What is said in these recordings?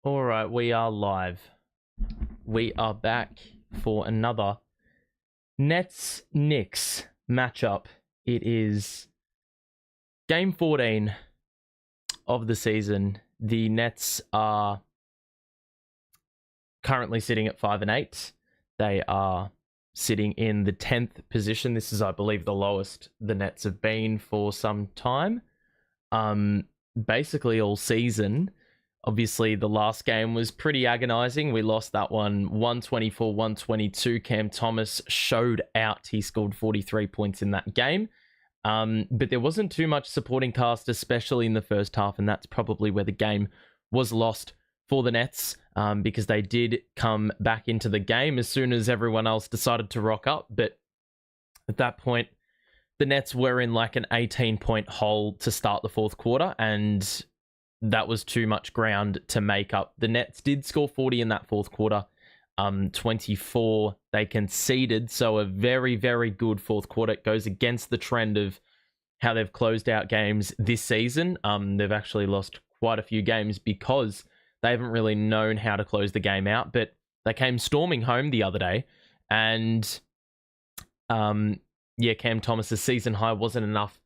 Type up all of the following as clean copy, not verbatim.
All right, we are live. We are back for another Nets Knicks matchup. It is game 14 of the season. The Nets are currently sitting at 5-8. They are sitting in the 10th position. This is, I believe, the lowest the Nets have been for some time. Basically all season. Obviously, the last game was pretty agonizing. We lost that one 124-122. Cam Thomas showed out. He scored 43 points in that game. But there wasn't too much supporting cast, especially in the first half, and that's probably where the game was lost for the Nets, because they did come back into the game as soon as everyone else decided to rock up. But at that point, the Nets were in like an 18-point hole to start the fourth quarter, and that was too much ground to make up. The Nets did score 40 in that fourth quarter. 24 they conceded, so a very, very good fourth quarter. It goes against the trend of how they've closed out games this season. They've actually lost quite a few games because they haven't really known how to close the game out, but they came storming home the other day, and Cam Thomas's season high wasn't enough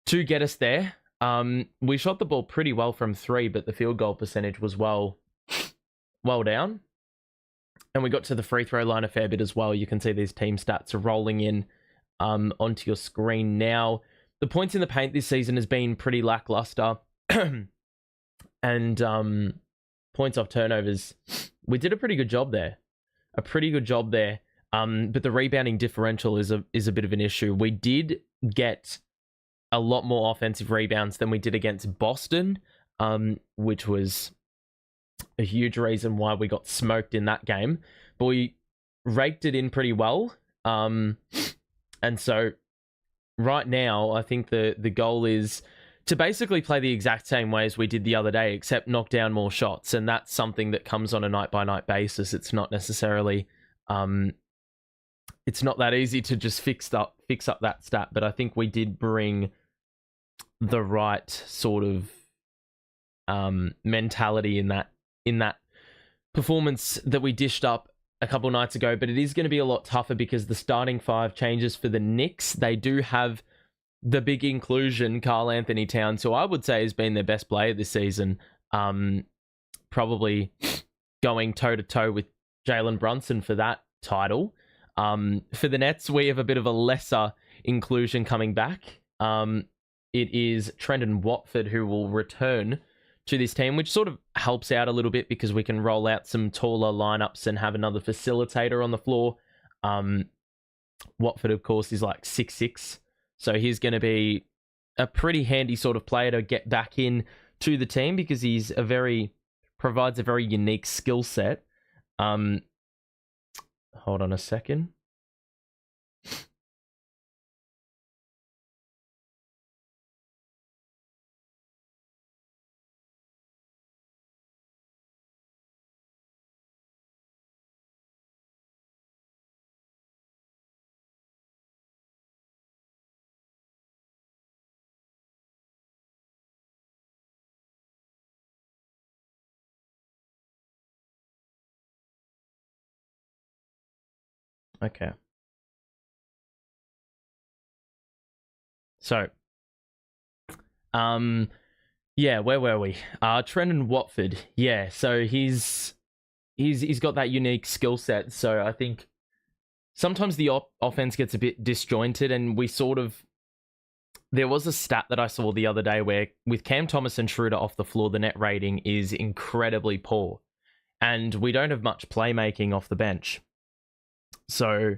to get us there. We shot the ball pretty well from three, but the field goal percentage was well down. And we got to the free throw line a fair bit as well. You can see these team stats are rolling in onto your screen now. The points in the paint this season has been pretty lackluster. And points off turnovers, we did a pretty good job there. But the rebounding differential is a bit of an issue. We did get a lot more offensive rebounds than we did against Boston, which was a huge reason why we got smoked in that game. But we raked it in pretty well. And so right now, I think the goal is to basically play the exact same way as we did the other day, except knock down more shots. And that's something that comes on a night-by-night basis. It's not necessarily... it's not that easy to just fix up that stat, but I think we did bring the right sort of mentality in that performance that we dished up a couple nights ago. But it is going to be a lot tougher because the starting five changes for the Knicks. They do have the big inclusion, Karl Anthony Towns, who I would say has been their best player this season, probably going toe-to-toe with Jalen Brunson for that title. For the Nets, we have a bit of a lesser inclusion coming back. It is Trendon Watford who will return to this team, which sort of helps out a little bit because we can roll out some taller lineups and have another facilitator on the floor. Watford, of course, is like 6'6", so he's going to be a pretty handy sort of player to get back in to the team because he's provides a very unique skill set. Hold on a second. Okay. So, where were we? Trendon Watford. Yeah, so he's got that unique skill set. So I think sometimes the offense gets a bit disjointed, and there was a stat that I saw the other day where with Cam Thomas and Schroeder off the floor, the net rating is incredibly poor, and we don't have much playmaking off the bench. So,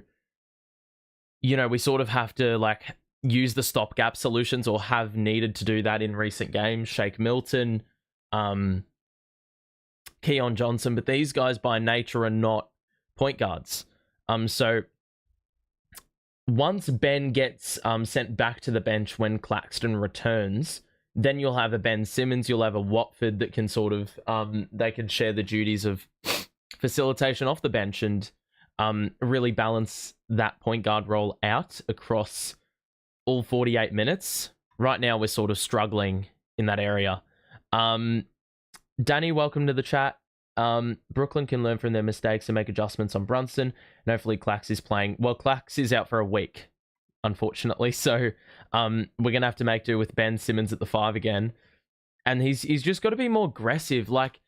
we sort of have to use the stopgap solutions, or have needed to do that in recent games. Shake Milton, Keon Johnson, but these guys by nature are not point guards. So once Ben gets sent back to the bench when Claxton returns, then you'll have a Ben Simmons, you'll have a Watford that can sort of, they can share the duties of facilitation off the bench and really balance that point guard role out across all 48 minutes. Right now, we're sort of struggling in that area. Danny, welcome to the chat. Brooklyn can learn from their mistakes and make adjustments on Brunson, and hopefully Clax is playing. Well, Clax is out for a week, unfortunately, so we're gonna have to make do with Ben Simmons at the 5 again, and he's just got to be more aggressive. Like,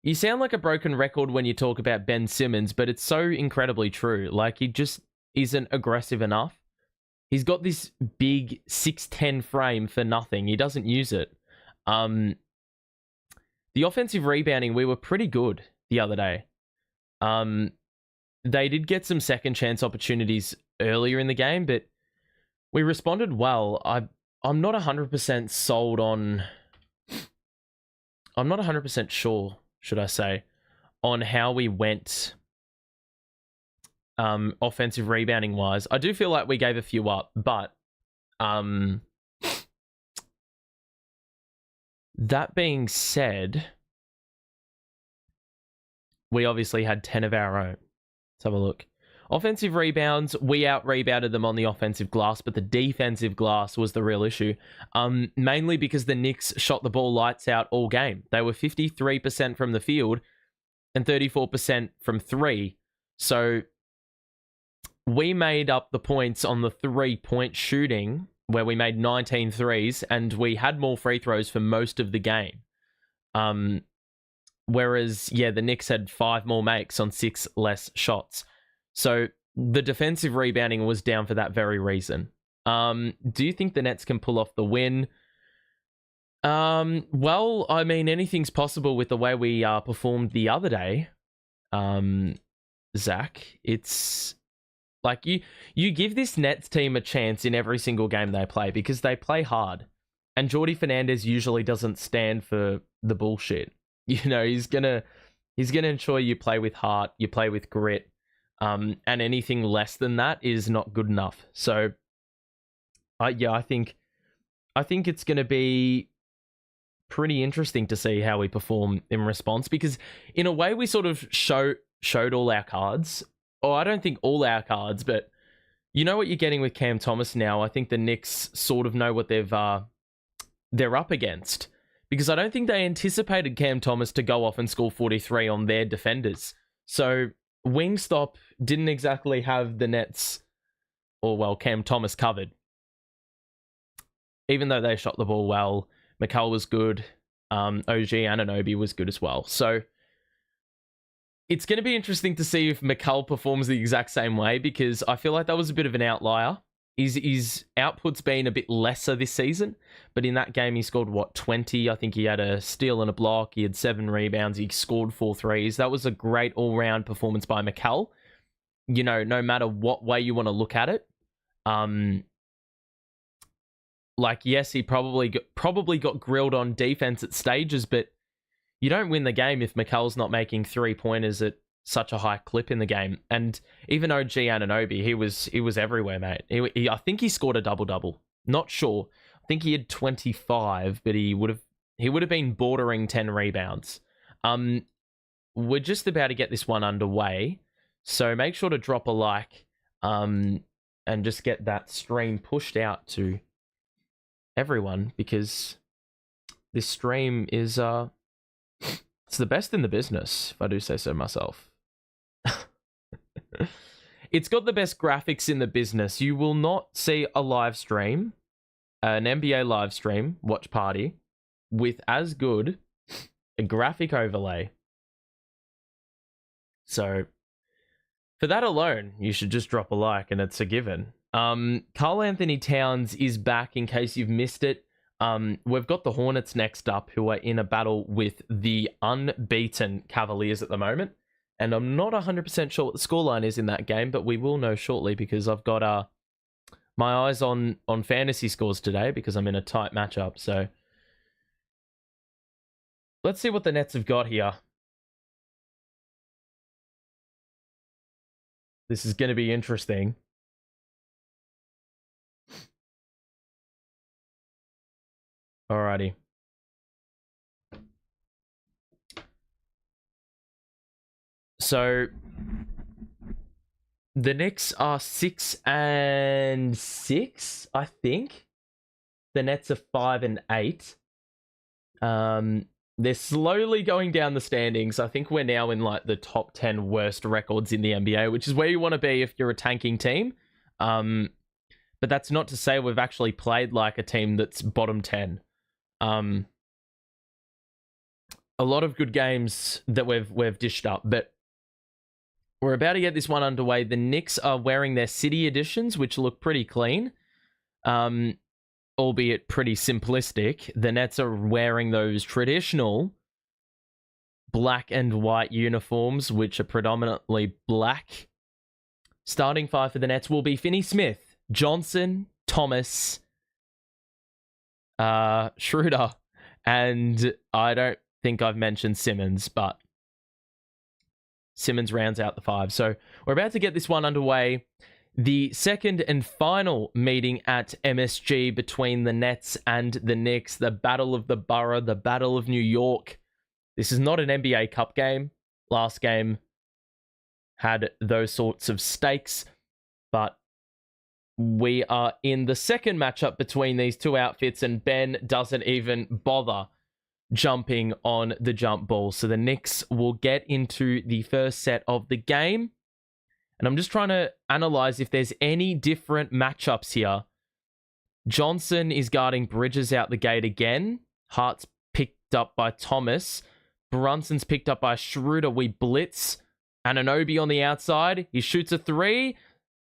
you sound like a broken record when you talk about Ben Simmons, but it's so incredibly true. Like, he just isn't aggressive enough. He's got this big 6'10" frame for nothing. He doesn't use it. The offensive rebounding, we were pretty good the other day. They did get some second chance opportunities earlier in the game, but we responded well. I'm not 100% sold on... I'm not 100% sure, should I say, on how we went offensive rebounding wise. I do feel like we gave a few up, but that being said, we obviously had 10 of our own. Let's have a look. Offensive rebounds, we out-rebounded them on the offensive glass, but the defensive glass was the real issue. Mainly because the Knicks shot the ball lights out all game. They were 53% from the field and 34% from three. So we made up the points on the three-point shooting, where we made 19 threes, and we had more free throws for most of the game. Whereas, yeah, the Knicks had 5 more makes on 6 less shots. So the defensive rebounding was down for that very reason. Do you think the Nets can pull off the win? Well, I mean, anything's possible with the way we performed the other day. Zach, it's like you give this Nets team a chance in every single game they play because they play hard. And Jordi Fernandez usually doesn't stand for the bullshit. You know, he's gonna ensure you play with heart, you play with grit, and anything less than that is not good enough. So, yeah, I think it's gonna be pretty interesting to see how we perform in response, because in a way we sort of showed all our cards. Or I don't think all our cards, but you know what you're getting with Cam Thomas now. I think the Knicks sort of know what they're up against. Because I don't think they anticipated Cam Thomas to go off and score 43 on their defenders. So Wingstop didn't exactly have the Nets, or well, Cam Thomas covered. Even though they shot the ball well, McCall was good. OG Anunoby was good as well. So it's going to be interesting to see if McCall performs the exact same way, because I feel like that was a bit of an outlier. His output's been a bit lesser this season, but in that game he scored, 20? I think he had a steal and a block. He had 7 rebounds. He scored 4 threes. That was a great all-round performance by McCall. You know, no matter what way you want to look at it. Like, yes, he probably got grilled on defense at stages, but you don't win the game if McCall's not making 3-pointers at such a high clip in the game. And even OG Anunoby, he was everywhere, mate. I think he scored a double-double. Not sure. I think he had 25, but he would have been bordering 10 rebounds. We're just about to get this one underway, so make sure to drop a like and just get that stream pushed out to everyone, because this stream is it's the best in the business, if I do say so myself. It's got the best graphics in the business. You will not see a live stream, an NBA live stream, watch party, with as good a graphic overlay. So, for that alone, you should just drop a like, and it's a given. Karl Anthony Towns is back, in case you've missed it. We've got the Hornets next up, who are in a battle with the unbeaten Cavaliers at the moment. And I'm not 100% sure what the scoreline is in that game, but we will know shortly, because I've got my eyes on fantasy scores today, because I'm in a tight matchup. So let's see what the Nets have got here. This is going to be interesting. Alrighty. So the Knicks are 6-6, I think. The Nets are 5-8. They're slowly going down the standings. I think we're now in like the top 10 worst records in the NBA, which is where you want to be if you're a tanking team. But that's not to say we've actually played like a team that's bottom 10. A lot of good games that we've dished up, but we're about to get this one underway. The Knicks are wearing their city editions, which look pretty clean, albeit pretty simplistic. The Nets are wearing those traditional black and white uniforms, which are predominantly black. Starting five for the Nets will be Finney-Smith, Johnson, Thomas, Schroeder, and I don't think I've mentioned Simmons, but Simmons rounds out the five. So we're about to get this one underway. The second and final meeting at MSG between the Nets and the Knicks, the Battle of the Borough, the Battle of New York. This is not an NBA Cup game. Last game had those sorts of stakes, but we are in the second matchup between these two outfits, and Ben doesn't even bother jumping on the jump ball. So the Knicks will get into the first set of the game. And I'm just trying to analyze if there's any different matchups here. Johnson is guarding Bridges out the gate again. Hart's picked up by Thomas. Brunson's picked up by Schroeder. We blitz. Anunoby on the outside. He shoots a three.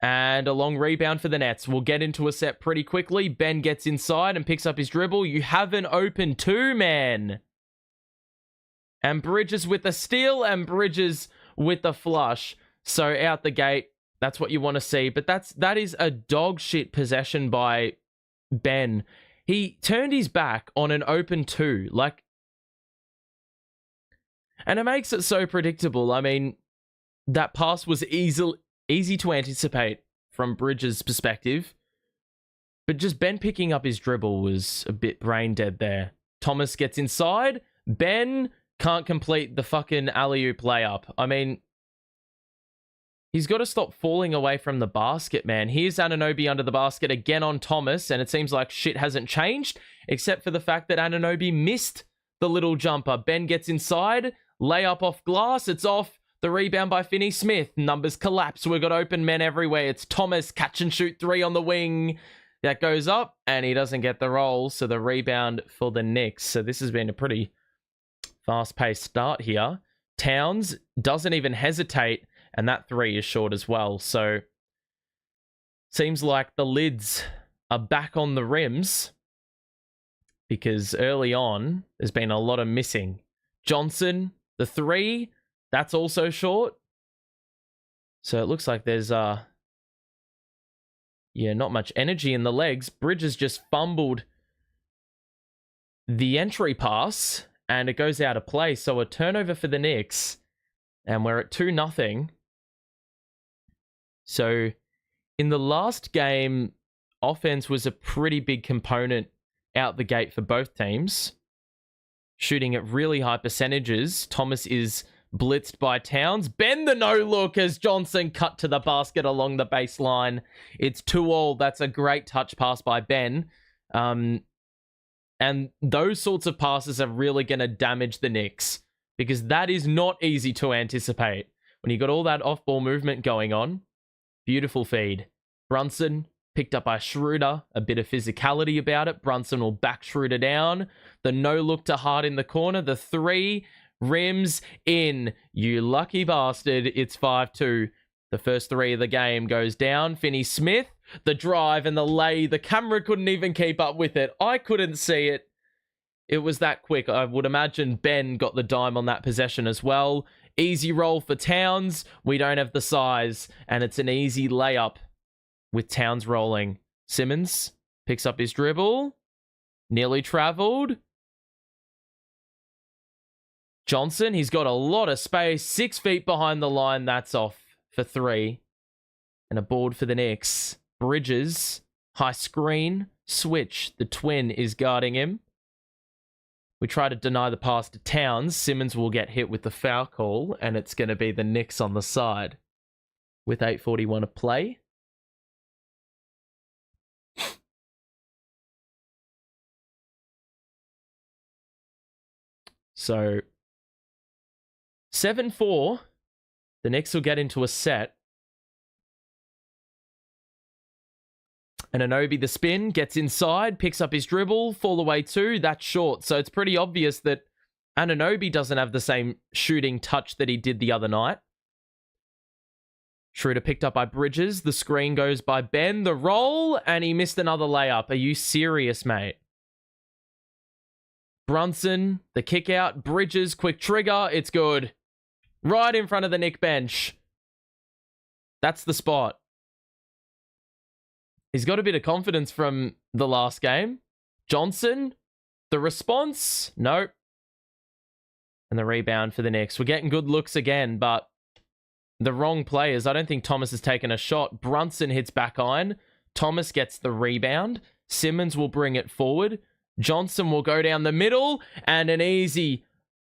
And a long rebound for the Nets. We'll get into a set pretty quickly. Ben gets inside and picks up his dribble. You have an open two, man. And Bridges with the steal and Bridges with the flush. So out the gate, that's what you want to see. But that is a dog shit possession by Ben. He turned his back on an open two. And it makes it so predictable. I mean, that pass was easy to anticipate from Bridges' perspective. But just Ben picking up his dribble was a bit brain dead there. Thomas gets inside. Ben can't complete the fucking alley-oop layup. I mean, he's got to stop falling away from the basket, man. Here's Anunoby under the basket again on Thomas, and it seems like shit hasn't changed, except for the fact that Anunoby missed the little jumper. Ben gets inside, layup off glass, it's off. The rebound by Finney-Smith. Numbers collapse. We've got open men everywhere. It's Thomas, catch and shoot three on the wing. That goes up, and he doesn't get the roll, so the rebound for the Knicks. So this has been a pretty fast-paced start here. Towns doesn't even hesitate, and that three is short as well. So seems like the lids are back on the rims, because early on, there's been a lot of missing. Johnson, the three, that's also short. So it looks like there's, not much energy in the legs. Bridges just fumbled the entry pass, and it goes out of play. So a turnover for the Knicks, and we're at 2-0. So in the last game, offense was a pretty big component out the gate for both teams, shooting at really high percentages. Thomas is blitzed by Towns. Ben the no-look as Johnson cut to the basket along the baseline. It's 2-all. That's a great touch pass by Ben. And those sorts of passes are really going to damage the Knicks, because that is not easy to anticipate when you got all that off-ball movement going on. Beautiful feed. Brunson picked up by Schroeder. A bit of physicality about it. Brunson will back Schroeder down. The no-look to Hart in the corner. The three rims in. You lucky bastard. It's 5-2. The first three of the game goes down. Finney-Smith, the drive and the lay. The camera couldn't even keep up with it. I couldn't see it. It was that quick. I would imagine Ben got the dime on that possession as well. Easy roll for Towns. We don't have the size, and it's an easy layup with Towns rolling. Simmons picks up his dribble. Nearly traveled. Johnson, he's got a lot of space. 6 feet behind the line. That's off for 3. And a board for the Knicks. Bridges, high screen, switch. The twin is guarding him. We try to deny the pass to Towns. Simmons will get hit with the foul call, and it's going to be the Knicks on the side with 8:41 to play. So 7-4. The Knicks will get into a set. And Anunoby, the spin, gets inside, picks up his dribble, fall away two. That's short. So it's pretty obvious that Anunoby doesn't have the same shooting touch that he did the other night. Schroeder picked up by Bridges. The screen goes by Ben. The roll, and he missed another layup. Are you serious, mate? Brunson, the kick out. Bridges, quick trigger. It's good. Right in front of the Knick bench. That's the spot. He's got a bit of confidence from the last game. Johnson, the response, nope. And the rebound for the Knicks. We're getting good looks again, but the wrong players. I don't think Thomas has taken a shot. Brunson hits back iron. Thomas gets the rebound. Simmons will bring it forward. Johnson will go down the middle, and an easy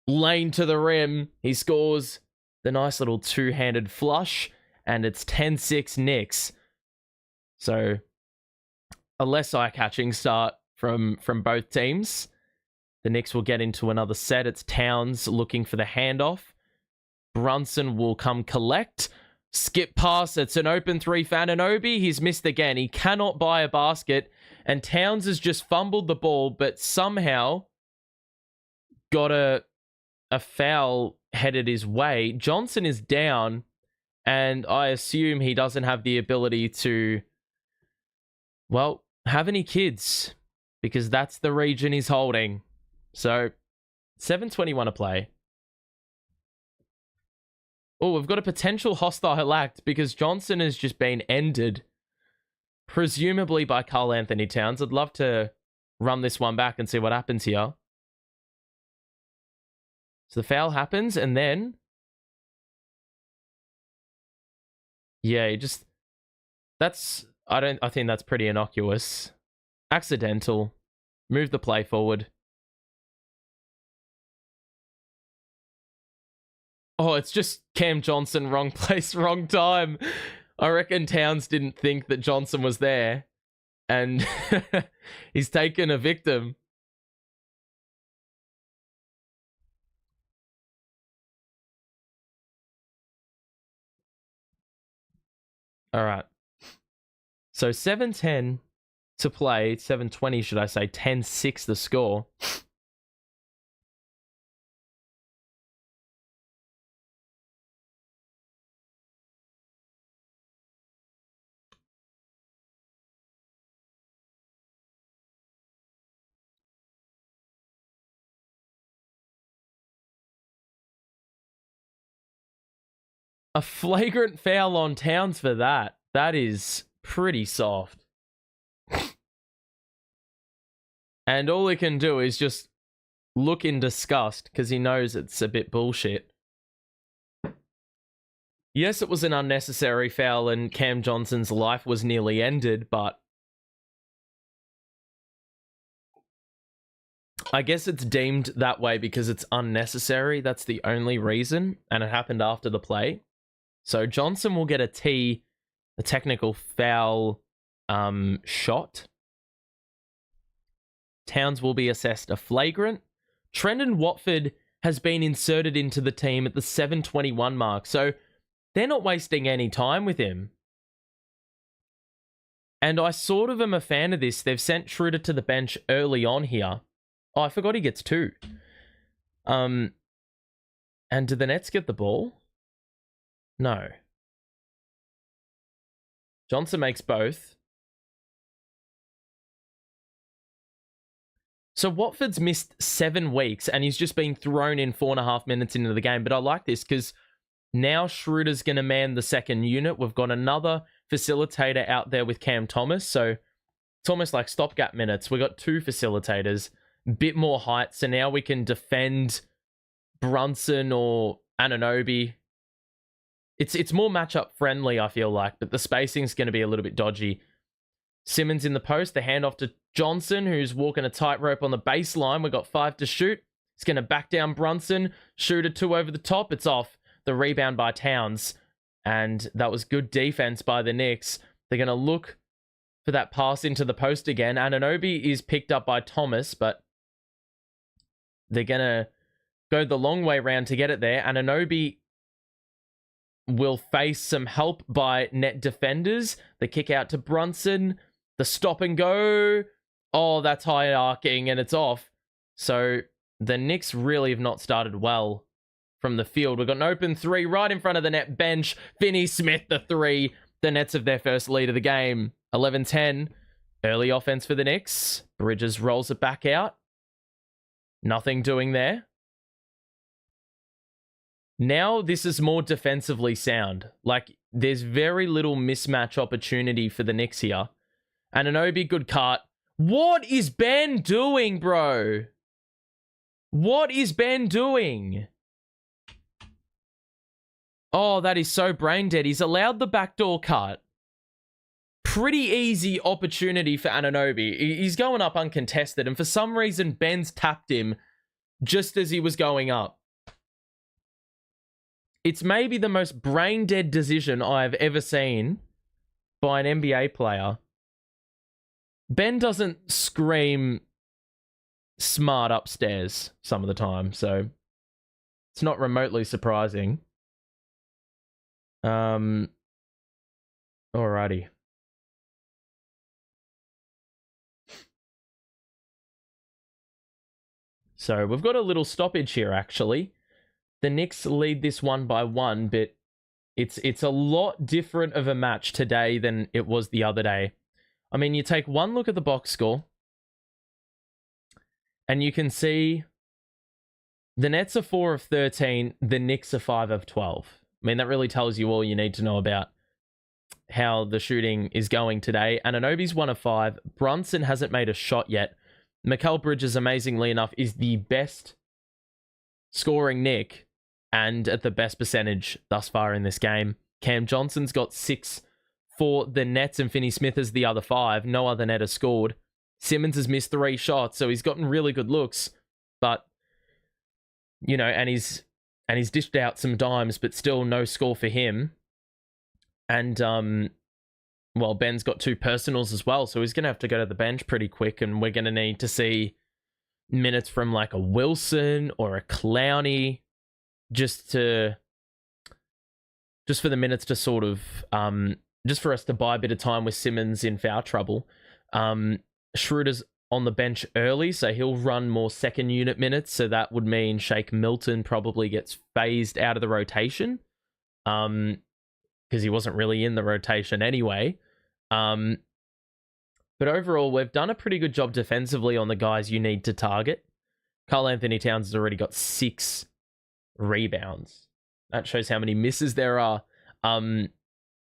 lane to the rim. He scores the nice little two-handed flush, and it's 10-6 Knicks. So a less eye-catching start from both teams. The Knicks will get into another set. It's Towns looking for the handoff. Brunson will come collect. Skip pass. It's an open three for Anunoby. He's missed again. He cannot buy a basket. And Towns has just fumbled the ball, but somehow got a foul headed his way. Johnson is down, and I assume he doesn't have the ability to, well, have any kids, because that's the region he's holding. So 7:21 to play. Oh, we've got a potential hostile act because Johnson has just been ended, presumably by Karl Anthony Towns. I'd love to run this one back and see what happens here. So the foul happens, and then, yeah, I think that's pretty innocuous. Accidental. Move the play forward. Oh, it's just Cam Johnson, wrong place, wrong time. I reckon Towns didn't think that Johnson was there, and he's taken a victim. All right. So 7:10 to play, 7:20 should I say, 10-6 the score. A flagrant foul on Towns for that. That is pretty soft. And all he can do is just look in disgust because he knows it's a bit bullshit. Yes, it was an unnecessary foul and Cam Johnson's life was nearly ended, but I guess it's deemed that way because it's unnecessary. That's the only reason, and it happened after the play. So Johnson will get a T, a technical foul shot. Towns will be assessed a flagrant. Trendon Watford has been inserted into the team at the 7:21 mark, so they're not wasting any time with him. And I sort of am a fan of this. They've sent Schroeder to the bench early on here. Oh, I forgot he gets two. And do the Nets get the ball? No. Johnson makes both. So Watford's missed 7 weeks and he's just been thrown in 4.5 minutes into the game. But I like this because now Schroeder's going to man the second unit. We've got another facilitator out there with Cam Thomas. So it's almost like stopgap minutes. We've got 2 facilitators, bit more height. So now we can defend Brunson or Anunoby. It's more matchup friendly, I feel like, but the spacing's going to be a little bit dodgy. Simmons in the post, the handoff to Johnson, who's walking a tightrope on the baseline. We've got 5 to shoot. He's going to back down Brunson, shoot a 2 over the top. It's off. The rebound by Towns. And that was good defense by the Knicks. They're going to look for that pass into the post again. Anunoby is picked up by Thomas, but they're going to go the long way round to get it there. And Anunoby will face some help by net defenders. The kick out to Brunson. The stop and go. Oh, that's high arcing and it's off. So the Knicks really have not started well from the field. We've got an open three right in front of the net bench. Finney Smith, the three. The Nets have their first lead of the game. 11-10. Early offense for the Knicks. Bridges rolls it back out. Nothing doing there. Now this is more defensively sound. Like, there's very little mismatch opportunity for the Knicks here. And Anunoby, good cut. What is Ben doing, bro? What is Ben doing? Oh, that is so brain dead. He's allowed the backdoor cut. Pretty easy opportunity for Anunoby. He's going up uncontested, and for some reason, Ben's tapped him just as he was going up. It's maybe the most brain dead decision I've ever seen by an NBA player. Ben doesn't scream smart upstairs some of the time, so it's not remotely surprising. Alrighty. So we've got a little stoppage here, actually. The Knicks lead this 1-1, but it's a lot different of a match today than it was the other day. I mean, you take one look at the box score, and you can see the Nets are 4 of 13, the Knicks are 5 of 12. I mean, that really tells you all you need to know about how the shooting is going today. And Anunoby's 1 of 5. Brunson hasn't made a shot yet. Mikal Bridges, amazingly enough, is the best scoring Knick and at the best percentage thus far in this game. Cam Johnson's got 6 for the Nets, and Finney Smith is the other 5. No other net has scored. Simmons has missed 3 shots, so he's gotten really good looks. But, you know, and he's dished out some dimes, but still no score for him. And, well, Ben's got 2 personals as well, so he's going to have to go to the bench pretty quick, and we're going to need to see minutes from like a Wilson or a Clowney just for the minutes to sort of, just for us to buy a bit of time with Simmons in foul trouble. Schroeder's on the bench early, so he'll run more second unit minutes, so that would mean Shake Milton probably gets phased out of the rotation, because he wasn't really in the rotation anyway. But overall, we've done a pretty good job defensively on the guys you need to target. Karl Anthony Towns has already got 6 rebounds. That shows how many misses there are, and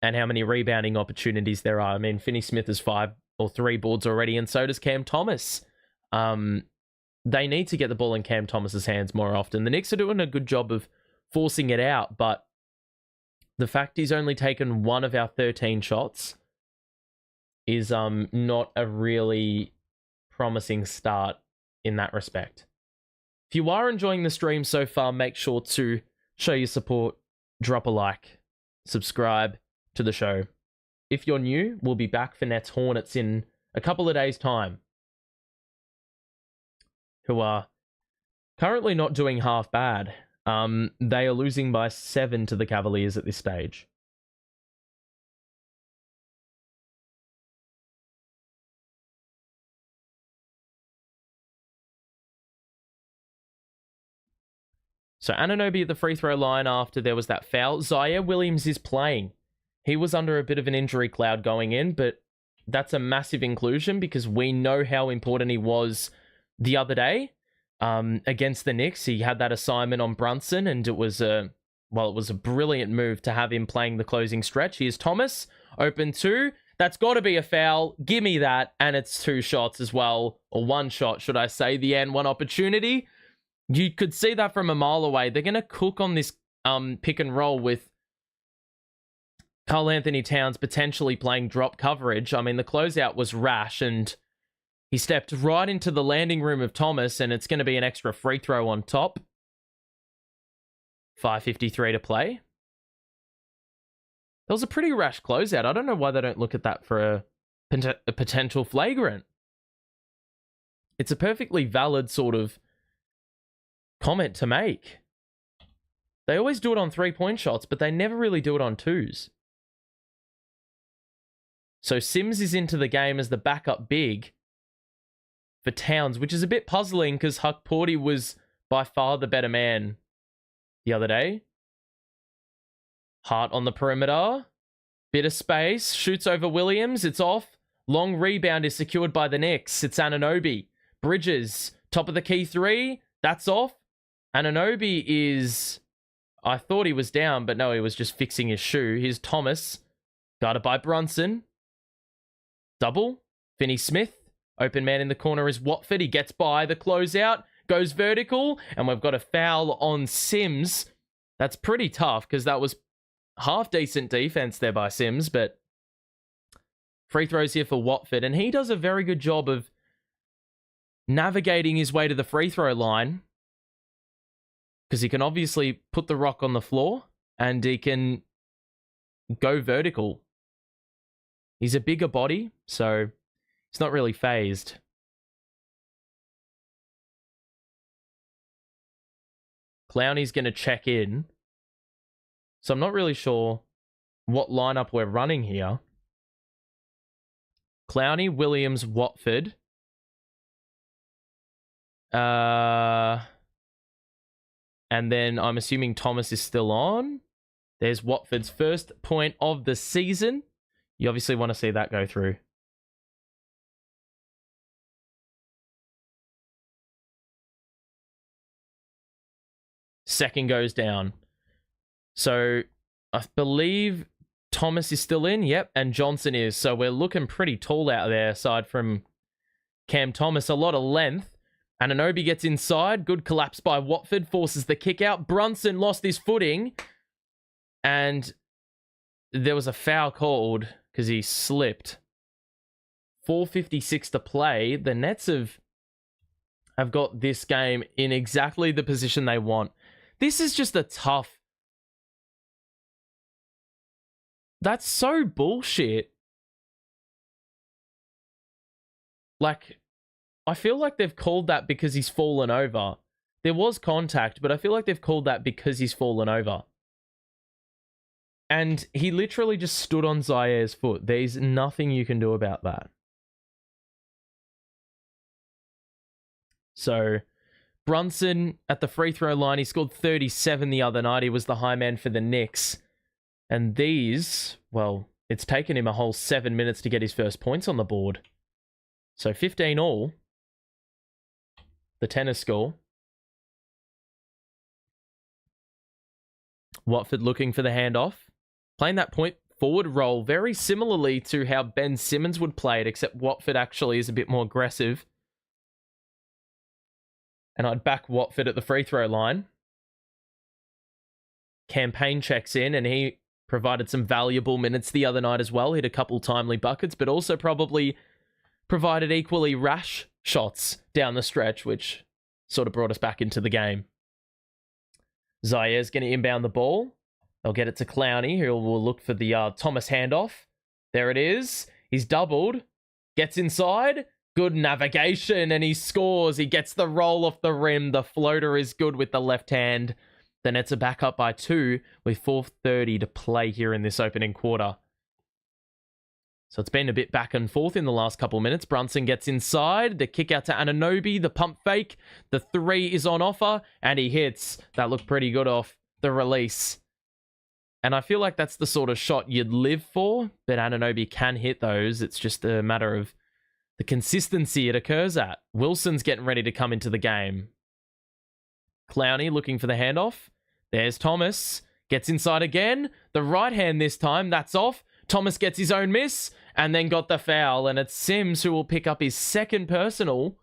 how many rebounding opportunities there are. I mean, Finney Smith has 5 or 3 boards already, and so does Cam Thomas. They need to get the ball in Cam Thomas's hands more often. The Knicks are doing a good job of forcing it out, but the fact he's only taken 1 of our 13 shots is not a really promising start in that respect. If you are enjoying the stream so far, make sure to show your support, drop a like, subscribe to the show. If you're new, we'll be back for Nets Hornets in a couple of days' time, who are currently not doing half bad. They are losing by 7 to the Cavaliers at this stage. So Anunoby at the free throw line after there was that foul. Zaire Williams is playing. He was under a bit of an injury cloud going in, but that's a massive inclusion because we know how important he was the other day against the Knicks. He had that assignment on Brunson, and it was a brilliant move to have him playing the closing stretch. Here's Thomas, open 2. That's got to be a foul. Give me that. And it's 2 shots as well, or 1 shot, should I say, the end, 1 opportunity. You could see that from a mile away. They're going to cook on this pick and roll with Karl Anthony Towns potentially playing drop coverage. I mean, the closeout was rash, and he stepped right into the landing room of Thomas, and it's going to be an extra free throw on top. 5:53 to play. That was a pretty rash closeout. I don't know why they don't look at that for a potential flagrant. It's a perfectly valid sort of comment to make. They always do it on 3-point shots, but they never really do it on 2s. So Sims is into the game as the backup big for Towns, which is a bit puzzling because Hukporti was by far the better man the other day. Hart on the perimeter. Bit of space. Shoots over Williams. It's off. Long rebound is secured by the Knicks. It's Anunoby. Bridges. Top of the key 3. That's off. Anunoby is... I thought he was down, but no, he was just fixing his shoe. Here's Thomas. Guarded by Brunson. Double. Finney Smith. Open man in the corner is Watford. He gets by the closeout. Goes vertical. And we've got a foul on Sims. That's pretty tough because that was half decent defense there by Sims. But free throws here for Watford. And he does a very good job of navigating his way to the free throw line. Because he can obviously put the rock on the floor. And he can go vertical. He's a bigger body. So he's not really phased. Clowney's going to check in. So I'm not really sure what lineup we're running here. Clowney, Williams, Watford. And then I'm assuming Thomas is still on. There's Watford's first point of the season. You obviously want to see that go through. Second goes down. So I believe Thomas is still in. Yep. And Johnson is. So we're looking pretty tall out there aside from Cam Thomas. A lot of length. Anunoby gets inside. Good collapse by Watford. Forces the kick out. Brunson lost his footing. And there was a foul called because he slipped. 4:56 to play. The Nets have got this game in exactly the position they want. This is just a tough... That's so bullshit. Like, I feel like they've called that because he's fallen over. There was contact, but I feel like they've called that because he's fallen over. And he literally just stood on Zaïre's foot. There's nothing you can do about that. So, Brunson at the free throw line, he scored 37 the other night. He was the high man for the Knicks. And these, well, it's taken him a whole 7 minutes to get his first points on the board. So 15 all. The tennis score. Watford looking for the handoff. Playing that point forward role very similarly to how Ben Simmons would play it, except Watford actually is a bit more aggressive. And I'd back Watford at the free throw line. Campaign checks in, and he provided some valuable minutes the other night as well. Hit a couple timely buckets, but also probably provided equally rash shots down the stretch, which sort of brought us back into the game. Zaïre's going to inbound the ball. They'll get it to Clowney, who will look for the Thomas handoff. There it is. He's doubled. Gets inside. Good navigation, and he scores. He gets the roll off the rim. The floater is good with the left hand. The Nets are back up by 2 with 4:30 to play here in this opening quarter. So it's been a bit back and forth in the last couple of minutes. Brunson gets inside. The kick out to Anunoby. The pump fake. The 3 is on offer, and he hits. That looked pretty good off the release. And I feel like that's the sort of shot you'd live for, but Anunoby can hit those. It's just a matter of the consistency it occurs at. Wilson's getting ready to come into the game. Clowney looking for the handoff. There's Thomas. Gets inside again. The right hand this time. That's off. Thomas gets his own miss and then got the foul. And it's Sims who will pick up his second personal.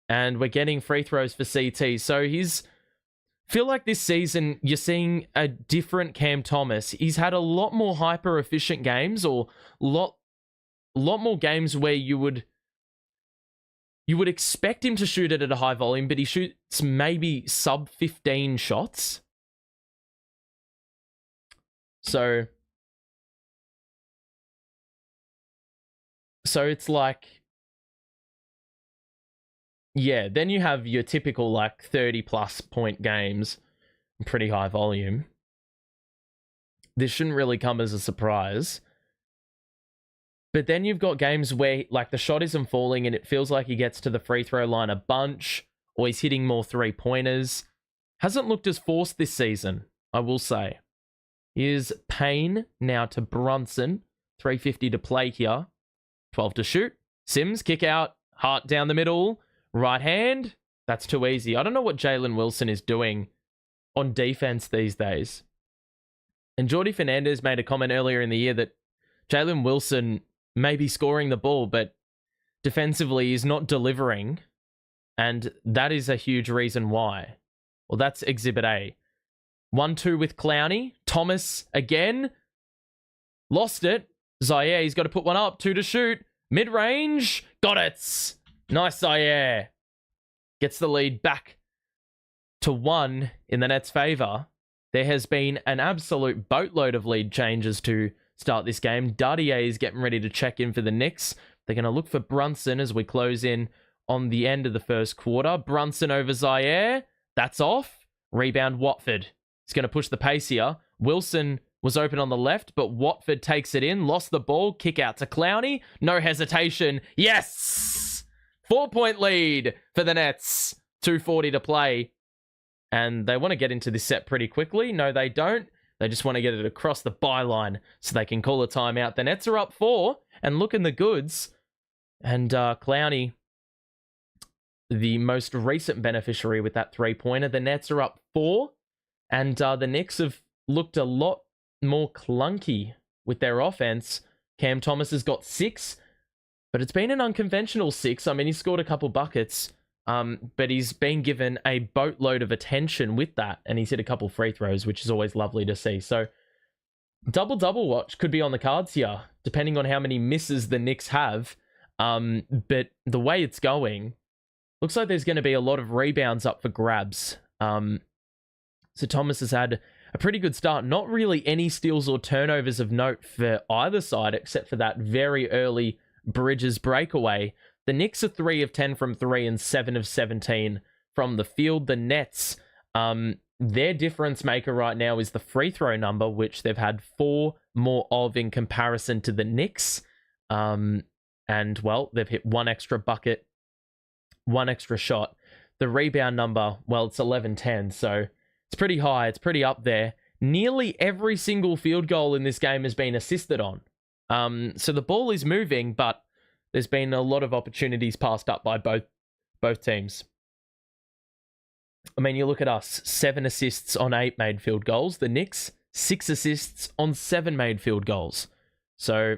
And we're getting free throws for CT. So he's... feel like this season you're seeing a different Cam Thomas. He's had a lot more hyper-efficient games, or lot more games where you would expect him to shoot it at a high volume, but he shoots maybe sub 15 shots. So it's like, yeah, then you have your typical like 30 plus point games, pretty high volume. This shouldn't really come as a surprise. But then you've got games where like the shot isn't falling and it feels like he gets to the free throw line a bunch, or he's hitting more 3-pointers. Hasn't looked as forced this season, I will say. Here's Payne now to Brunson. 3:50 to play here. 12 to shoot. Sims, kick out. Hart down the middle. Right hand. That's too easy. I don't know what Jalen Wilson is doing on defense these days. And Jordi Fernandez made a comment earlier in the year that Jalen Wilson may be scoring the ball, but defensively is not delivering. And that is a huge reason why. Well, that's Exhibit A. 1-2 with Clowney. Thomas again. Lost it. Zaire, he's got to put one up. 2 to shoot. Mid-range. Got it. Nice, Zaire. Gets the lead back to 1 in the Nets' favor. There has been an absolute boatload of lead changes to start this game. Dardier is getting ready to check in for the Knicks. They're going to look for Brunson as we close in on the end of the first quarter. Brunson over Zaire. That's off. Rebound Watford. He's going to push the pace here. Wilson was open on the left, but Watford takes it in. Lost the ball. Kick out to Clowney. No hesitation. Yes! 4-point lead for the Nets. 2:40 to play. And they want to get into this set pretty quickly. No, they don't. They just want to get it across the byline so they can call a timeout. The Nets are up 4 and looking the goods. And Clowney, the most recent beneficiary with that 3-pointer. The Nets are up 4. And the Knicks have looked a lot more clunky with their offense. Cam Thomas has got 6. But it's been an unconventional 6. I mean, he scored a couple buckets. But he's been given a boatload of attention with that, and he's hit a couple free throws, which is always lovely to see. So, double watch could be on the cards here, depending on how many misses the Knicks have. But the way it's going, looks like there's going to be a lot of rebounds up for grabs. So Thomas has had a pretty good start. Not really any steals or turnovers of note for either side, except for that very early Bridges breakaway. The Knicks are 3 of 10 from 3 and 7 of 17 from the field. The Nets, their difference maker right now is the free throw number, which they've had 4 more of in comparison to the Knicks. And, well, they've hit 1 extra bucket, 1 extra shot. The rebound number, well, it's 11-10, so it's pretty high. It's pretty up there. Nearly every single field goal in this game has been assisted on. So the ball is moving, but there's been a lot of opportunities passed up by both teams. I mean, you look at us, 7 assists on 8 made field goals. The Knicks, 6 assists on 7 made field goals. So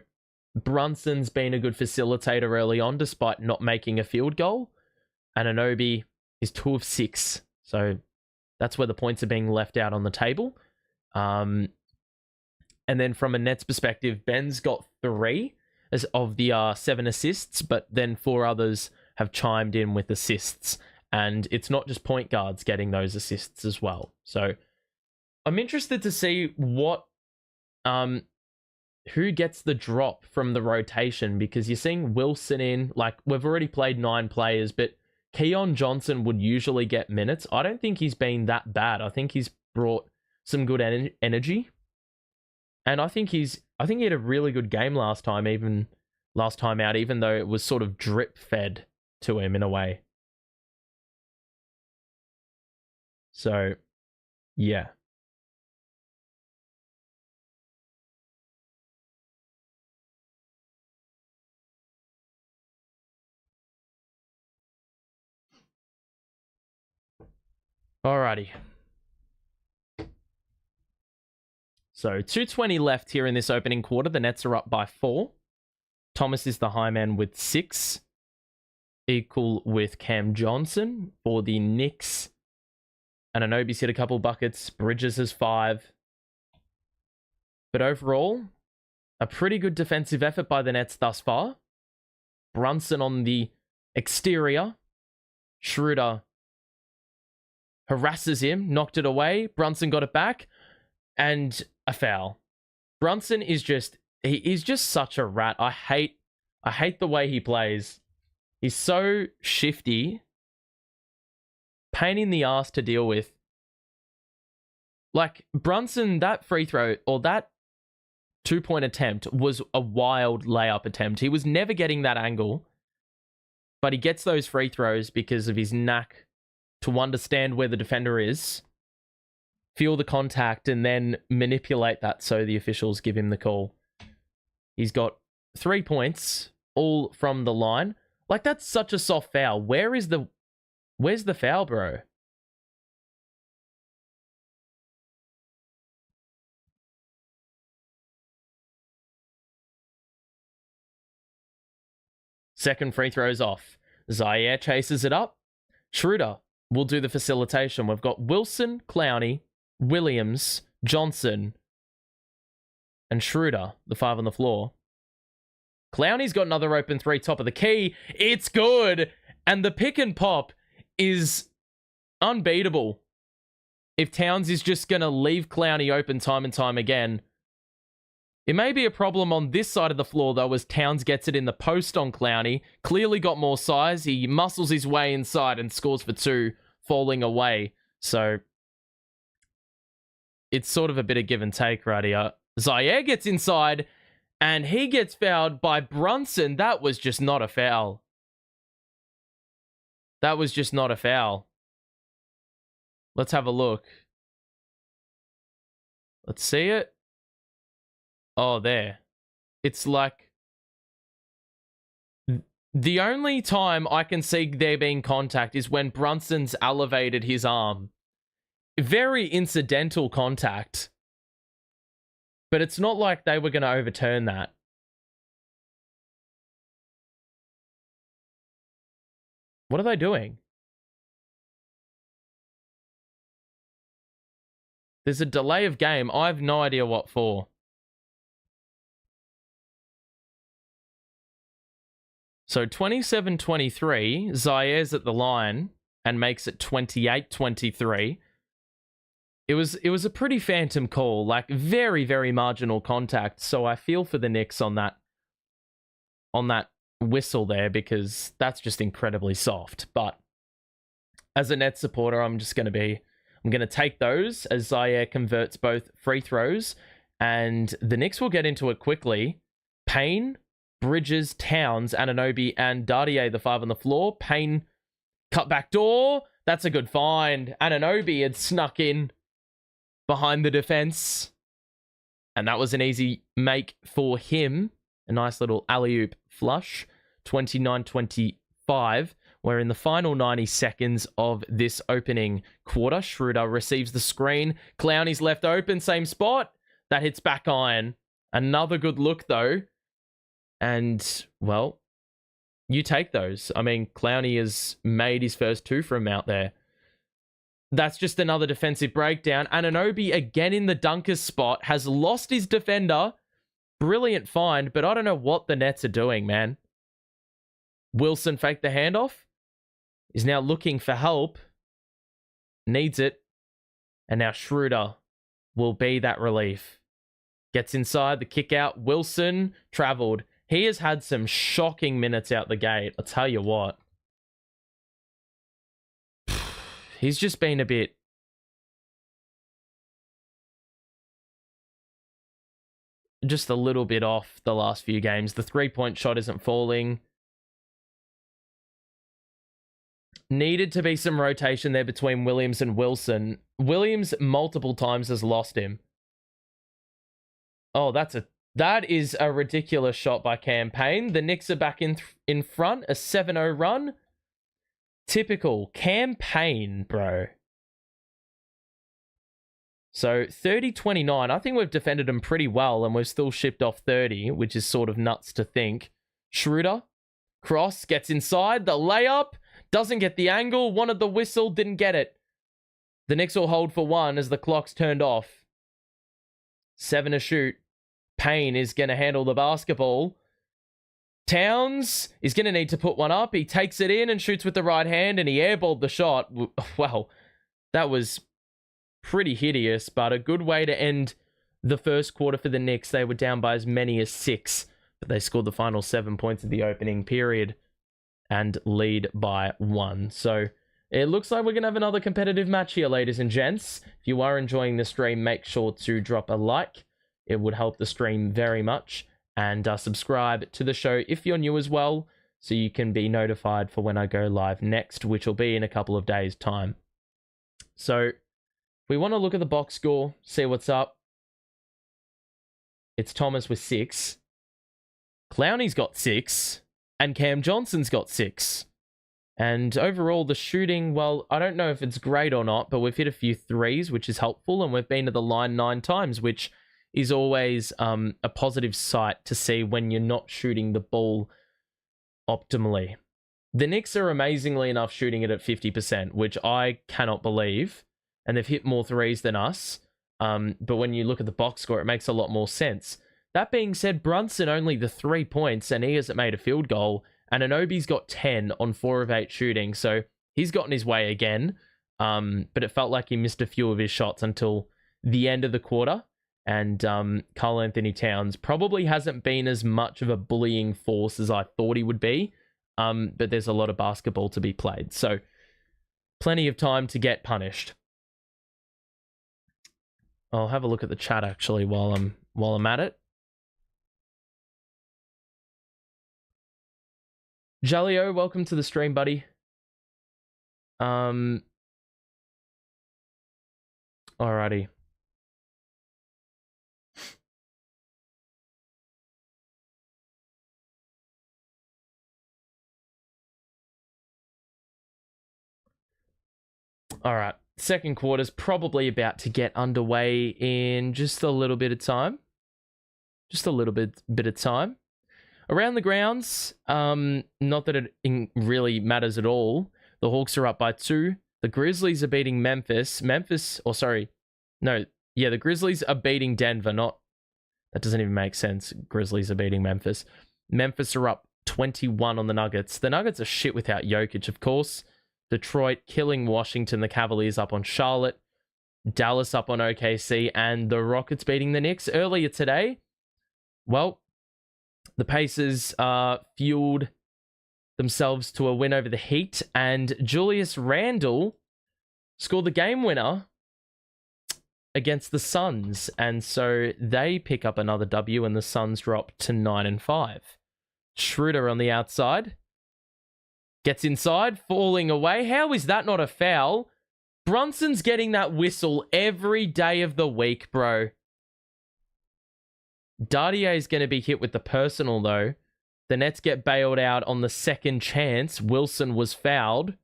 Brunson's been a good facilitator early on, despite not making a field goal. And Anunoby is 2 of 6. So that's where the points are being left out on the table. And then from a Nets perspective, Ben's got 3 as of the 7 assists, but then 4 others have chimed in with assists. And it's not just point guards getting those assists as well. So I'm interested to see what who gets the drop from the rotation, because you're seeing Wilson in, like, we've already played 9 players, but Keon Johnson would usually get minutes. I don't think he's been that bad. I think he's brought some good energy. And I think he had a really good game last time out, even though it was sort of drip fed to him in a way. So, yeah. Alrighty. So 2:20 left here in this opening quarter. The Nets are up by 4. Thomas is the high man with 6. Equal with Cam Johnson for the Knicks. And Anunoby's hit a couple buckets. Bridges has 5. But overall, a pretty good defensive effort by the Nets thus far. Brunson on the exterior. Schroeder harasses him, knocked it away. Brunson got it back. And a foul. Brunson is just such a rat. I hate the way he plays. He's so shifty pain in the ass to deal with. Like, Brunson, that free throw, or that 2-point attempt was a wild layup attempt. He was never getting that angle, but he gets those free throws because of his knack to understand where the defender is, feel the contact, and then manipulate that so the officials give him the call. He's got 3 points, all from the line. Like, that's such a soft foul. Where's the foul, bro? Second free throw's off. Zaire chases it up. Schroeder will do the facilitation. We've got Wilson, Clowney, Williams, Johnson, and Schroeder, the 5 on the floor. Clowney's got another open 3, top of the key. It's good. And the pick and pop is unbeatable. If Towns is just going to leave Clowney open time and time again. It may be a problem on this side of the floor, though, as Towns gets it in the post on Clowney. Clearly got more size. He muscles his way inside and scores for 2, falling away. So it's sort of a bit of give and take right here. Zaire gets inside, and he gets fouled by Brunson. That was just not a foul. That was just not a foul. Let's have a look. Let's see it. Oh, there. It's like... The only time I can see there being contact is when Brunson's elevated his arm. Very incidental contact. But it's not like they were going to overturn that. What are they doing? There's a delay of game. I have no idea what for. So 27-23, Zaire's at the line and makes it 28-23. It was a pretty phantom call, like very, very marginal contact. So I feel for the Knicks on that whistle there, because that's just incredibly soft. But as a Nets supporter, I'm going to take those as Zaire converts both free throws, and the Knicks will get into it quickly. Payne, Bridges, Towns, Anunoby, and Dardier, the 5 on the floor. Payne, cut back door. That's a good find. Anunoby had snuck in behind the defense, and that was an easy make for him. A nice little alley-oop flush. 29-25. We're in the final 90 seconds of this opening quarter. Schroeder receives the screen. Clowney's left open, same spot. That hits back iron. Another good look, though. And, well, you take those. I mean, Clowney has made his first 2 from out there. That's just another defensive breakdown. Anunoby again in the dunker's spot. Has lost his defender. Brilliant find, but I don't know what the Nets are doing, man. Wilson faked the handoff. Is now looking for help. Needs it. And now Schroeder will be that relief. Gets inside, the kick out. Wilson traveled. He has had some shocking minutes out the gate. I'll tell you what. He's just been a bit... just a little bit off the last few games. The 3-point shot isn't falling. Needed to be some rotation there between Williams and Wilson. Williams multiple times has lost him. Oh, that is a ridiculous shot by Cam Payne. The Knicks are back in front. A 7-0 run. Typical Cam Payne, bro. So 30-29. I think we've defended them pretty well, and we've still shipped off 30, which is sort of nuts to think. Schroeder. Cross gets inside. The layup. Doesn't get the angle. Wanted the whistle. Didn't get it. The Knicks will hold for 1 as the clock's turned off. 7 to shoot. Payne is going to handle the basketball. Towns is going to need to put one up. He takes it in and shoots with the right hand, and he airballed the shot. Wow, that was pretty hideous, but a good way to end the first quarter for the Knicks. They were down by as many as 6, but they scored the final 7 points of the opening period and lead by 1. So it looks like we're going to have another competitive match here, ladies and gents. If you are enjoying the stream, make sure to drop a like. It would help the stream very much. And subscribe to the show if you're new as well, so you can be notified for when I go live next, which will be in a couple of days' time. So we want to look at the box score, see what's up. It's Thomas with 6. Clowney's got 6. And Cam Johnson's got 6. And overall, the shooting, well, I don't know if it's great or not, but we've hit a few threes, which is helpful. And we've been to the line 9 times, which is always a positive sight to see when you're not shooting the ball optimally. The Knicks are amazingly enough shooting it at 50%, which I cannot believe. And they've hit more threes than us. But when you look at the box score, it makes a lot more sense. That being said, Brunson only the 3 points, and he hasn't made a field goal. And Anunoby's got 10 on 4 of 8 shooting, so he's gotten his way again. But it felt like he missed a few of his shots until the end of the quarter. And Karl Anthony Towns probably hasn't been as much of a bullying force as I thought he would be. But there's a lot of basketball to be played, so plenty of time to get punished. I'll have a look at the chat actually while I'm at it. Jalio, welcome to the stream, buddy. Alrighty. All right. Second quarter's probably about to get underway in just a little bit of time. Just a little bit of time. Around the grounds, not that it really matters at all. The Hawks are up by 2. The Grizzlies are beating Memphis. The Grizzlies are beating Denver. That doesn't even make sense. Grizzlies are beating Memphis. Memphis are up 21 on the Nuggets. The Nuggets are shit without Jokic, of course. Detroit killing Washington. The Cavaliers up on Charlotte. Dallas up on OKC. And the Rockets beating the Knicks earlier today. Well, the Pacers fueled themselves to a win over the Heat, and Julius Randle scored the game winner against the Suns, and so they pick up another W, and the Suns drop to 9-5. Schroeder on the outside gets inside, falling away. How is that not a foul? Brunson's getting that whistle every day of the week, bro. Dardier is going to be hit with the personal, though. The Nets get bailed out on the second chance. Wilson was fouled.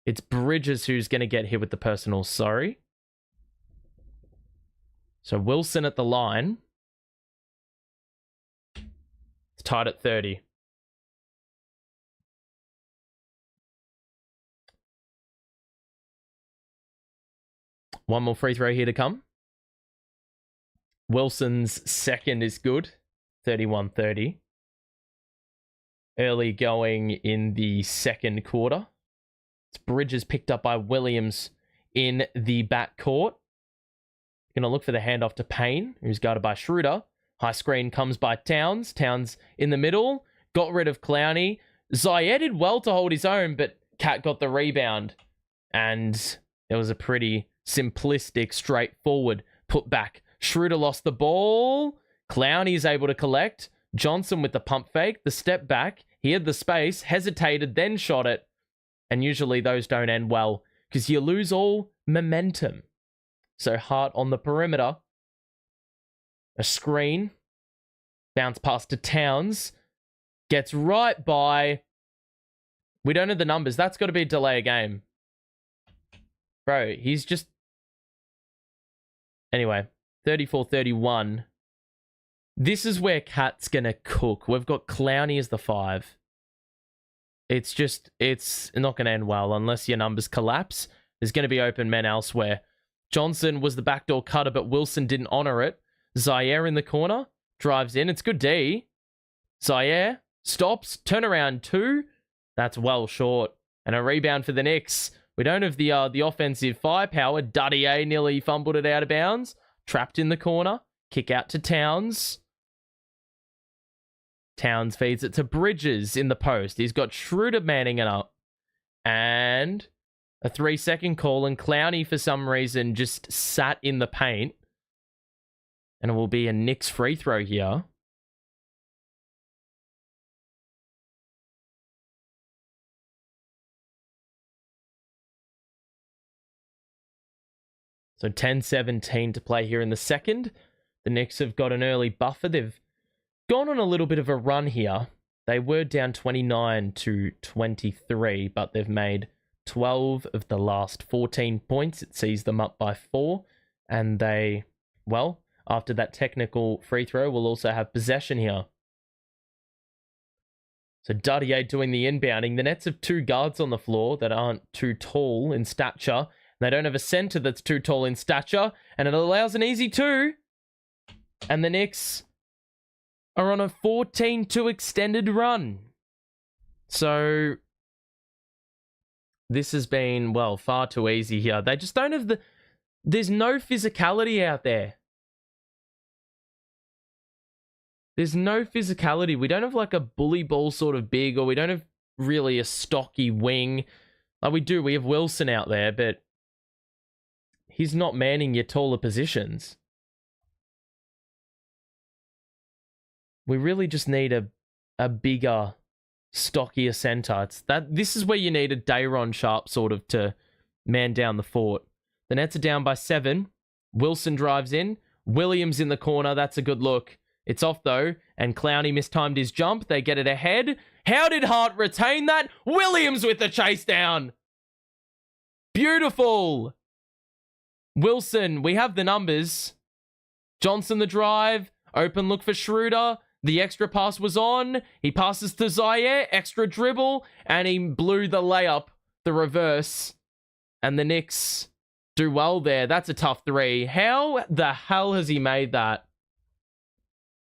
It's Bridges who's going to get hit with the personal, sorry. So Wilson at the line. It's tied at 30. One more free throw here to come. Wilson's second is good. 31-30. Early going in the second quarter. It's Bridges picked up by Williams in the backcourt. Going to look for the handoff to Payne, who's guarded by Schroeder. High screen comes by Towns. Towns in the middle. Got rid of Clowney. Zaire did well to hold his own, but Cat got the rebound. And it was a pretty simplistic, straightforward putback. Schroeder lost the ball. Clowney is able to collect. Johnson with the pump fake, the step back. He had the space, hesitated, then shot it. And usually those don't end well because you lose all momentum. So Hart on the perimeter. A screen. Bounce pass to Towns. Gets right by. We don't know the numbers. That's got to be a delay of game. Bro, he's just... Anyway, 34-31. This is where Cat's going to cook. We've got Clowney as the 5. It's not going to end well unless your numbers collapse. There's going to be open men elsewhere. Johnson was the backdoor cutter, but Wilson didn't honor it. Zaire in the corner. Drives in. It's good D. Zaire stops. Turnaround 2. That's well short. And a rebound for the Knicks. We don't have the offensive firepower. Dardier nearly fumbled it out of bounds. Trapped in the corner. Kick out to Towns. Towns feeds it to Bridges in the post. He's got Schroeder manning it up. And a 3-second call, and Clowney, for some reason, just sat in the paint. And it will be a Knicks free throw here. So 10-17 to play here in the second. The Knicks have got an early buffer. They've gone on a little bit of a run here. They were down 29-23, but they've made 12 of the last 14 points. It sees them up by 4. And they, well, after that technical free throw, will also have possession here. So Dardier doing the inbounding. The Nets have 2 guards on the floor that aren't too tall in stature. They don't have a center that's too tall in stature. And it allows an easy 2. And the Knicks are on a 14-2 extended run. So this has been, well, far too easy here. They just don't have the... There's no physicality out there. There's no physicality. We don't have like a bully ball sort of big, or we don't have really a stocky wing. Like we do, we have Wilson out there, but he's not manning your taller positions. We really just need a bigger, stockier center. This is where you need a Dayron Sharp sort of to man down the fort. The Nets are down by 7. Wilson drives in. Williams in the corner. That's a good look. It's off though, and Clowney mistimed his jump. They get it ahead. How did Hart retain that? Williams with the chase down. Beautiful. Wilson, we have the numbers. Johnson the drive. Open look for Schroeder. The extra pass was on. He passes to Zaire. Extra dribble. And he blew the layup. The reverse. And the Knicks do well there. That's a tough 3. How the hell has he made that?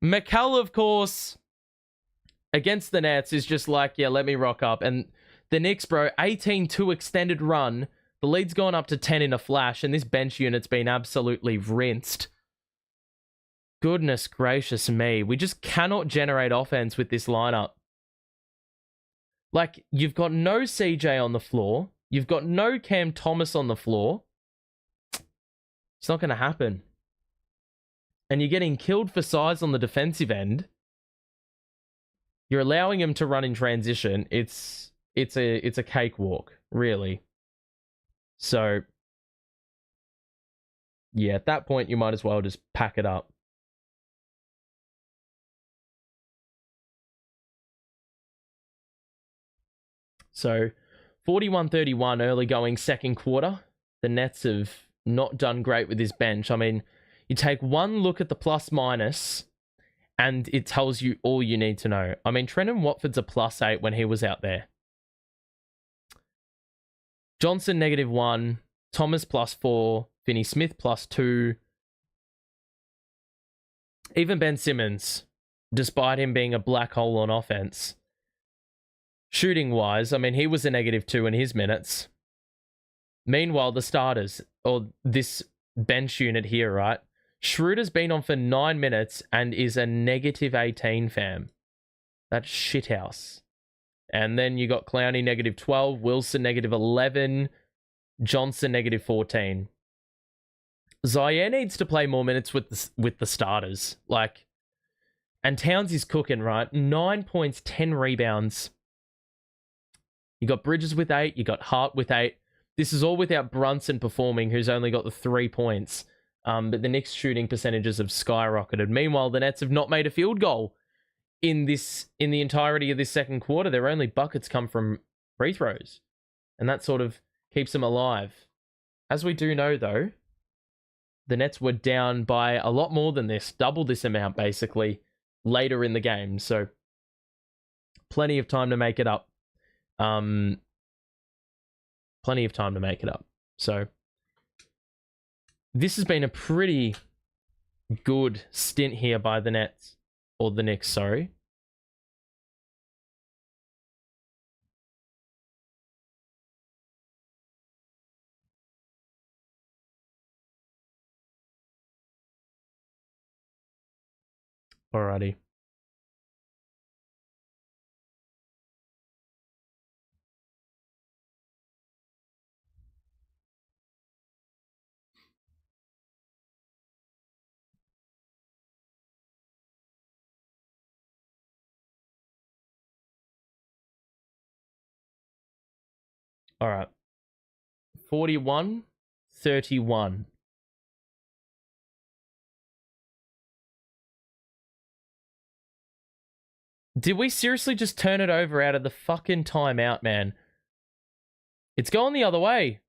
McCall, of course, against the Nets is just like, yeah, let me rock up. And the Knicks, bro, 18-2 extended run. The lead's gone up to 10 in a flash. And this bench unit's been absolutely rinsed. Goodness gracious me. We just cannot generate offense with this lineup. Like, you've got no CJ on the floor. You've got no Cam Thomas on the floor. It's not going to happen. And you're getting killed for size on the defensive end. You're allowing him to run in transition. It's a cakewalk, really. So, yeah, at that point, you might as well just pack it up. So, 41-31 early going second quarter. The Nets have not done great with this bench. I mean, you take one look at the plus minus, and it tells you all you need to know. I mean, Trenton Watford's a +8 when he was out there. Johnson -1, Thomas +4, Finney Smith +2. Even Ben Simmons, despite him being a black hole on offense, shooting-wise, I mean, he was a -2 in his minutes. Meanwhile, the starters, or this bench unit here, right? Schroeder's been on for 9 minutes and is a -18, fam. That's shithouse. And then you got Clowney -12, Wilson -11, Johnson -14. Zaire needs to play more minutes with the starters. Like, and Towns is cooking, right? 9 points, 10 rebounds. You got Bridges with 8. You got Hart with 8. This is all without Brunson performing, who's only got the 3 points. But the Knicks' shooting percentages have skyrocketed. Meanwhile, the Nets have not made a field goal in the entirety of this second quarter. Their only buckets come from free throws. And that sort of keeps them alive. As we do know, though, the Nets were down by a lot more than this. Double this amount, basically, later in the game. So, plenty of time to make it up. Plenty of time to make it up. So, this has been a pretty good stint here by the Nets. Or the Knicks, sorry. Alrighty. All right. 41-31. Did we seriously just turn it over out of the fucking timeout, man? It's going the other way.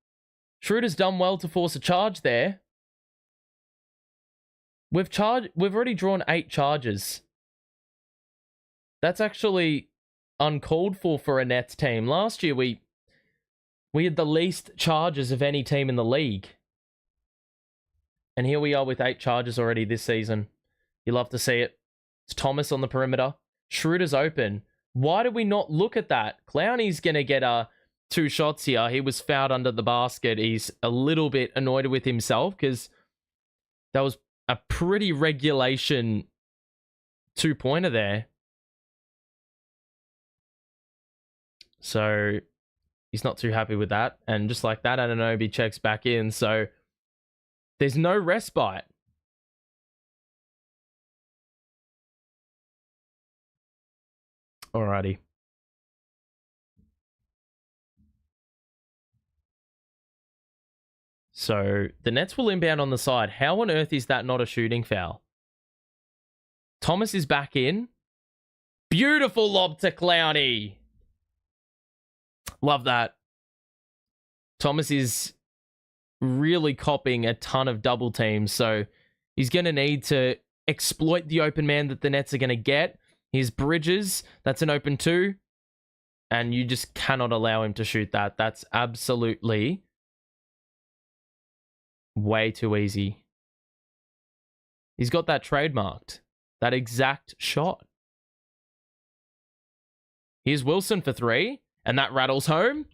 Schroeder's done well to force a charge there. We've already drawn 8 charges. That's actually uncalled for a Nets team. Last year, we had the least charges of any team in the league. And here we are with 8 charges already this season. You love to see it. It's Thomas on the perimeter. Schroeder's open. Why did we not look at that? Clowney's going to get 2 shots here. He was fouled under the basket. He's a little bit annoyed with himself because that was a pretty regulation 2-pointer there. So he's not too happy with that. And just like that, Anunoby checks back in. So there's no respite. Alrighty. So the Nets will inbound on the side. How on earth is that not a shooting foul? Thomas is back in. Beautiful lob to Clowney. Love that. Thomas is really copying a ton of double teams, so he's going to need to exploit the open man that the Nets are going to get. Here's Bridges. That's an open 2. And you just cannot allow him to shoot that. That's absolutely way too easy. He's got that trademarked. That exact shot. Here's Wilson for 3. And that rattles home.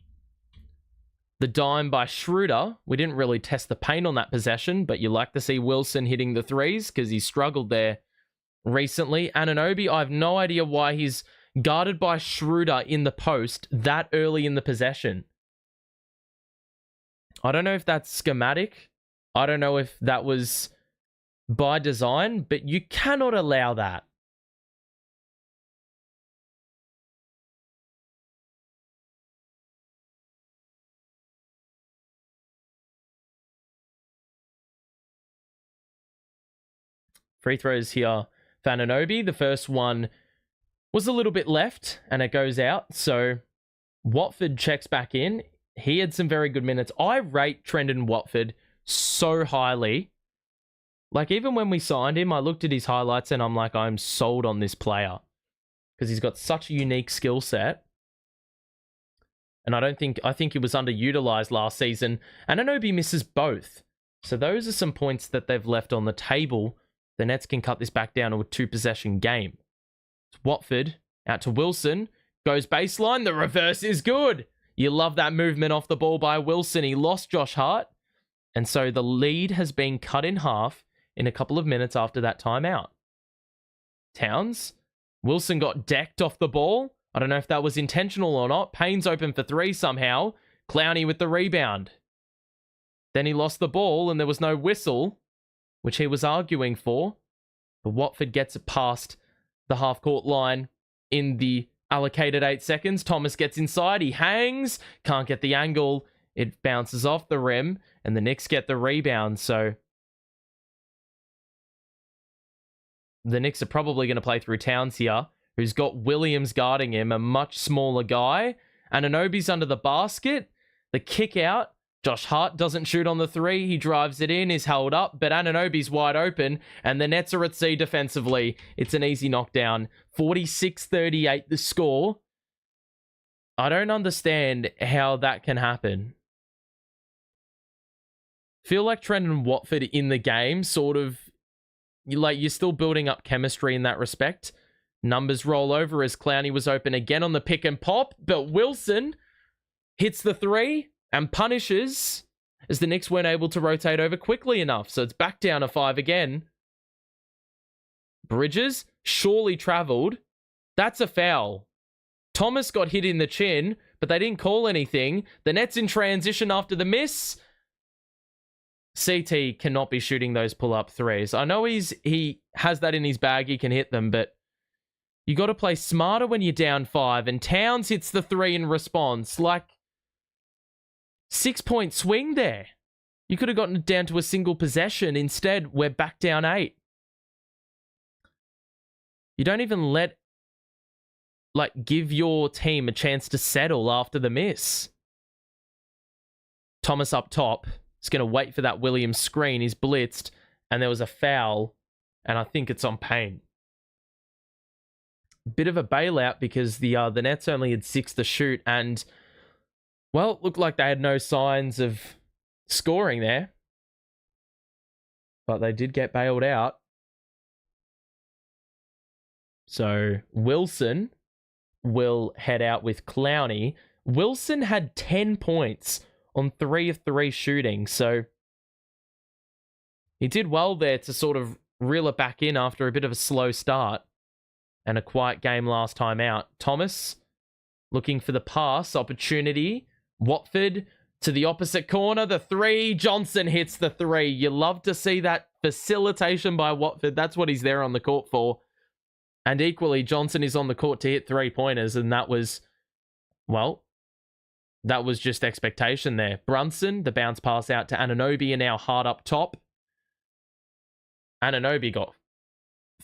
The dime by Schroeder. We didn't really test the paint on that possession, but you like to see Wilson hitting the 3s because he struggled there recently. Anunoby, I have no idea why he's guarded by Schroeder in the post that early in the possession. I don't know if that's schematic. I don't know if that was by design, but you cannot allow that. Free throws here for Anunoby. The first one was a little bit left and it goes out. So Watford checks back in. He had some very good minutes. I rate Trendon Watford so highly. Like, even when we signed him, I looked at his highlights and I'm like, I'm sold on this player because he's got such a unique skill set. And I think he was underutilized last season. And Anunoby misses both. So those are some points that they've left on the table. The Nets can cut this back down to a 2-possession game. It's Watford out to Wilson. Goes baseline. The reverse is good. You love that movement off the ball by Wilson. He lost Josh Hart. And so the lead has been cut in half in a couple of minutes after that timeout. Towns. Wilson got decked off the ball. I don't know if that was intentional or not. Payne's open for 3 somehow. Clowney with the rebound. Then he lost the ball and there was no whistle, which he was arguing for. But Watford gets it past the half-court line in the allocated 8 seconds. Thomas gets inside. He hangs. Can't get the angle. It bounces off the rim. And the Knicks get the rebound. So the Knicks are probably going to play through Towns here, who's got Williams guarding him, a much smaller guy. Anunoby's under the basket. The kick out. Josh Hart doesn't shoot on the 3. He drives it in, is held up, but Anunoby's wide open, and the Nets are at sea defensively. It's an easy knockdown. 46-38 the score. I don't understand how that can happen. Feel like Trendon Watford in the game, sort of, you're still building up chemistry in that respect. Numbers roll over as Clowney was open again on the pick and pop, but Wilson hits the 3 and punishes as the Knicks weren't able to rotate over quickly enough. So it's back down to 5 again. Bridges surely traveled. That's a foul. Thomas got hit in the chin, but they didn't call anything. The Nets in transition after the miss. CT cannot be shooting those pull-up 3s. I know he has that in his bag. He can hit them, but you got to play smarter when you're down 5. And Towns hits the 3 in response. Like, 6-point swing there. You could have gotten it down to a single possession. Instead, we're back down 8. You don't even give your team a chance to settle after the miss. Thomas up top. He's going to wait for that Williams screen. He's blitzed, and there was a foul, and I think it's on Payne. Bit of a bailout because the Nets only had 6 to shoot, and, well, it looked like they had no signs of scoring there. But they did get bailed out. So Wilson will head out with Clowney. Wilson had 10 points on 3 of 3 shooting, so he did well there to sort of reel it back in after a bit of a slow start and a quiet game last time out. Thomas looking for the pass opportunity. Watford to the opposite corner. The 3. Johnson hits the 3. You love to see that facilitation by Watford. That's what he's there on the court for. And equally, Johnson is on the court to hit 3-pointers, and that was, well, that was just expectation there. Brunson, the bounce pass out to Anunoby, and now hard up top. Anunoby got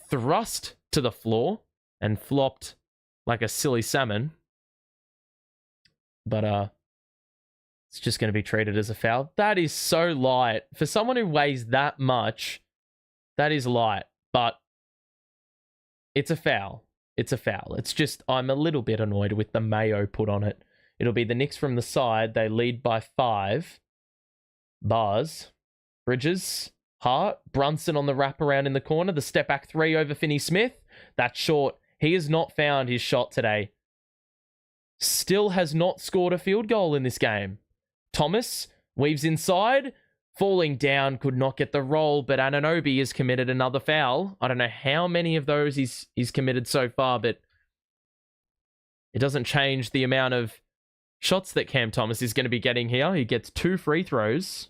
thrust to the floor and flopped like a silly salmon. But it's just going to be treated as a foul. That is so light. For someone who weighs that much, that is light. But it's a foul. It's a foul. It's just, I'm a little bit annoyed with the mayo put on it. It'll be the Knicks from the side. They lead by 5. Bars. Bridges. Hart. Brunson on the wraparound in the corner. The step back 3 over Finney-Smith. That's short. He has not found his shot today. Still has not scored a field goal in this game. Thomas weaves inside. Falling down, could not get the roll, but Anunoby has committed another foul. I don't know how many of those he's committed so far, but it doesn't change the amount of shots that Cam Thomas is going to be getting here. He gets 2 free throws.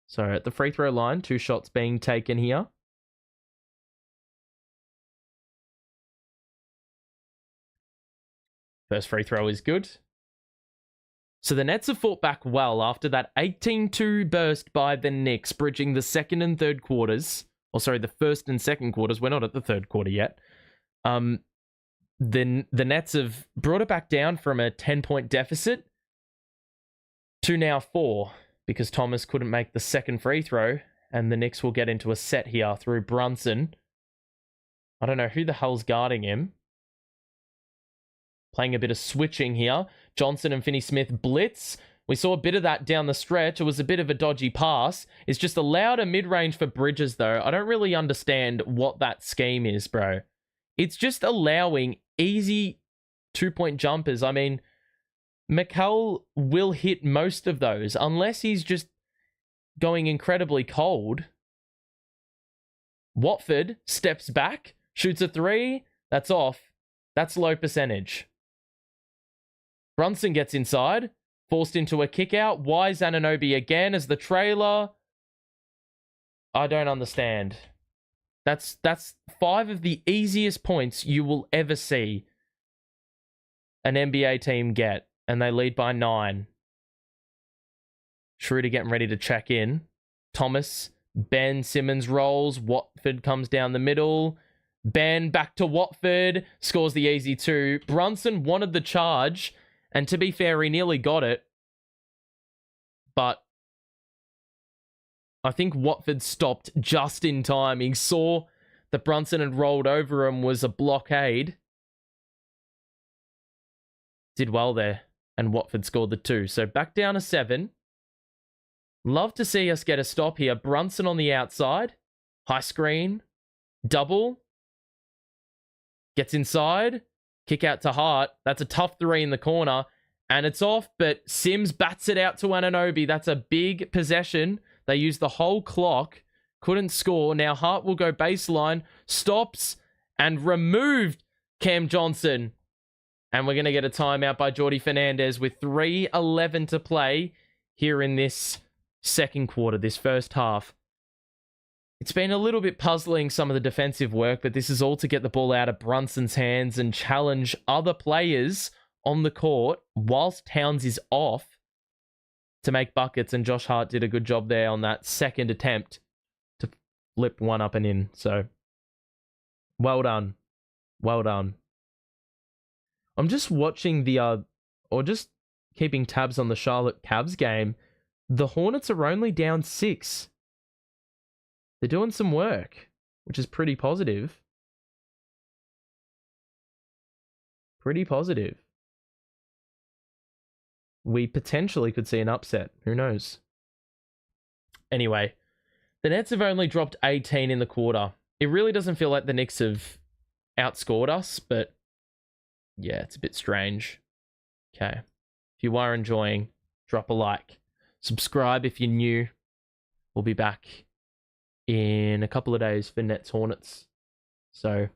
So at the free throw line, 2 shots being taken here. First free throw is good. So the Nets have fought back well after that 18-2 burst by the Knicks, bridging the second and third quarters. Or sorry, the first and second quarters. We're not at the third quarter yet. Then the Nets have brought it back down from a 10-point deficit to now 4, because Thomas couldn't make the second free throw, and the Knicks will get into a set here through Brunson. I don't know who the hell's guarding him. Playing a bit of switching here. Johnson and Finney-Smith blitz. We saw a bit of that down the stretch. It was a bit of a dodgy pass. It's just allowed a mid-range for Bridges, though. I don't really understand what that scheme is, bro. It's just allowing easy 2-point jumpers. I mean, McCall will hit most of those, unless he's just going incredibly cold. Watford steps back, shoots a 3. That's off. That's low percentage. Brunson gets inside, forced into a kick out. Why is Anunoby again as the trailer? I don't understand. That's 5 of the easiest points you will ever see an NBA team get, and they lead by 9. Schroeder getting ready to check in. Thomas, Ben Simmons rolls. Watford comes down the middle. Ben back to Watford, scores the easy 2. Brunson wanted the charge, and to be fair, he nearly got it. But I think Watford stopped just in time. He saw that Brunson had rolled over him, was a blockade. Did well there, and Watford scored the 2. So back down to 7. Love to see us get a stop here. Brunson on the outside. High screen. Double. Gets inside. Kick out to Hart. That's a tough 3 in the corner. And it's off, but Sims bats it out to Anunoby. That's a big possession. They used the whole clock. Couldn't score. Now Hart will go baseline. Stops and removed Cam Johnson. And we're going to get a timeout by Jordi Fernandez with 3:11 to play here in this second quarter, this first half. It's been a little bit puzzling, some of the defensive work, but this is all to get the ball out of Brunson's hands and challenge other players on the court whilst Towns is off to make buckets, and Josh Hart did a good job there on that second attempt to flip one up and in. So, well done. Well done. I'm just watching or just keeping tabs on the Charlotte Cavs game. The Hornets are only down 6. They're doing some work, which is pretty positive. Pretty positive. We potentially could see an upset. Who knows? Anyway, the Nets have only dropped 18 in the quarter. It really doesn't feel like the Knicks have outscored us, but yeah, it's a bit strange. Okay. If you are enjoying, drop a like. Subscribe if you're new. We'll be back in a couple of days for Nets Hornets. So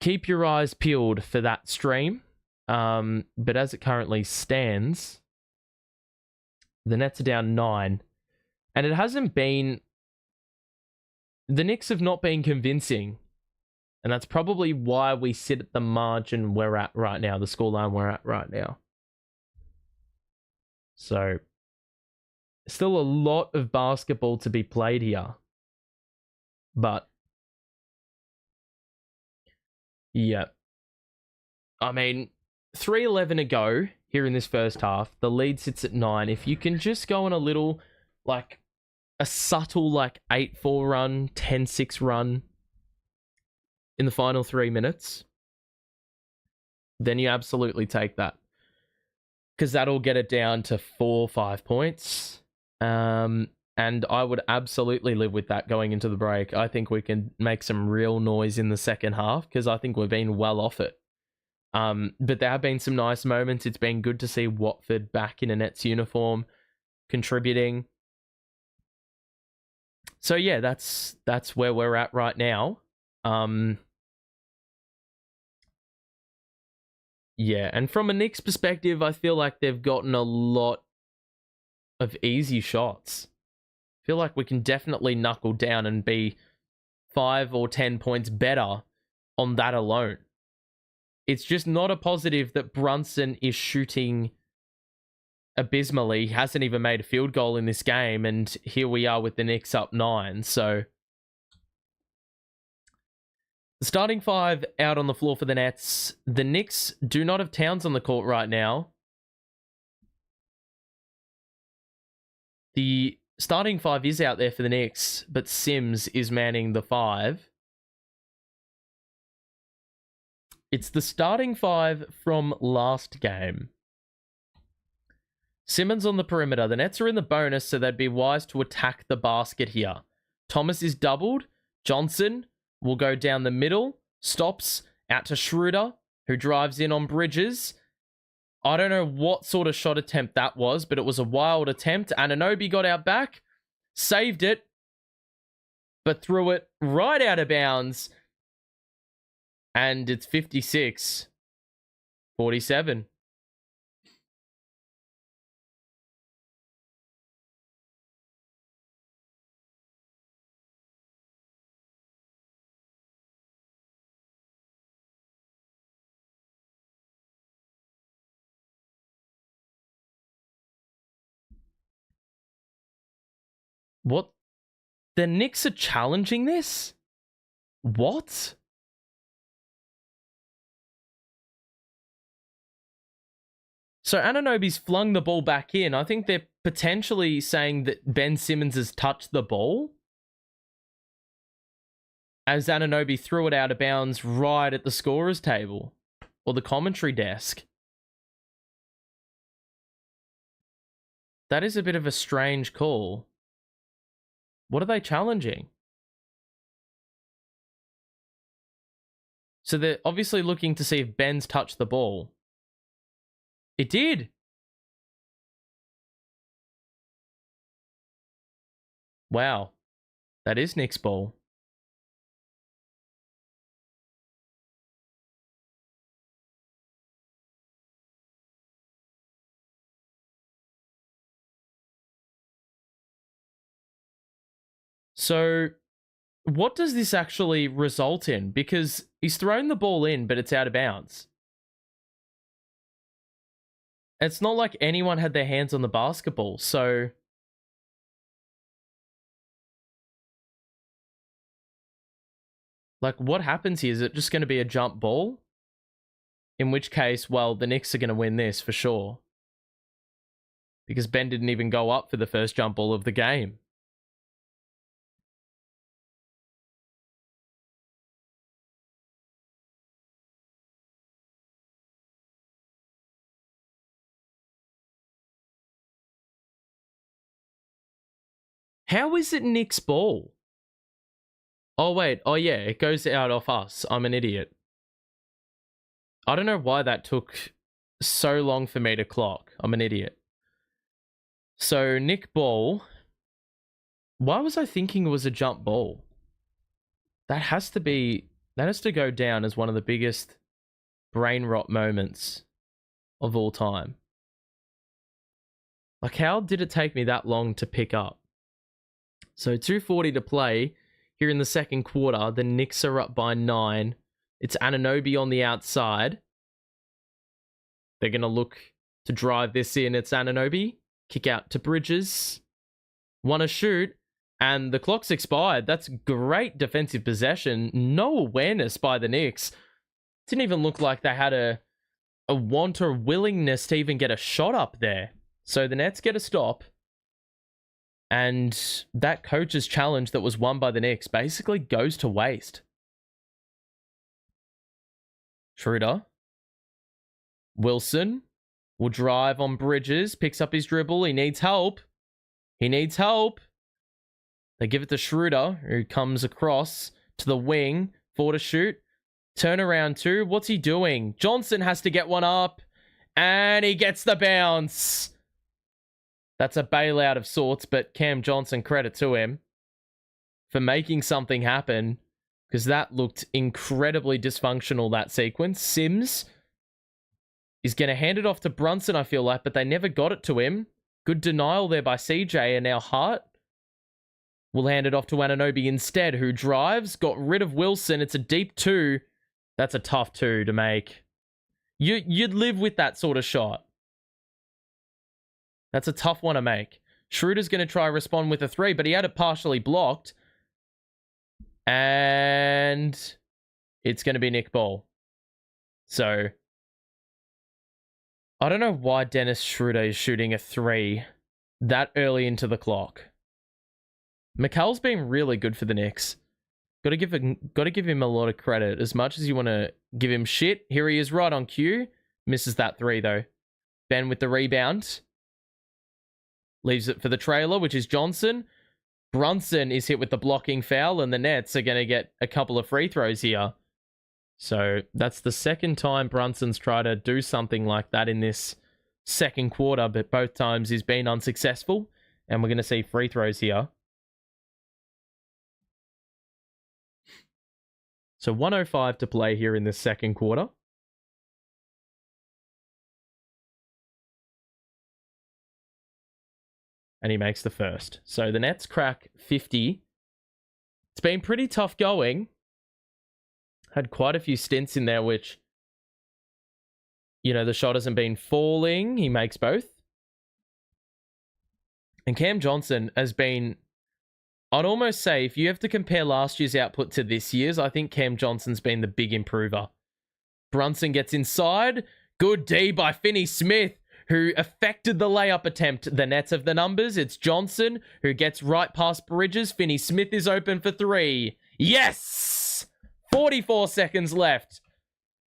keep your eyes peeled for that stream. But as it currently stands, the Nets are down 9. And it hasn't been... The Knicks have not been convincing. And that's probably why we sit at the margin we're at right now, the scoreline we're at right now. So, still a lot of basketball to be played here. But, yeah. I mean, 3:11 to go here in this first half. The lead sits at 9. If you can just go on a little, like, a subtle, like, 8-4 run, 10-6 run in the final 3 minutes, then you absolutely take that. Because that'll get it down to 4 or 5 points. And I would absolutely live with that going into the break. I think we can make some real noise in the second half because I think we've been well off it. But there have been some nice moments. It's been good to see Watford back in a Nets uniform, contributing. So yeah, that's where we're at right now. Yeah, and from a Knicks perspective, I feel like they've gotten a lot of easy shots. I feel like we can definitely knuckle down and be 5 or 10 points better on that alone. It's just not a positive that Brunson is shooting abysmally. He hasn't even made a field goal in this game, and here we are with the Knicks up 9. So the starting 5 out on the floor for the Nets. The Knicks do not have Towns on the court right now. The starting 5 is out there for the Knicks, but Sims is manning the 5. It's the starting 5 from last game. Simmons on the perimeter. The Nets are in the bonus, so they'd be wise to attack the basket here. Thomas is doubled. Johnson will go down the middle. Stops out to Schroeder, who drives in on Bridges. I don't know what sort of shot attempt that was, but it was a wild attempt. Anunoby got out back, saved it, but threw it right out of bounds. And it's 56-47. What? The Knicks are challenging this? What? So Anunoby's flung the ball back in. I think they're potentially saying that Ben Simmons has touched the ball, as Anunoby threw it out of bounds right at the scorer's table or the commentary desk. That is a bit of a strange call. What are they challenging? So they're obviously looking to see if Ben's touched the ball. It did. Wow. That is Nick's ball. So what does this actually result in? Because he's thrown the ball in, but it's out of bounds. It's not like anyone had their hands on the basketball, so... Like, what happens here? Is it just going to be a jump ball? In which case, well, the Knicks are going to win this for sure. Because Ben didn't even go up for the first jump ball of the game. How is it Knicks ball? Oh, wait. Oh, yeah. It goes out off us. I'm an idiot. I don't know why that took so long for me to clock. I'm an idiot. So, Nick ball. Why was I thinking it was a jump ball? That has to go down as one of the biggest brain rot moments of all time. Like, how did it take me that long to pick up? So 2:40 to play here in the second quarter. The Knicks are up by 9. It's Anunoby on the outside. They're going to look to drive this in. It's Anunoby. Kick out to Bridges. Want to shoot. And the clock's expired. That's great defensive possession. No awareness by the Knicks. Didn't even look like they had a want or willingness to even get a shot up there. So the Nets get a stop. And that coach's challenge that was won by the Knicks basically goes to waste. Schroeder. Wilson will drive on Bridges. Picks up his dribble. He needs help. He needs help. They give it to Schroeder, who comes across to the wing. 4 to shoot. Turnaround 2. What's he doing? Johnson has to get one up. And he gets the bounce. That's a bailout of sorts, but Cam Johnson, credit to him for making something happen, because that looked incredibly dysfunctional, that sequence. Sims is going to hand it off to Brunson, I feel like, but they never got it to him. Good denial there by CJ, and now Hart will hand it off to Anunoby instead, who drives, got rid of Wilson. It's a deep 2. That's a tough 2 to make. You'd live with that sort of shot. That's a tough one to make. Schroeder's going to try to respond with a 3, but he had it partially blocked. And it's going to be Nick Ball. So, I don't know why Dennis Schroeder is shooting a 3 that early into the clock. Mikal's been really good for the Knicks. Got to give him a lot of credit. As much as you want to give him shit, here he is right on cue. Misses that 3 though. Ben with the rebound. Leaves it for the trailer, which is Johnson. Brunson is hit with the blocking foul, and the Nets are going to get a couple of free throws here. So that's the second time Brunson's tried to do something like that in this second quarter, but both times he's been unsuccessful, and we're going to see free throws here. So 1:05 to play here in this second quarter. And he makes the first. So the Nets crack 50. It's been pretty tough going. Had quite a few stints in there, which, you know, the shot hasn't been falling. He makes both. And Cam Johnson has been, I'd almost say, if you have to compare last year's output to this year's, I think Cam Johnson's been the big improver. Brunson gets inside. Good D by Finney-Smith, who affected the layup attempt. The Nets have the numbers. It's Johnson, who gets right past Bridges. Finney-Smith is open for 3. Yes! 44 seconds left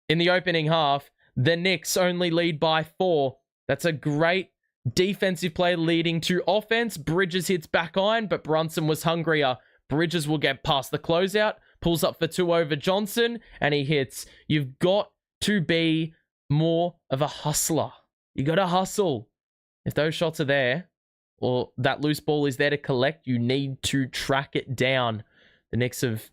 in the opening half. The Knicks only lead by 4. That's a great defensive play leading to offense. Bridges hits back iron, but Brunson was hungrier. Bridges will get past the closeout, pulls up for 2 over Johnson, and he hits. You've got to be more of a hustler. You got to hustle. If those shots are there, or that loose ball is there to collect, you need to track it down. The Knicks have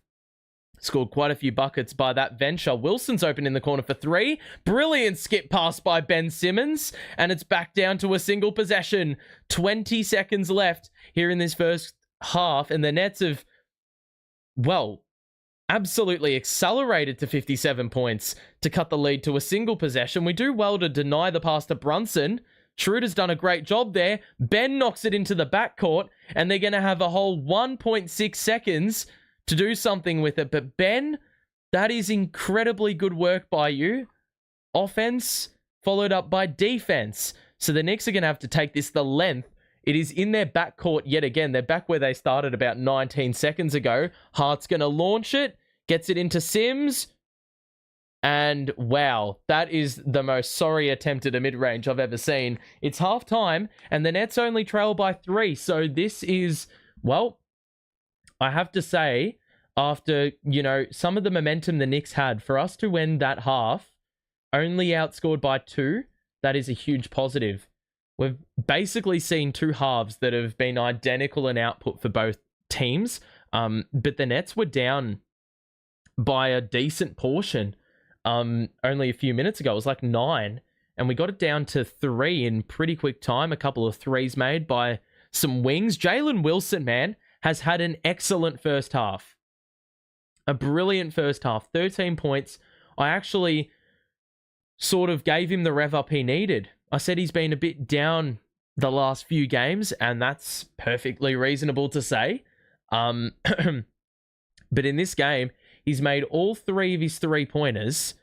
scored quite a few buckets by that venture. Wilson's open in the corner for 3. Brilliant skip pass by Ben Simmons, and it's back down to a single possession. 20 seconds left here in this first half, and the Nets have, well, absolutely accelerated to 57 points to cut the lead to a single possession. We do well to deny the pass to Brunson. Schroeder's done a great job there. Ben knocks it into the backcourt, and they're going to have a whole 1.6 seconds to do something with it. But Ben, that is incredibly good work by you. Offense followed up by defense. So the Knicks are going to have to take this the length. It is in their backcourt yet again. They're back where they started about 19 seconds ago. Hart's going to launch it, gets it into Sims. And wow, that is the most sorry attempt at a mid-range I've ever seen. It's halftime, and the Nets only trail by 3. So this is, well, I have to say, after, some of the momentum the Knicks had, for us to win that half, only outscored by 2, that is a huge positive. We've basically seen 2 halves that have been identical in output for both teams, but the Nets were down by a decent portion only a few minutes ago. It was like 9, and we got it down to 3 in pretty quick time. A couple of threes made by some wings. Jalen Wilson, man, has had an excellent first half. A brilliant first half. 13 points. I actually sort of gave him the rev up he needed. I said he's been a bit down the last few games, and that's perfectly reasonable to say. But in this game, he's made all 3 of his 3-pointers,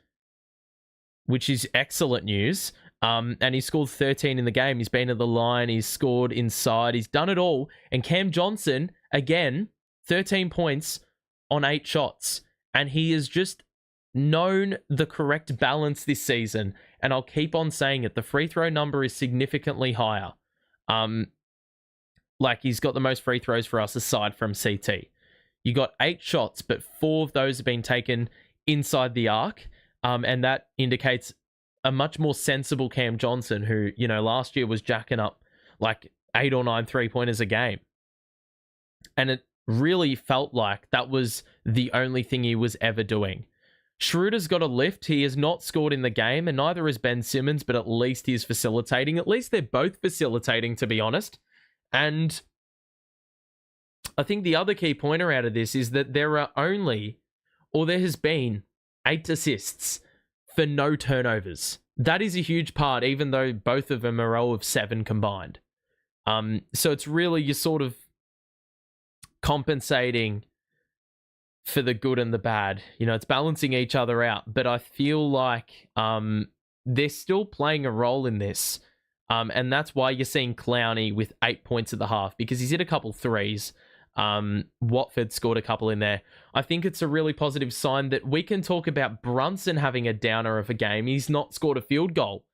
which is excellent news. And he scored 13 in the game. He's been at the line. He's scored inside. He's done it all. And Cam Johnson, again, 13 points on 8 shots. And he has just known the correct balance this season. And I'll keep on saying it. The free throw number is significantly higher. He's got the most free throws for us aside from CT. You got 8 shots, but 4 of those have been taken inside the arc. And that indicates a much more sensible Cam Johnson, who, last year was jacking up like 8 or 9 3-pointers a game. And it really felt like that was the only thing he was ever doing. Schroeder's got a lift. He has not scored in the game, and neither has Ben Simmons, but at least he is facilitating. At least they're both facilitating, to be honest. And I think the other key pointer out of this is that there has been 8 assists for no turnovers. That is a huge part, even though both of them are all of 7 combined. So it's really, you're sort of compensating for the good and the bad. It's balancing each other out. But I feel like they're still playing a role in this. And that's why you're seeing Clowney with 8 points at the half, because he's hit a couple threes. Watford scored a couple in there. I think it's a really positive sign that we can talk about Brunson having a downer of a game. He's not scored a field goal.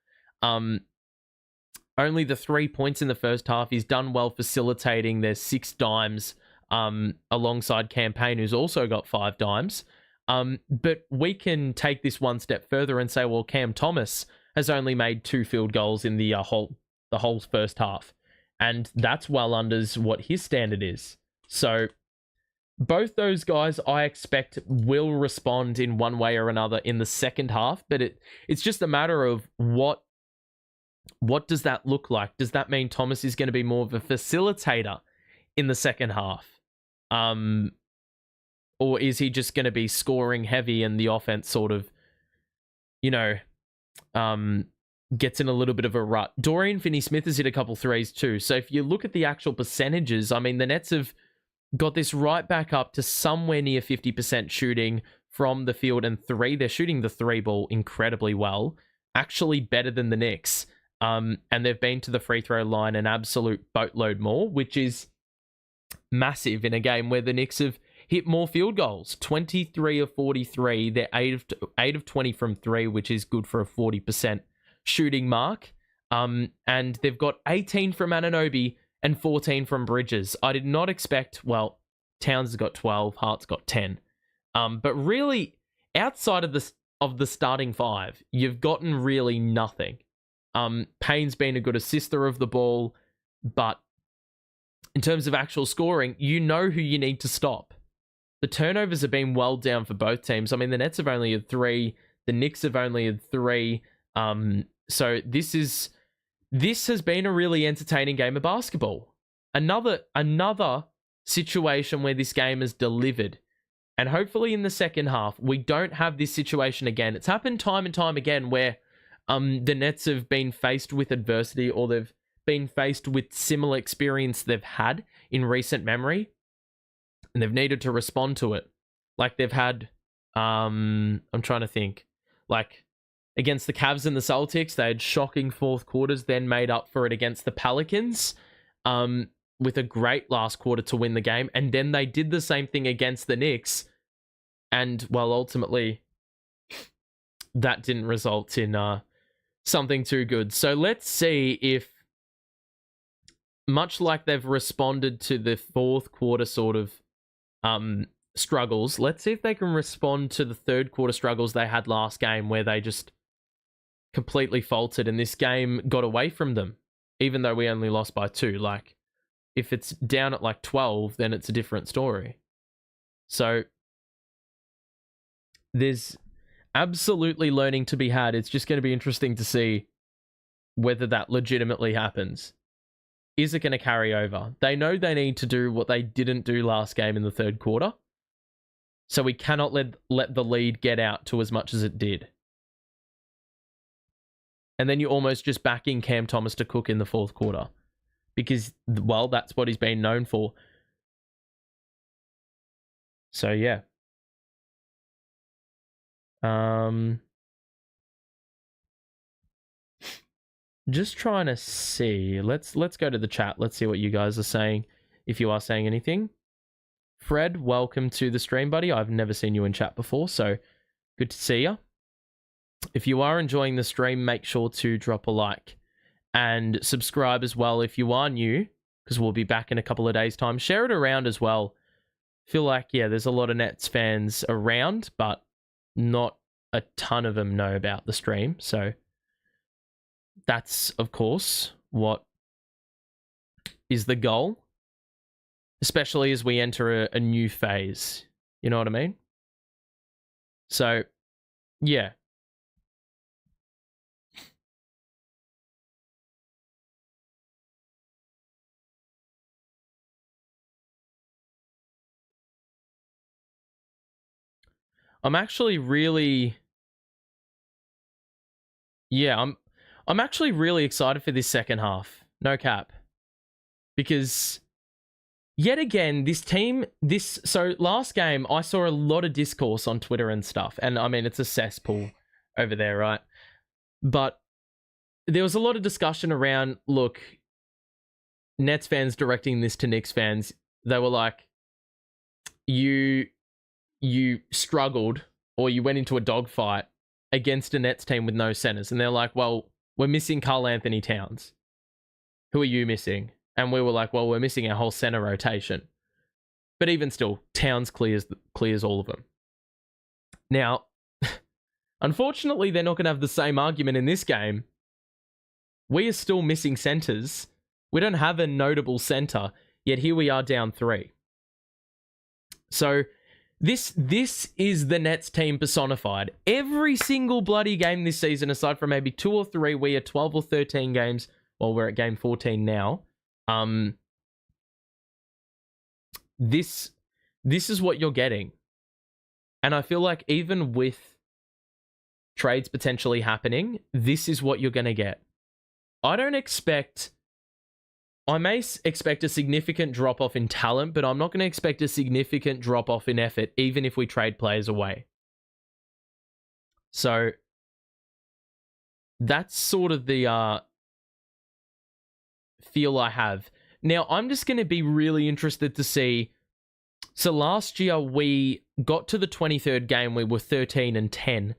Only the 3 points in the first half. He's done well facilitating. There's 6 dimes alongside Campaign, who's also got 5 dimes. But we can take this one step further and say, well, Cam Thomas has only made 2 field goals in the whole first half. And that's well under what his standard is. So both those guys, I expect, will respond in one way or another in the second half. But it's just a matter of what does that look like? Does that mean Thomas is going to be more of a facilitator in the second half? Or is he just going to be scoring heavy and the offense sort of, gets in a little bit of a rut? Dorian Finney-Smith has hit a couple threes too. So if you look at the actual percentages, I mean, the Nets have got this right back up to somewhere near 50% shooting from the field and 3. They're shooting the 3 ball incredibly well, actually better than the Knicks. And they've been to the free throw line an absolute boatload more, which is massive in a game where the Knicks have hit more field goals. 23 of 43. They're 8 of 20 from 3, which is good for a 40% shooting mark. And they've got 18 from Anunoby and 14 from Bridges. I did not expect, Towns has got 12, Hart's got 10. But really, outside of the starting 5, you've gotten really nothing. Payne's been a good assister of the ball, but in terms of actual scoring, you know who you need to stop. The turnovers have been well down for both teams. I mean, the Nets have only had 3. The Knicks have only had 3. So this has been a really entertaining game of basketball. Another situation where this game is delivered. And hopefully in the second half, we don't have this situation again. It's happened time and time again where the Nets have been faced with adversity, or they've been faced with similar experience they've had in recent memory, and they've needed to respond to it. Like they've had, I'm trying to think, like against the Cavs and the Celtics, they had shocking fourth quarters, then made up for it against the Pelicans, with a great last quarter to win the game. And then they did the same thing against the Knicks. And, well, ultimately, that didn't result in something too good. So let's see if, much like they've responded to the fourth quarter sort of struggles, let's see if they can respond to the third quarter struggles they had last game, where they just completely faltered and this game got away from them, even though we only lost by 2. Like, if it's down at like 12, then it's a different story. So there's absolutely learning to be had. It's just going to be interesting to see whether that legitimately happens. Is it going to carry over? They know they need to do what they didn't do last game in the third quarter. So we cannot let the lead get out to as much as it did. And then you're almost just backing Cam Thomas to cook in the fourth quarter. Because, well, that's what he's been known for. So, yeah. Just trying to see. Let's go to the chat. Let's see what you guys are saying, if you are saying anything. Fred, welcome to the stream, buddy. I've never seen you in chat before, so good to see you. If you are enjoying the stream, make sure to drop a like. And subscribe as well if you are new, because we'll be back in a couple of days' time. Share it around as well. Feel like, yeah, there's a lot of Nets fans around, but not a ton of them know about the stream. So that's, of course, what is the goal, especially as we enter a new phase. You know what I mean? So, yeah. I'm actually really... Yeah, I'm actually really excited for this second half. No cap. Because yet again, this team, so last game, I saw a lot of discourse on Twitter and stuff. And I mean, it's a cesspool over there, right? But there was a lot of discussion around, look, Nets fans directing this to Knicks fans. They were like, you struggled, or you went into a dogfight against a Nets team with no centers. And they're like, well, we're missing Karl Anthony Towns. Who are you missing? And we were like, well, we're missing our whole center rotation. But even still, Towns clears all of them. Now, unfortunately, they're not going to have the same argument in this game. We are still missing centers. We don't have a notable center, yet here we are down 3. So this is the Nets team personified. Every single bloody game this season, aside from maybe 2 or 3, we are 12 or 13 games. Well, we're at game 14 now. This is what you're getting. And I feel like even with trades potentially happening, this is what you're going to get. I may expect a significant drop-off in talent, but I'm not going to expect a significant drop-off in effort, even if we trade players away. So that's sort of the feel I have. Now, I'm just going to be really interested to see. So last year, we got to the 23rd game. We were 13-10.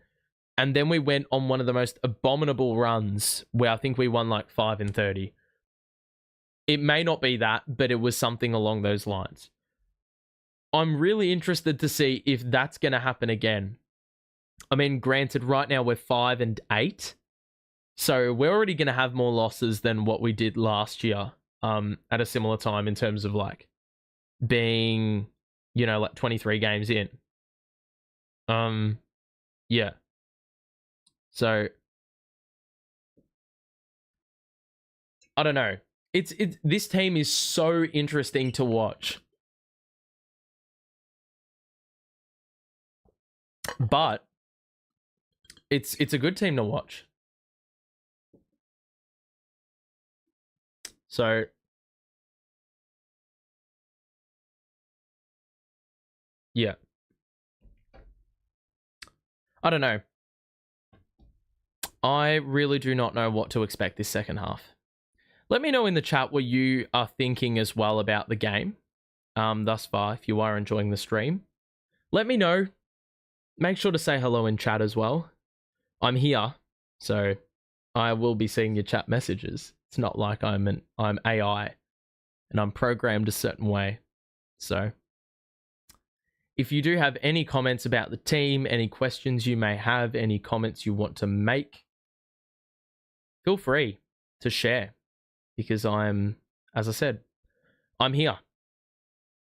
And then we went on one of the most abominable runs where I think we won like 5-30. It may not be that, but it was something along those lines. I'm really interested to see if that's going to happen again. I mean, granted, right now we're 5-8. So we're already going to have more losses than what we did last year at a similar time in terms of like being, you know, like 23 games in. Yeah. So I don't know. This team is so interesting to watch. But it's a good team to watch. So yeah. I don't know. I really do not know what to expect this second half. Let me know in the chat what you are thinking as well about the game thus far, if you are enjoying the stream. Let me know. Make sure to say hello in chat as well. I'm here, so I will be seeing your chat messages. It's not like I'm AI and I'm programmed a certain way. So if you do have any comments about the team, any questions you may have, any comments you want to make, feel free to share because as I said, I'm here.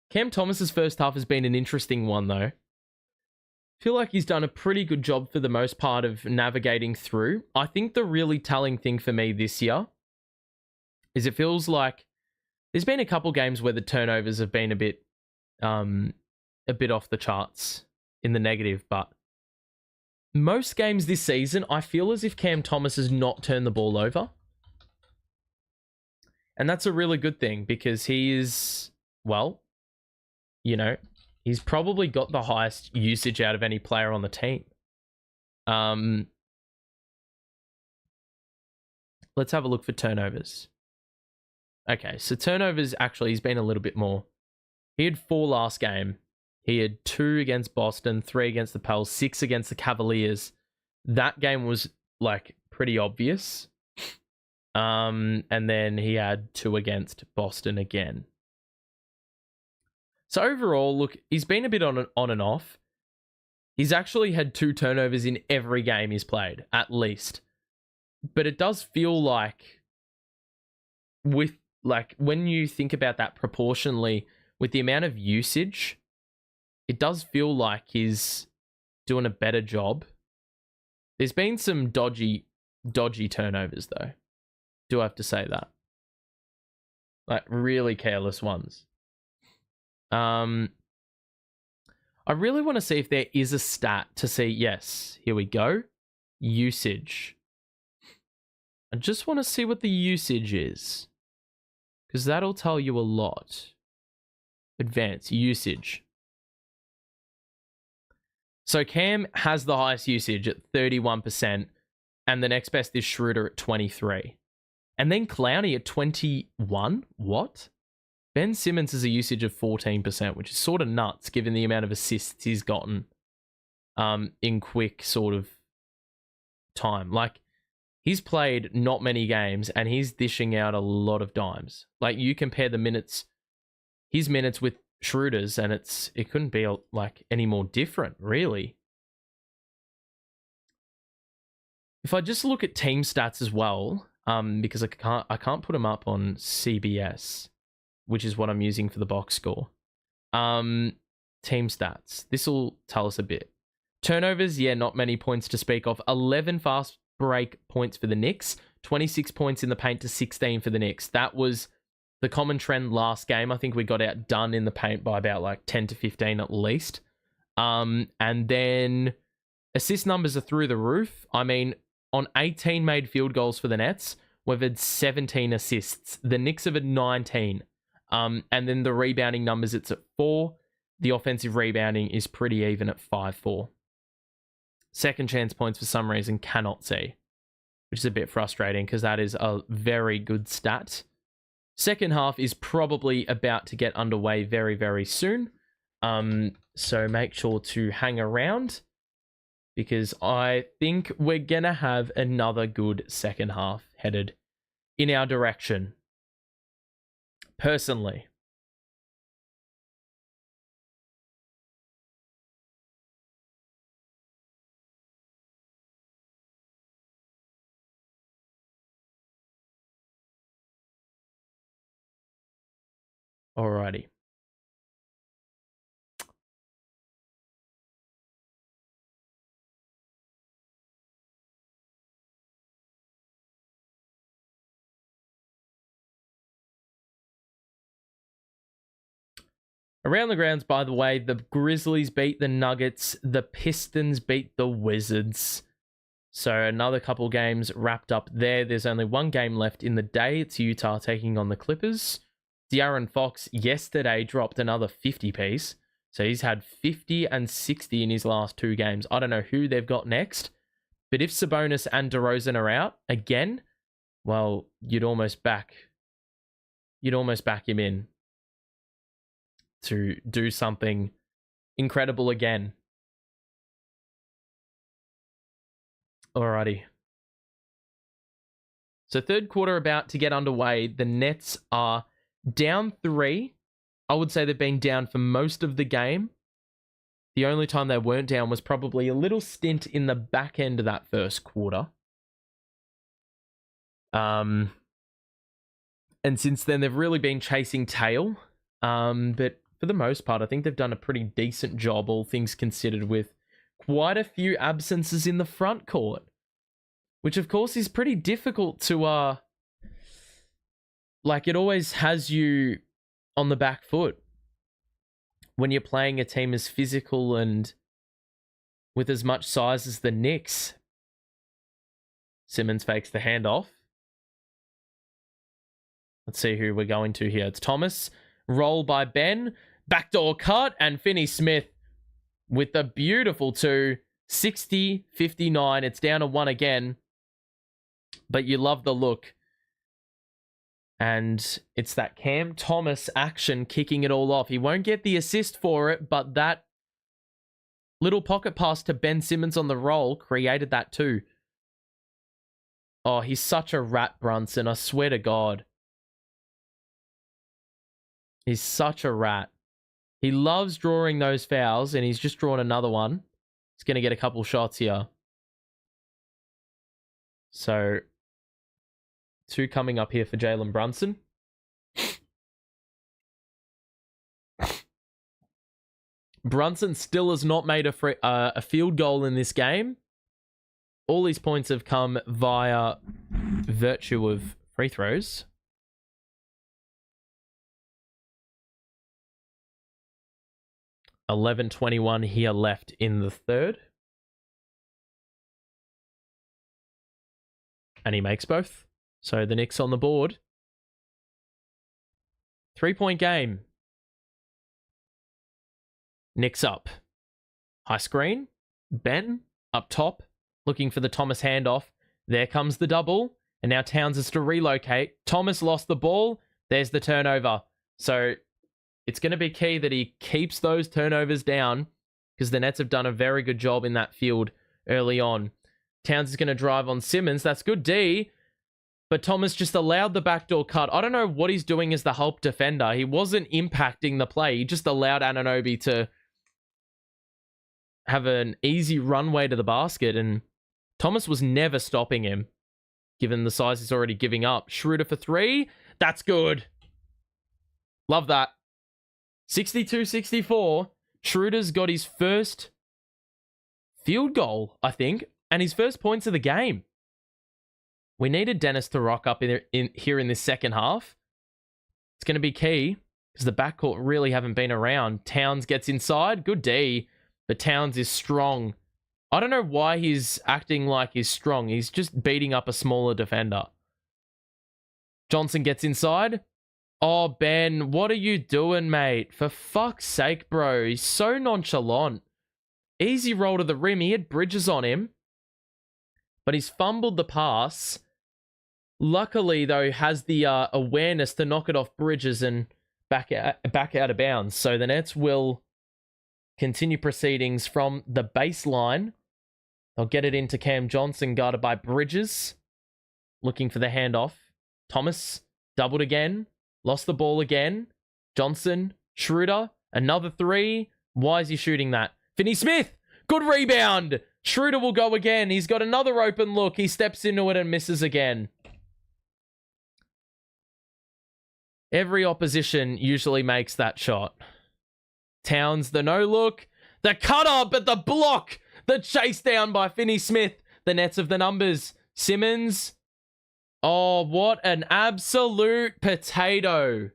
Cam Thomas's first half has been an interesting one though. I feel like he's done a pretty good job for the most part of navigating through. I think the really telling thing for me this year is it feels like there's been a couple games where the turnovers have been a bit off the charts in the negative, but most games this season, I feel as if Cam Thomas has not turned the ball over. And that's a really good thing because he is, well, you know, he's probably got the highest usage out of any player on the team. Let's have a look for turnovers. Okay, so turnovers, actually, he's been a little bit more. He had 4 last game. He had 2 against Boston, 3 against the Pels, 6 against the Cavaliers. That game was, like, pretty obvious. And then he had 2 against Boston again. So overall, look, he's been a bit on and off. He's actually had 2 turnovers in every game he's played, at least. But it does feel like when you think about that proportionally with the amount of usage, it does feel like he's doing a better job. There's been some dodgy turnovers though. Do I have to say that? Like really careless ones. I really want to see if there is a stat to see, yes, here we go. Usage. I just want to see what the usage is. Because that'll tell you a lot. Advanced usage. So Cam has the highest usage at 31%, and the next best is Schroeder at 23%. And then Clowney at 21%? What? Ben Simmons has a usage of 14%, which is sort of nuts given the amount of assists he's gotten in quick sort of time. Like, he's played not many games and he's dishing out a lot of dimes. Like, you compare the minutes, his minutes with Schroeder's, and it couldn't be like any more different, really. If I just look at team stats as well, because I can't put them up on CBS, which is what I'm using for the box score. Team stats. This will tell us a bit. Turnovers, yeah, not many points to speak of. 11 fast break points for the Knicks. 26 points in the paint to 16 for the Knicks. That was the common trend last game. I think we got outdone in the paint by about like 10 to 15 at least. And then assist numbers are through the roof. I mean, on 18 made field goals for the Nets, we've had 17 assists. The Knicks have had 19. And then the rebounding numbers, it's at 4. The offensive rebounding is pretty even at 5-4. Second chance points for some reason cannot see, which is a bit frustrating because that is a very good stat. Second half is probably about to get underway very, very soon. So make sure to hang around because I think we're going to have another good second half headed in our direction. Personally. Alrighty. Around the grounds, by the way, the Grizzlies beat the Nuggets. The Pistons beat the Wizards. So another couple games wrapped up there. There's only one game left in the day. It's Utah taking on the Clippers. De'Aaron Fox yesterday dropped another 50 piece. So he's had 50 and 60 in his last 2 games. I don't know who they've got next. But if Sabonis and DeRozan are out again, well, you'd almost back him in to do something incredible again. Alrighty. So third quarter about to get underway. The Nets are down 3. I would say they've been down for most of the game. The only time they weren't down was probably a little stint in the back end of that first quarter. And since then, they've really been chasing tail. But for the most part, I think they've done a pretty decent job, all things considered, with quite a few absences in the front court. Which, of course, is pretty difficult to... it always has you on the back foot when you're playing a team as physical and with as much size as the Knicks. Simmons fakes the handoff. Let's see who we're going to here. It's Thomas. Roll by Ben. Backdoor cut. And Finney Smith with the beautiful 2. 60-59. It's down to 1 again. But you love the look. And it's that Cam Thomas action kicking it all off. He won't get the assist for it, but that little pocket pass to Ben Simmons on the roll created that too. Oh, he's such a rat, Brunson. I swear to God. He's such a rat. He loves drawing those fouls, and he's just drawn another one. He's going to get a couple shots here. So, 2 coming up here for Jalen Brunson. Brunson still has not made a field goal in this game. All his points have come via virtue of free throws. $11:21 here left in the third. And he makes both. So the Knicks on the board. 3-point game. Knicks up. High screen. Ben up top. Looking for the Thomas handoff. There comes the double. And now Towns has to relocate. Thomas lost the ball. There's the turnover. So it's going to be key that he keeps those turnovers down, because the Nets have done a very good job in that field early on. Towns is going to drive on Simmons. That's good D. But Thomas just allowed the backdoor cut. I don't know what he's doing as the help defender. He wasn't impacting the play. He just allowed Anunoby to have an easy runway to the basket, and Thomas was never stopping him, given the size he's already giving up. Schroeder for 3. That's good. Love that. 62-64. Schroeder's got his first field goal, I think, and his first points of the game. We needed Dennis to rock up here in this second half. It's going to be key, because the backcourt really haven't been around. Towns gets inside. Good D. But Towns is strong. I don't know why he's acting like he's strong. He's just beating up a smaller defender. Johnson gets inside. Oh, Ben, what are you doing, mate? For fuck's sake, bro. He's so nonchalant. Easy roll to the rim. He had Bridges on him, but he's fumbled the pass. Luckily, though, has the awareness to knock it off Bridges and back out of bounds. So the Nets will continue proceedings from the baseline. They'll get it into Cam Johnson, guarded by Bridges. Looking for the handoff. Thomas doubled again. Lost the ball again. Johnson, Schroeder, another 3. Why is he shooting that? Finney Smith, good rebound. Schroeder will go again. He's got another open look. He steps into it and misses again. Every opposition usually makes that shot. Towns, the no look. The cutter, but the block. The chase down by Finney Smith. The Nets of the numbers. Simmons. Oh, what an absolute potato.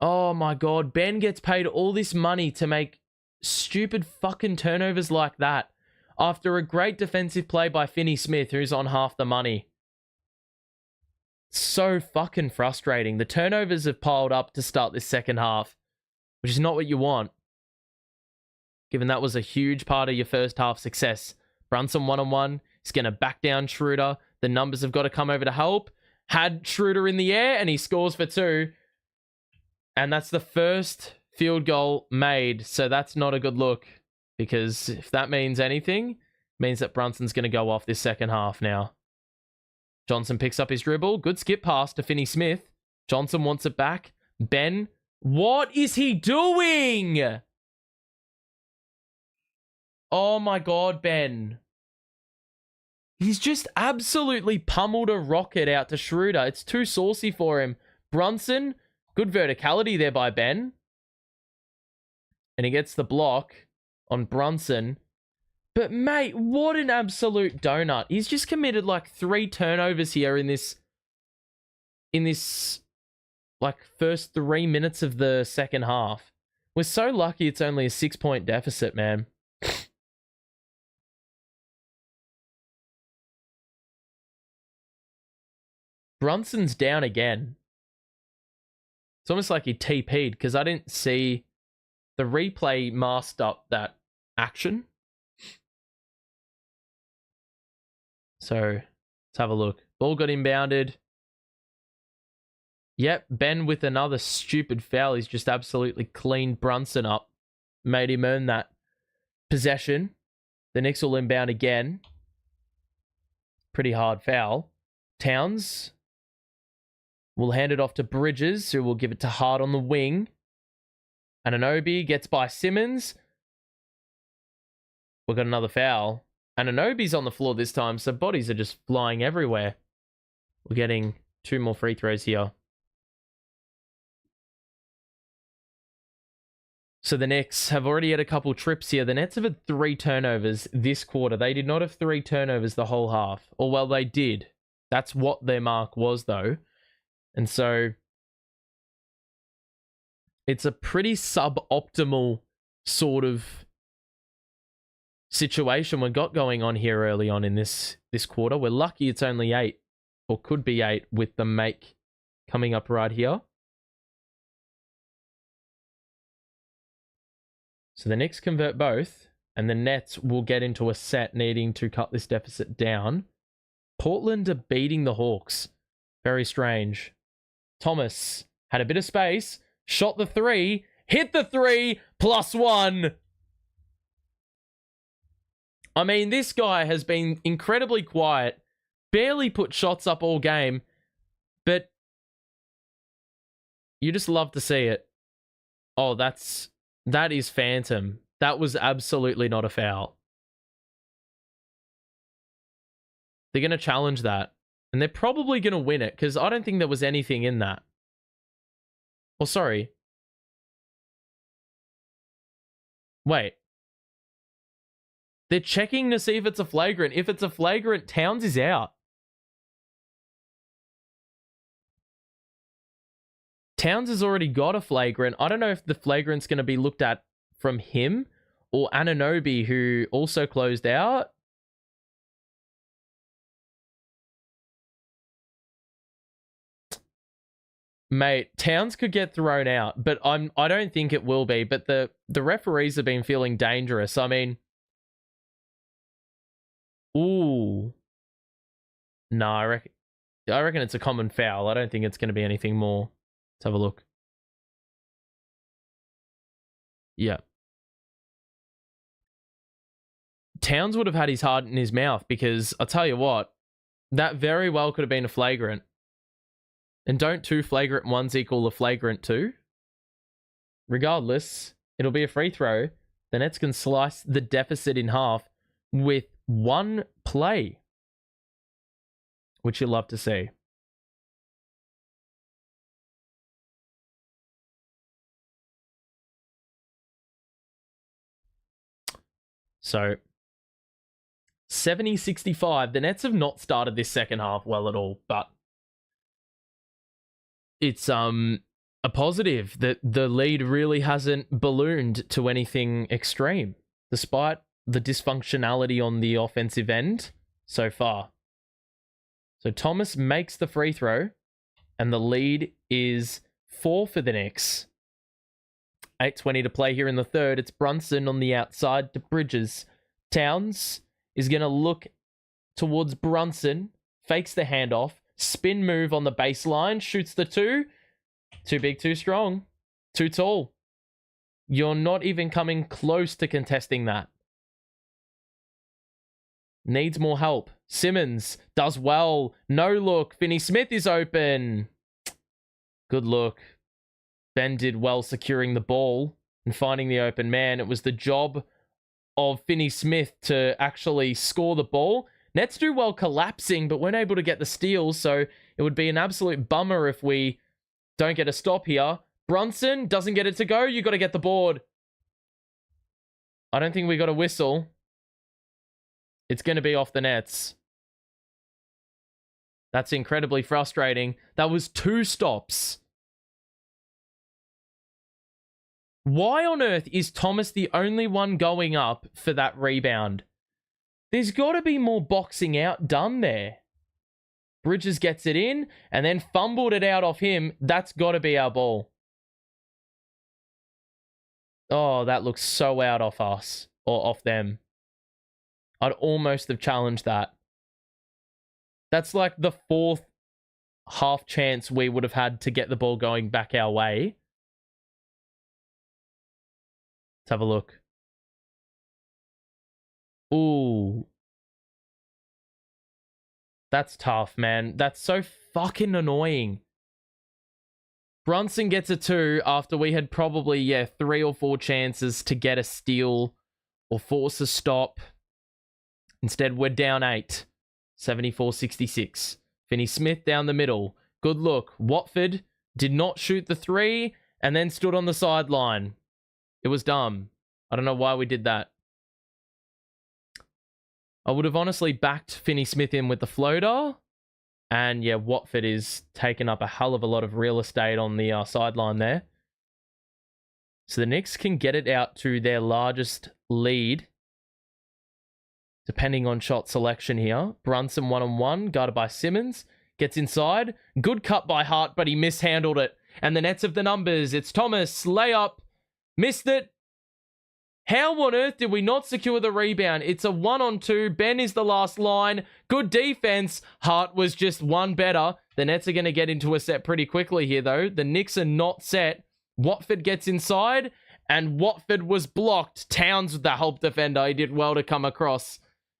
Oh my God. Ben gets paid all this money to make stupid fucking turnovers like that after a great defensive play by Finney Smith, who's on half the money. So fucking frustrating. The turnovers have piled up to start this second half, which is not what you want, given that was a huge part of your first half success. Brunson one-on-one. He's going to back down Schroeder. The numbers have got to come over to help. Had Schroeder in the air, and he scores for 2. And that's the first field goal made, so that's not a good look, because if that means anything, it means that Brunson's going to go off this second half now. Johnson picks up his dribble. Good skip pass to Finney Smith. Johnson wants it back. Ben, what is he doing? Oh my God, Ben. He's just absolutely pummeled a rocket out to Schroeder. It's too saucy for him. Brunson, good verticality there by Ben. And he gets the block on Brunson. But mate, what an absolute donut. He's just committed like 3 turnovers here in this like first 3 minutes of the second half. We're so lucky it's only a 6-point deficit, man. Brunson's down again. It's almost like he TP'd because I didn't see the replay masked up that action. So let's have a look. Ball got inbounded. Yep, Ben with another stupid foul. He's just absolutely cleaned Brunson up. Made him earn that possession. The Knicks will inbound again. Pretty hard foul. Towns will hand it off to Bridges, who will give it to Hart on the wing. Anunoby gets by Simmons. We've got another foul. Anunoby's on the floor this time, so bodies are just flying everywhere. We're getting 2 more free throws here. So the Knicks have already had a couple trips here. The Nets have had 3 turnovers this quarter. They did not have 3 turnovers the whole half. Or, well, they did. That's what their mark was, though. And so it's a pretty suboptimal sort of situation we got going on here early on in this quarter. We're lucky it's only 8, or could be 8, with the make coming up right here. So the Knicks convert both, and the Nets will get into a set needing to cut this deficit down. Portland are beating the Hawks. Very strange. Thomas had a bit of space, shot the 3, hit the 3, +1. I mean, this guy has been incredibly quiet, barely put shots up all game, but you just love to see it. Oh, that is phantom. That was absolutely not a foul. They're going to challenge that. And they're probably going to win it, because I don't think there was anything in that. Oh, sorry. Wait. They're checking to see if it's a flagrant. If it's a flagrant, Towns is out. Towns has already got a flagrant. I don't know if the flagrant's going to be looked at from him or Anunoby, who also closed out. Mate, Towns could get thrown out, but I don't think it will be. But the referees have been feeling dangerous. I mean, ooh, no, I reckon it's a common foul. I don't think it's going to be anything more. Let's have a look. Yeah, Towns would have had his heart in his mouth, because I'll tell you what, that very well could have been a flagrant. And don't 2 flagrant ones equal a flagrant 2? Regardless, it'll be a free throw. The Nets can slice the deficit in half with 1 play, which you'll love to see. So 70-65. The Nets have not started this second half well at all, but it's a positive that the lead really hasn't ballooned to anything extreme, despite the dysfunctionality on the offensive end so far. So Thomas makes the free throw, and the lead is 4 for the Knicks. 8:20 to play here in the third. It's Brunson on the outside to Bridges. Towns is going to look towards Brunson, fakes the handoff, spin move on the baseline, shoots the two. Too big, too strong, too tall. You're not even coming close to contesting that. Needs more help. Simmons does well. No look. Finney Smith is open. Good look. Ben did well securing the ball and finding the open man. It was the job of Finney Smith to actually score the ball. Nets do well collapsing, but weren't able to get the steals, so it would be an absolute bummer if we don't get a stop here. Brunson doesn't get it to go. You got to get the board. I don't think we got a whistle. It's going to be off the Nets. That's incredibly frustrating. That was 2 stops. Why on earth is Thomas the only one going up for that rebound? There's got to be more boxing out done there. Bridges gets it in and then fumbled it out off him. That's got to be our ball. Oh, that looks so out off us or off them. I'd almost have challenged that. That's like the 4th half chance we would have had to get the ball going back our way. Let's have a look. Ooh. That's tough, man. That's so fucking annoying. Brunson gets a 2 after we had probably, 3 or 4 chances to get a steal or force a stop. Instead, we're down 8. 74-66. Finney Smith down the middle. Good look. Watford did not shoot the 3 and then stood on the sideline. It was dumb. I don't know why we did that. I would have honestly backed Finney Smith in with the floater. And yeah, Watford is taking up a hell of a lot of real estate on the sideline there. So the Knicks can get it out to their largest lead, depending on shot selection here. Brunson 1-on-1, guarded by Simmons. Gets inside. Good cut by Hart, but he mishandled it. And the Nets of the numbers. It's Thomas. Layup. Missed it. How on earth did we not secure the rebound? It's a 1-on-2. Ben is the last line. Good defense. Hart was just one better. The Nets are going to get into a set pretty quickly here, though. The Knicks are not set. Watford gets inside, and Watford was blocked. Towns, the help defender, he did well to come across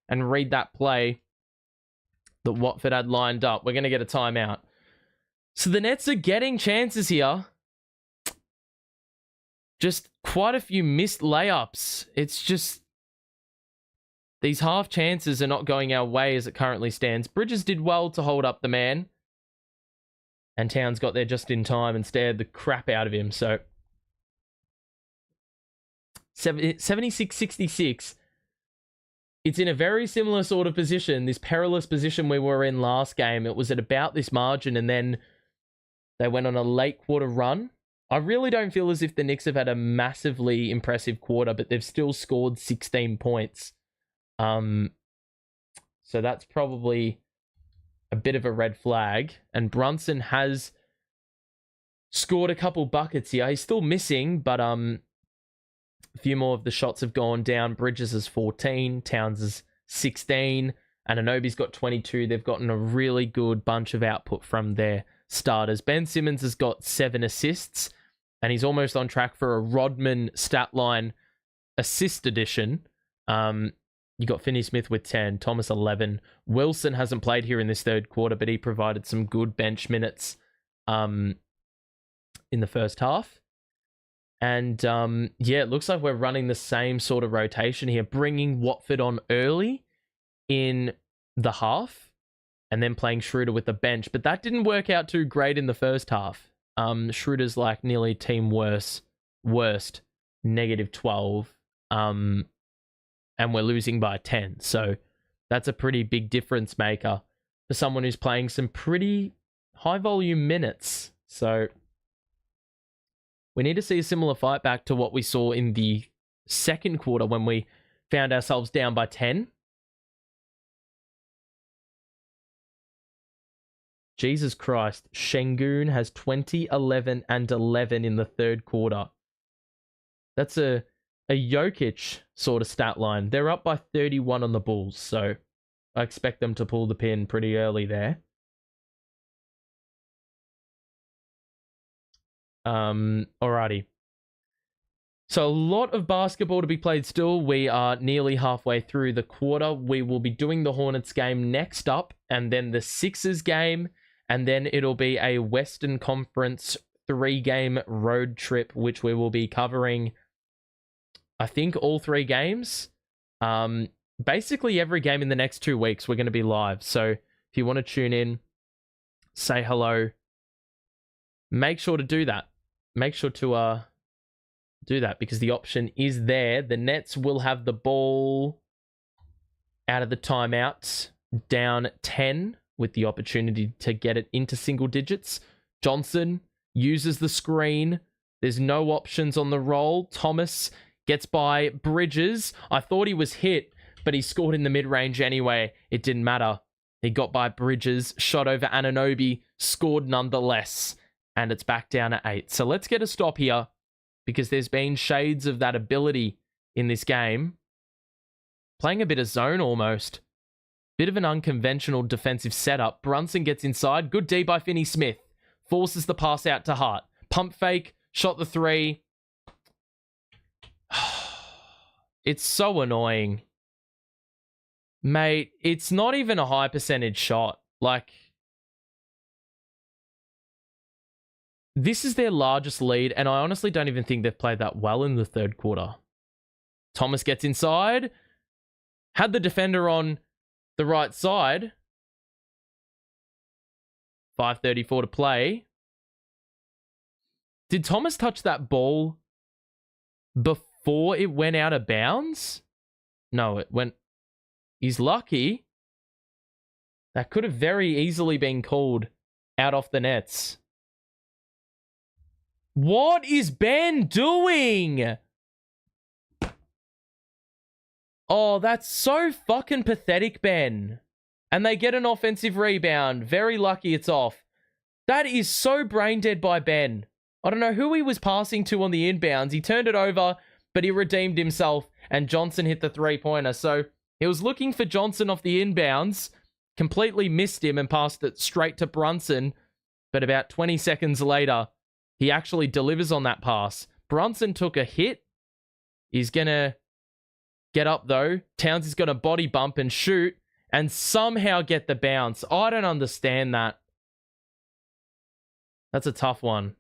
and read that play that Watford had lined up. We're going to get a timeout. So the Nets are getting chances here. Just quite a few missed layups. It's just these half chances are not going our way as it currently stands. Bridges did well to hold up the man, and Towns got there just in time and stared the crap out of him. So 76-66. It's in a very similar sort of position, this perilous position we were in last game. It was at about this margin, and then they went on a late quarter run. I really don't feel as if the Knicks have had a massively impressive quarter, but they've still scored 16 points. So that's probably a bit of a red flag. And Brunson has scored a couple buckets here. He's still missing, but a few more of the shots have gone down. Bridges is 14, Towns is 16, and Anunoby's got 22. They've gotten a really good bunch of output from their starters. Ben Simmons has got 7 assists, and he's almost on track for a Rodman stat line assist edition. You got Finney Smith with 10, Thomas 11. Wilson hasn't played here in this third quarter, but he provided some good bench minutes in the first half. And it looks like we're running the same sort of rotation here, bringing Watford on early in the half and then playing Schroeder with the bench. But that didn't work out too great in the first half. Schroeder's like nearly team worst, -12. And we're losing by 10. So that's a pretty big difference maker for someone who's playing some pretty high volume minutes. So We need to see a similar fight back to what we saw in the second quarter when we found ourselves down by 10. Jesus Christ. Şengün has 20, 11, and 11 in the third quarter. That's a Jokic sort of stat line. They're up by 31 on the Bulls, so I expect them to pull the pin pretty early there. Alrighty. So a lot of basketball to be played still. We are nearly halfway through the quarter. We will be doing the Hornets game next up, and then the Sixers game, and then it'll be a Western Conference 3-game road trip, which we will be covering, I think, all 3 games. Basically every game in the next 2 weeks we're going to be live. So if you want to tune in, say hello, make sure to do that. Make sure to do that because the option is there. The Nets will have the ball out of the timeouts, down 10 with the opportunity to get it into single digits. Johnson uses the screen. There's no options on the roll. Thomas gets by Bridges. I thought he was hit, but he scored in the mid-range anyway. It didn't matter. He got by Bridges, shot over Anunoby, scored nonetheless, and it's back down at 8. So let's get a stop here because there's been shades of that ability in this game. Playing a bit of zone almost. Bit of an unconventional defensive setup. Brunson gets inside. Good D by Finney-Smith. Forces the pass out to Hart. Pump fake. Shot the 3. It's so annoying. Mate, it's not even a high percentage shot. Like, this is their largest lead, and I honestly don't even think they've played that well in the third quarter. Thomas gets inside. Had the defender on the right side. 5:34 to play. Did Thomas touch that ball before it went out of bounds? No, it went... He's lucky. That could have very easily been called out off the nets. What is Ben doing? Oh, that's so fucking pathetic, Ben. And they get an offensive rebound. Very lucky it's off. That is so brain dead by Ben. I don't know who he was passing to on the inbounds. He turned it over, but he redeemed himself, and Johnson hit the 3-pointer. So he was looking for Johnson off the inbounds, completely missed him and passed it straight to Brunson. But about 20 seconds later, he actually delivers on that pass. Brunson took a hit. He's going to get up, though. Towns is going to body bump and shoot and somehow get the bounce. I don't understand that. That's a tough one.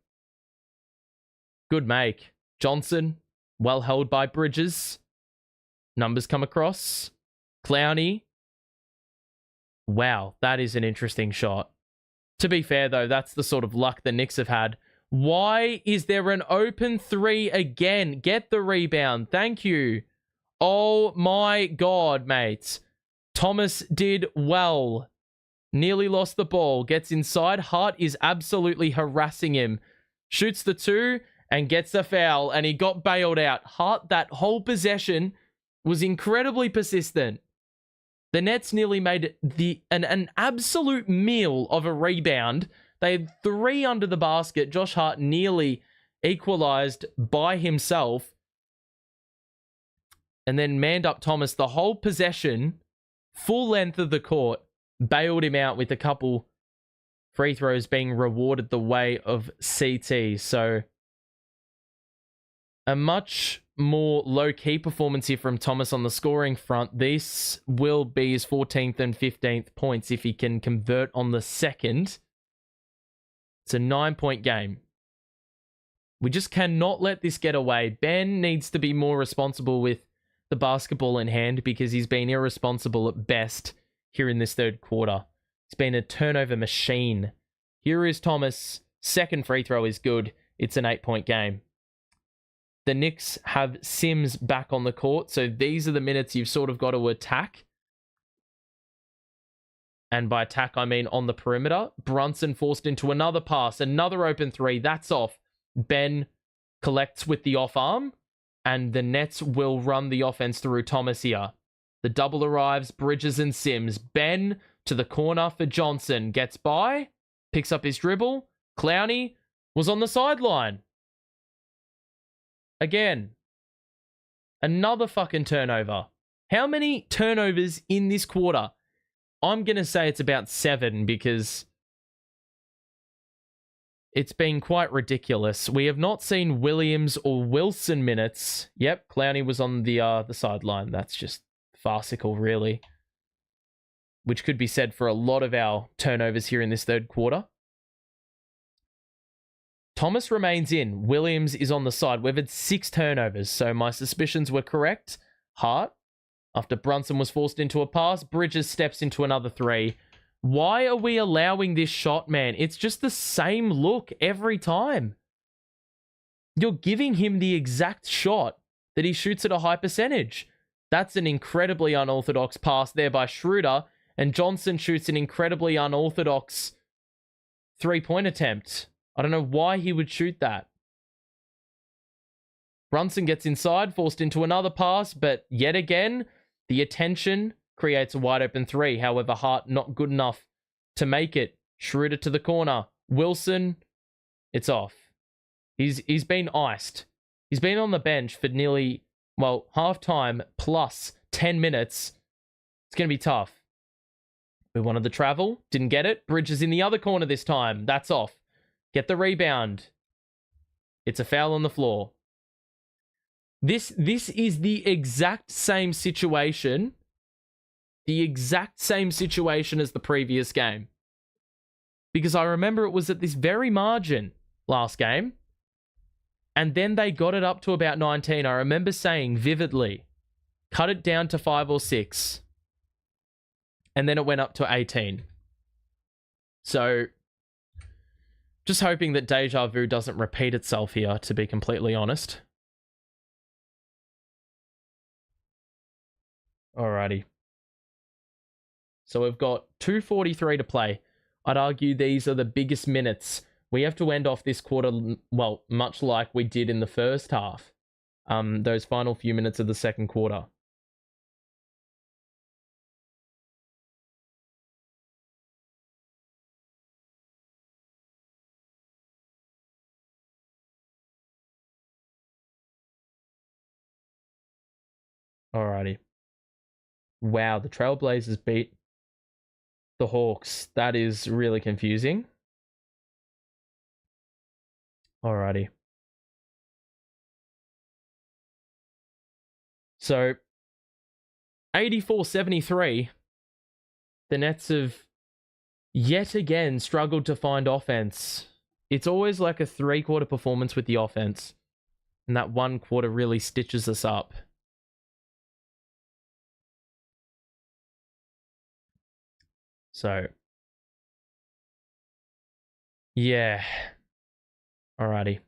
Good make. Johnson, well held by Bridges. Numbers come across. Clowney. Wow, that is an interesting shot. To be fair, though, that's the sort of luck the Knicks have had. Why is there an open 3 again? Get the rebound. Thank you. Oh my God, mate. Thomas did well. Nearly lost the ball. Gets inside. Hart is absolutely harassing him. Shoots the 2 and gets a foul. And he got bailed out. Hart, that whole possession, was incredibly persistent. The Nets nearly made an absolute meal of a rebound. They had 3 under the basket. Josh Hart nearly equalized by himself. And then manned up Thomas the whole possession, full length of the court, bailed him out with a couple free throws being rewarded the way of CT. So a much more low-key performance here from Thomas on the scoring front. This will be his 14th and 15th points if he can convert on the second. It's a 9-point game. We just cannot let this get away. Ben needs to be more responsible with the basketball in hand because he's been irresponsible at best here in this third quarter. He's been a turnover machine. Here is Thomas. Second free throw is good. It's an 8-point game. The Knicks have Sims back on the court, so these are the minutes you've sort of got to attack. And by attack, I mean on the perimeter. Brunson forced into another pass, another open 3. That's off. Ben collects with the off arm, and the Nets will run the offense through Thomas here. The double arrives, Bridges and Sims. Ben to the corner for Johnson. Gets by, picks up his dribble. Clowney was on the sideline. Again. Another fucking turnover. How many turnovers in this quarter? I'm going to say it's about 7 because it's been quite ridiculous. We have not seen Williams or Wilson minutes. Yep, Clowney was on the sideline. That's just farcical, really. Which could be said for a lot of our turnovers here in this third quarter. Thomas remains in. Williams is on the side. We've had 6 turnovers, so my suspicions were correct. Hart, after Brunson was forced into a pass, Bridges steps into another 3. Why are we allowing this shot, man? It's just the same look every time. You're giving him the exact shot that he shoots at a high percentage. That's an incredibly unorthodox pass there by Schroeder, and Johnson shoots an incredibly unorthodox 3-point attempt. I don't know why he would shoot that. Brunson gets inside, forced into another pass, but yet again, the attention creates a wide open 3. However, Hart not good enough to make it. Schroeder to the corner. Wilson, it's off. He's been iced. He's been on the bench for nearly, well, half-time plus 10 minutes. It's going to be tough. We wanted the travel. Didn't get it. Bridges in the other corner this time. That's off. Get the rebound. It's a foul on the floor. This is the exact same situation. The exact same situation as the previous game. Because I remember it was at this very margin last game. And then they got it up to about 19. I remember saying vividly, cut it down to 5 or 6. And then it went up to 18. So, just hoping that deja vu doesn't repeat itself here, to be completely honest. Alrighty. So we've got 2:43 to play. I'd argue these are the biggest minutes. We have to end off this quarter, well, much like we did in the first half. Those final few minutes of the second quarter. Alrighty. Wow, the Trailblazers beat the Hawks. That is really confusing. Alrighty. So, 84-73. The Nets have yet again struggled to find offense. It's always like a 3-quarter performance with the offense. And that 1 quarter really stitches us up. So, yeah. Alrighty.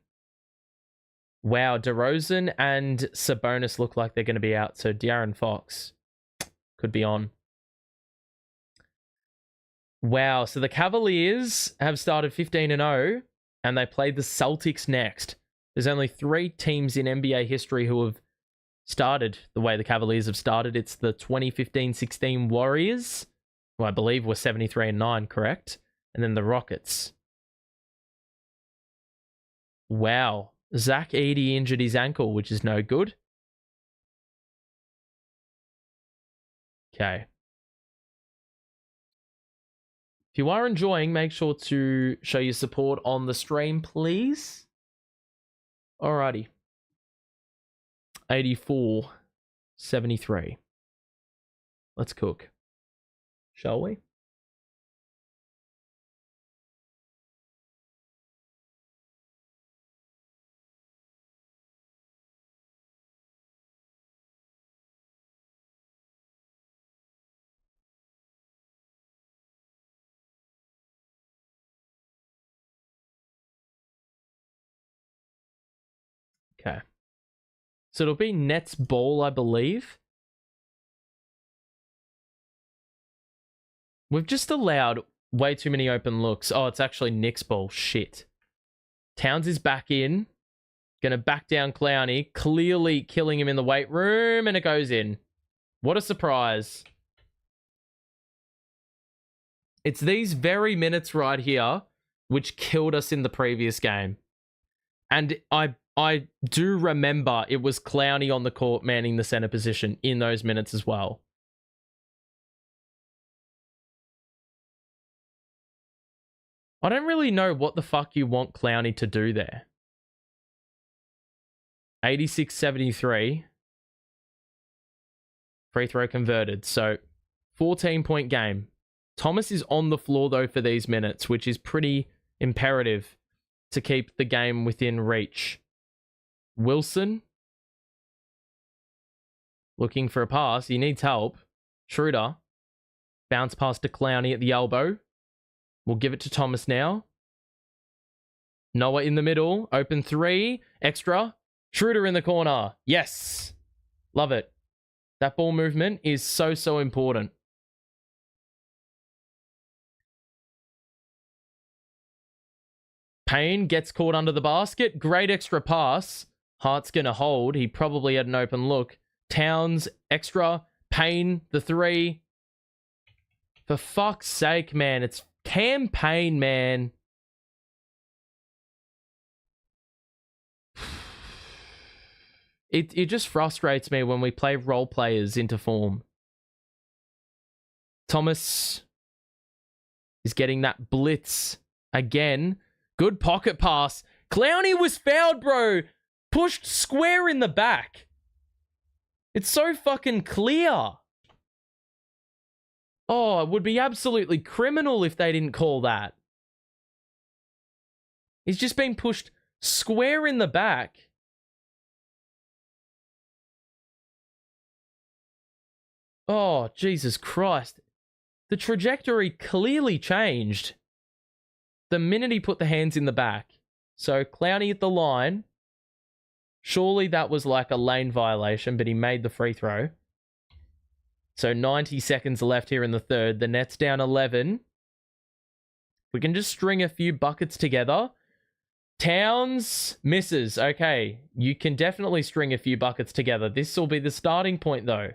Wow, DeRozan and Sabonis look like they're going to be out. So, De'Aaron Fox could be on. Wow, so the Cavaliers have started 15-0, and they played the Celtics next. There's only 3 teams in NBA history who have started the way the Cavaliers have started. It's the 2015-16 Warriors, who I believe were 73-9, correct? And then the Rockets. Wow. Zach Edey injured his ankle, which is no good. Okay. If you are enjoying, make sure to show your support on the stream, please. Alrighty. 84-73. Let's cook. Shall we? Okay. So it'll be Nets ball, I believe. We've just allowed way too many open looks. Oh, it's actually Knicks ball. Shit. Towns is back in. Gonna back down Clowney. Clearly killing him in the weight room, and it goes in. What a surprise. It's these very minutes right here which killed us in the previous game. And I do remember it was Clowney on the court manning the center position in those minutes as well. I don't really know what the fuck you want Clowney to do there. 86-73. Free throw converted. So, 14-point game. Thomas is on the floor, though, for these minutes, which is pretty imperative to keep the game within reach. Wilson. Looking for a pass. He needs help. Schroeder. Bounce pass to Clowney at the elbow. We'll give it to Thomas now. Noah in the middle. Open three. Extra. Schroeder in the corner. Yes. Love it. That ball movement is so, so important. Payne gets caught under the basket. Great extra pass. Hart's going to hold. He probably had an open look. Towns, extra. Payne, the three. For fuck's sake, man. It's Cam Payne, man. It just frustrates me when we play role players into form. Thomas is getting that blitz again. Good pocket pass. Clowney was fouled, bro. Pushed square in the back. It's so fucking clear. Oh, it would be absolutely criminal if they didn't call that. He's just been pushed square in the back. Oh, Jesus Christ. The trajectory clearly changed the minute he put the hands in the back. So, Clowney at the line. Surely that was like a lane violation, but he made the free throw. So, 90 seconds left here in the third. The net's down 11. We can just string a few buckets together. Towns misses. Okay, you can definitely string a few buckets together. This will be the starting point, though.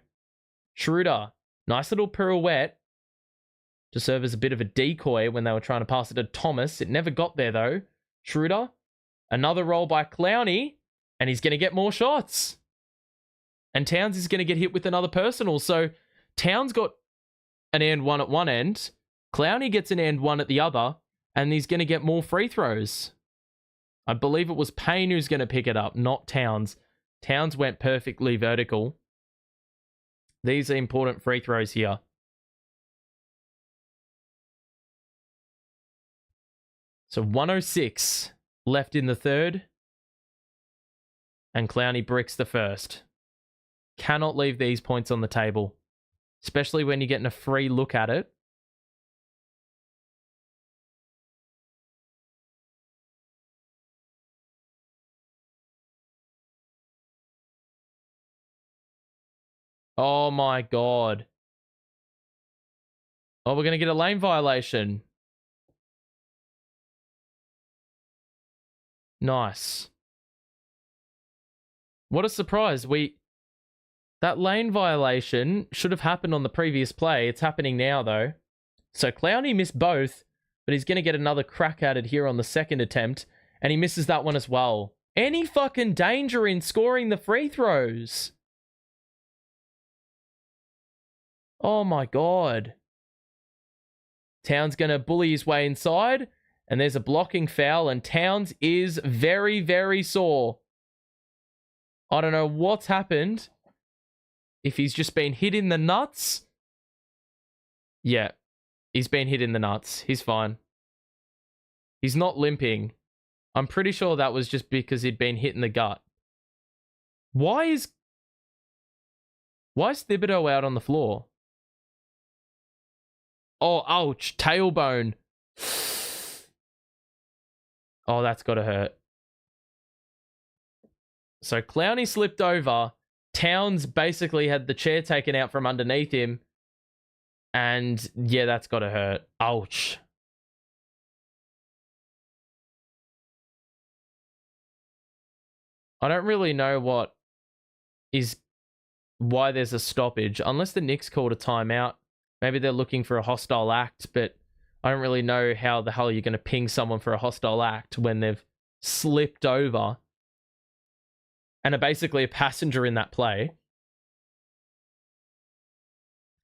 Schroeder, nice little pirouette to serve as a bit of a decoy when they were trying to pass it to Thomas. It never got there, though. Schroeder, another roll by Clowney, and he's going to get more shots. And Towns is going to get hit with another personal. So Towns got an and one at one end. Clowney gets an and one at the other, and he's going to get more free throws. I believe it was Payne who's going to pick it up, not Towns. Towns went perfectly vertical. These are important free throws here. So 106 left in the third. And Clowney bricks the first. Cannot leave these points on the table. Especially when you're getting a free look at it. Oh my God. Oh, we're going to get a lane violation. Nice. What a surprise. That lane violation should have happened on the previous play. It's happening now, though. So Clowney missed both, but he's going to get another crack at it here on the second attempt, and he misses that one as well. Any fucking danger in scoring the free throws? Oh my God. Towns going to bully his way inside, and there's a blocking foul, and Towns is very, very sore. I don't know what's happened. If he's just been hit in the nuts. Yeah, he's been hit in the nuts. He's fine. He's not limping. I'm pretty sure that was just because he'd been hit in the gut. Why is Thibodeau out on the floor? Oh, ouch. Tailbone. Oh, that's got to hurt. So Clowney slipped over. Towns basically had the chair taken out from underneath him. And yeah, that's got to hurt. Ouch. I don't really know why there's a stoppage, unless the Knicks called a timeout. Maybe they're looking for a hostile act, but I don't really know how the hell you're going to ping someone for a hostile act when they've slipped over and are basically a passenger in that play.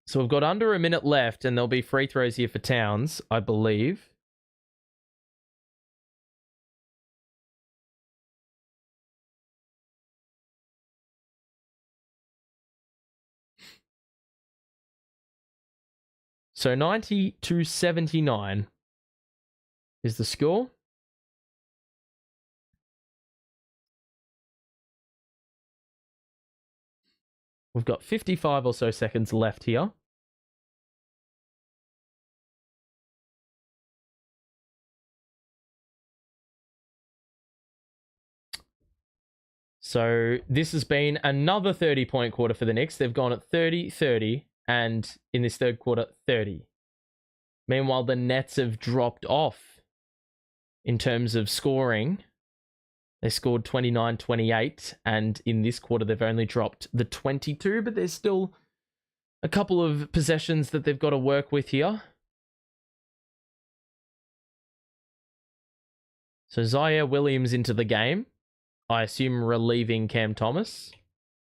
So we've got under a minute left, and there'll be free throws here for Towns, I believe. So 90-79 is the score. We've got 55 or so seconds left here. So this has been another 30-point quarter for the Knicks. They've gone at 30-30, and in this third quarter, 30. Meanwhile, the Nets have dropped off in terms of scoring. They scored 29-28, and in this quarter, they've only dropped the 22, but there's still a couple of possessions that they've got to work with here. So Zaire Williams into the game. I assume relieving Cam Thomas.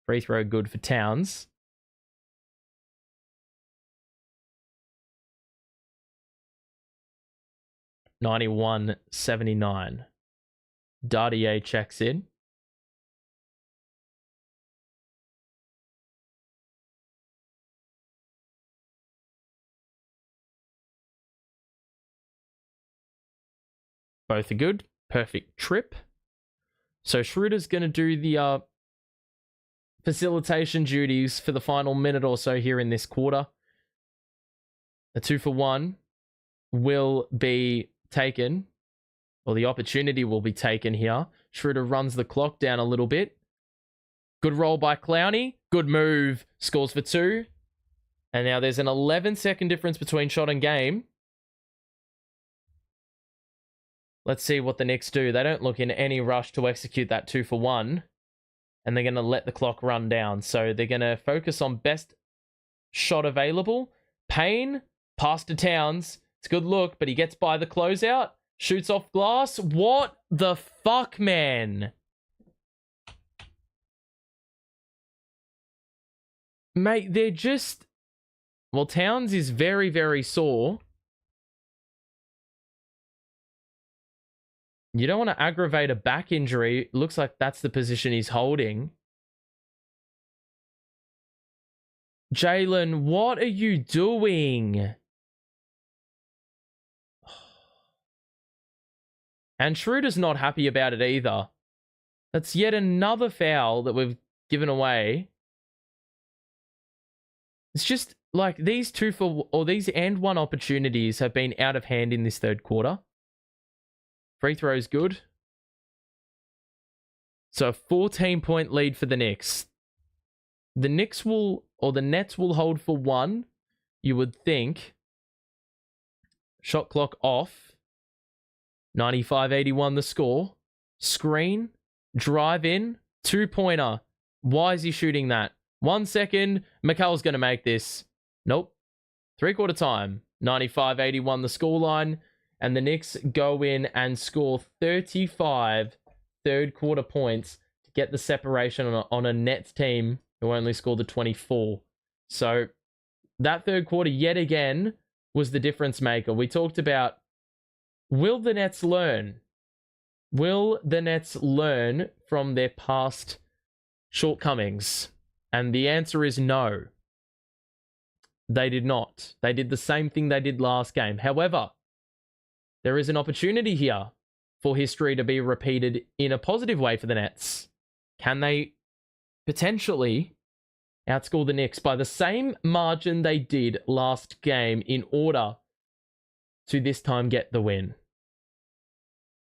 Free throw good for Towns. $91.79. Dardier checks in. Both are good. Perfect trip. So Schroeder's going to do the facilitation duties for the final minute or so here in this quarter. A 2-for-1 will be taken, or the opportunity will be taken here. Schroeder runs the clock down a little bit. Good roll by Clowney. Good move. Scores for 2. And now there's an 11-second difference between shot and game. Let's see what the Knicks do. They don't look in any rush to execute that 2-for-1. And they're going to let the clock run down. So they're going to focus on best shot available. Payne, pass to Towns. It's a good look, but he gets by the closeout. Shoots off glass. What the fuck, man? Mate, they're just... Well, Towns is very, very sore. You don't want to aggravate a back injury. Looks like that's the position he's holding. Jalen, what are you doing? And Schroeder's not happy about it either. That's yet another foul that we've given away. It's just like these these and one opportunities have been out of hand in this third quarter. Free throw is good. So a 14-point lead for the Knicks. The Nets will hold for 1, you would think. Shot clock off. 95-81 the score. Screen. Drive in. 2-pointer. Why is he shooting that? 1 second. McCall's going to make this. Nope. 3-quarter time. 95-81 the scoreline. And the Knicks go in and score 35 third quarter points to get the separation on a Nets team who only scored the 24. So that third quarter yet again was the difference maker. We talked about, will the Nets learn? Will the Nets learn from their past shortcomings? And the answer is no. They did not. They did the same thing they did last game. However, there is an opportunity here for history to be repeated in a positive way for the Nets. Can they potentially outscore the Knicks by the same margin they did last game in order to this time get the win?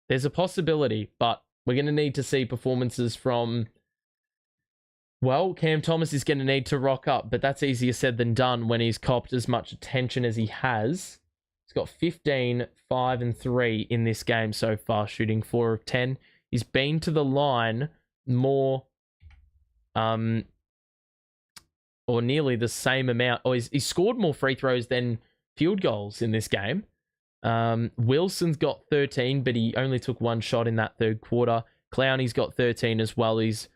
There's a possibility, but we're going to need to see performances from... Well, Cam Thomas is going to need to rock up, but that's easier said than done when he's copped as much attention as he has. He's got 15, 5, and 3 in this game so far, shooting 4 of 10. He's been to the line more, or nearly the same amount, or he scored more free throws than field goals in this game. Wilson's got 13, but he only took one shot in that third quarter. Clowney's got 13 as well. He's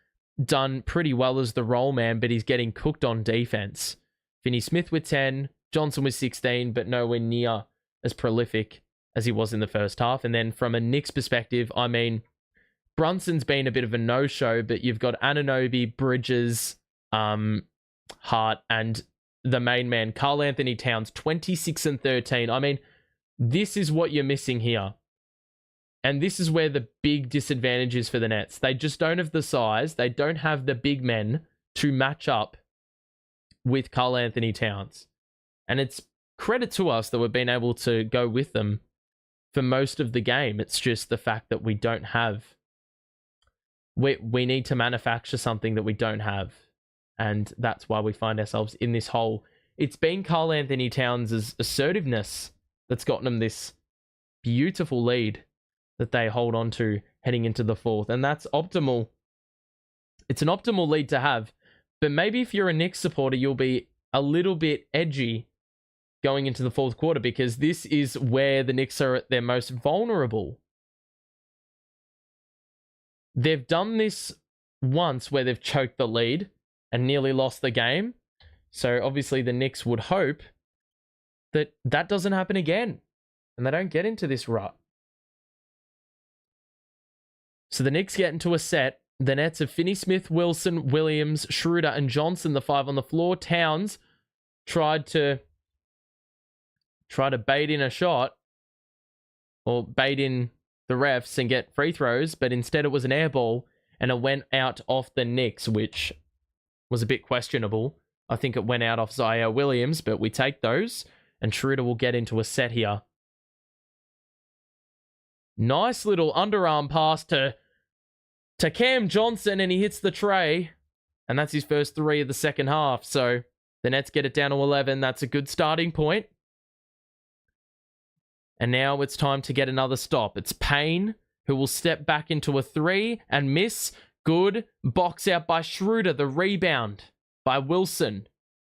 done pretty well as the role man, but he's getting cooked on defense. Finney Smith with 10, Johnson with 16, but nowhere near as prolific as he was in the first half. And then from a Knicks perspective, I mean, Brunson's been a bit of a no-show, but you've got Anunoby, Bridges, Hart, and the main man, Karl Anthony Towns, 26 and 13. I mean, this is what you're missing here. And this is where the big disadvantage is for the Nets. They just don't have the size. They don't have the big men to match up with Karl Anthony Towns. And it's credit to us that we've been able to go with them for most of the game. It's just the fact that we don't have... We need to manufacture something that we don't have. And that's why we find ourselves in this hole. It's been Karl Anthony Towns' assertiveness that's gotten them this beautiful lead that they hold on to heading into the fourth. And that's optimal. It's an optimal lead to have. But maybe if you're a Knicks supporter, you'll be a little bit edgy going into the fourth quarter, because this is where the Knicks are at their most vulnerable. They've done this once where they've choked the lead and nearly lost the game. So obviously the Knicks would hope that that doesn't happen again and they don't get into this rut. So the Knicks get into a set. The Nets have Finney Smith, Wilson, Williams, Schroeder, and Johnson, the five on the floor. Towns tried to bait in a shot, or bait in the refs and get free throws, but instead it was an air ball and it went out off the Knicks, which was a bit questionable. I think it went out off Zaire Williams, but we take those, and Schroeder will get into a set here. Nice little underarm pass to Cam Johnson, and he hits the tray, and that's his first three of the second half. So the Nets get it down to 11. That's a good starting point. And now it's time to get another stop. It's Payne, who will step back into a three and miss. Good. Box out by Schroeder. The rebound by Wilson.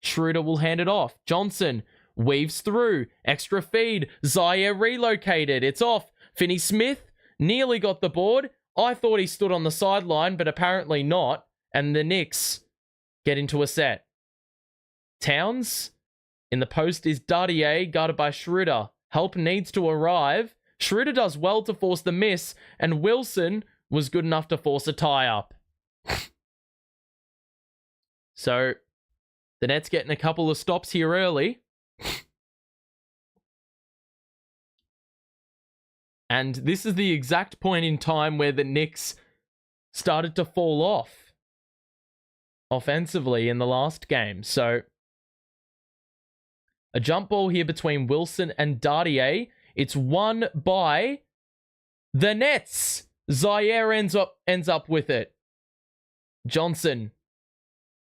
Schroeder will hand it off. Johnson weaves through. Extra feed. Zaire relocated. It's off. Finney Smith nearly got the board. I thought he stood on the sideline, but apparently not. And the Knicks get into a set. Towns in the post is Dardier, guarded by Schroeder. Help needs to arrive. Schroeder does well to force the miss, and Wilson was good enough to force a tie-up. So, the Nets getting a couple of stops here early. And this is the exact point in time where the Knicks started to fall off offensively in the last game. So, a jump ball here between Wilson and Dardier. It's won by the Nets. Zaire ends up with it. Johnson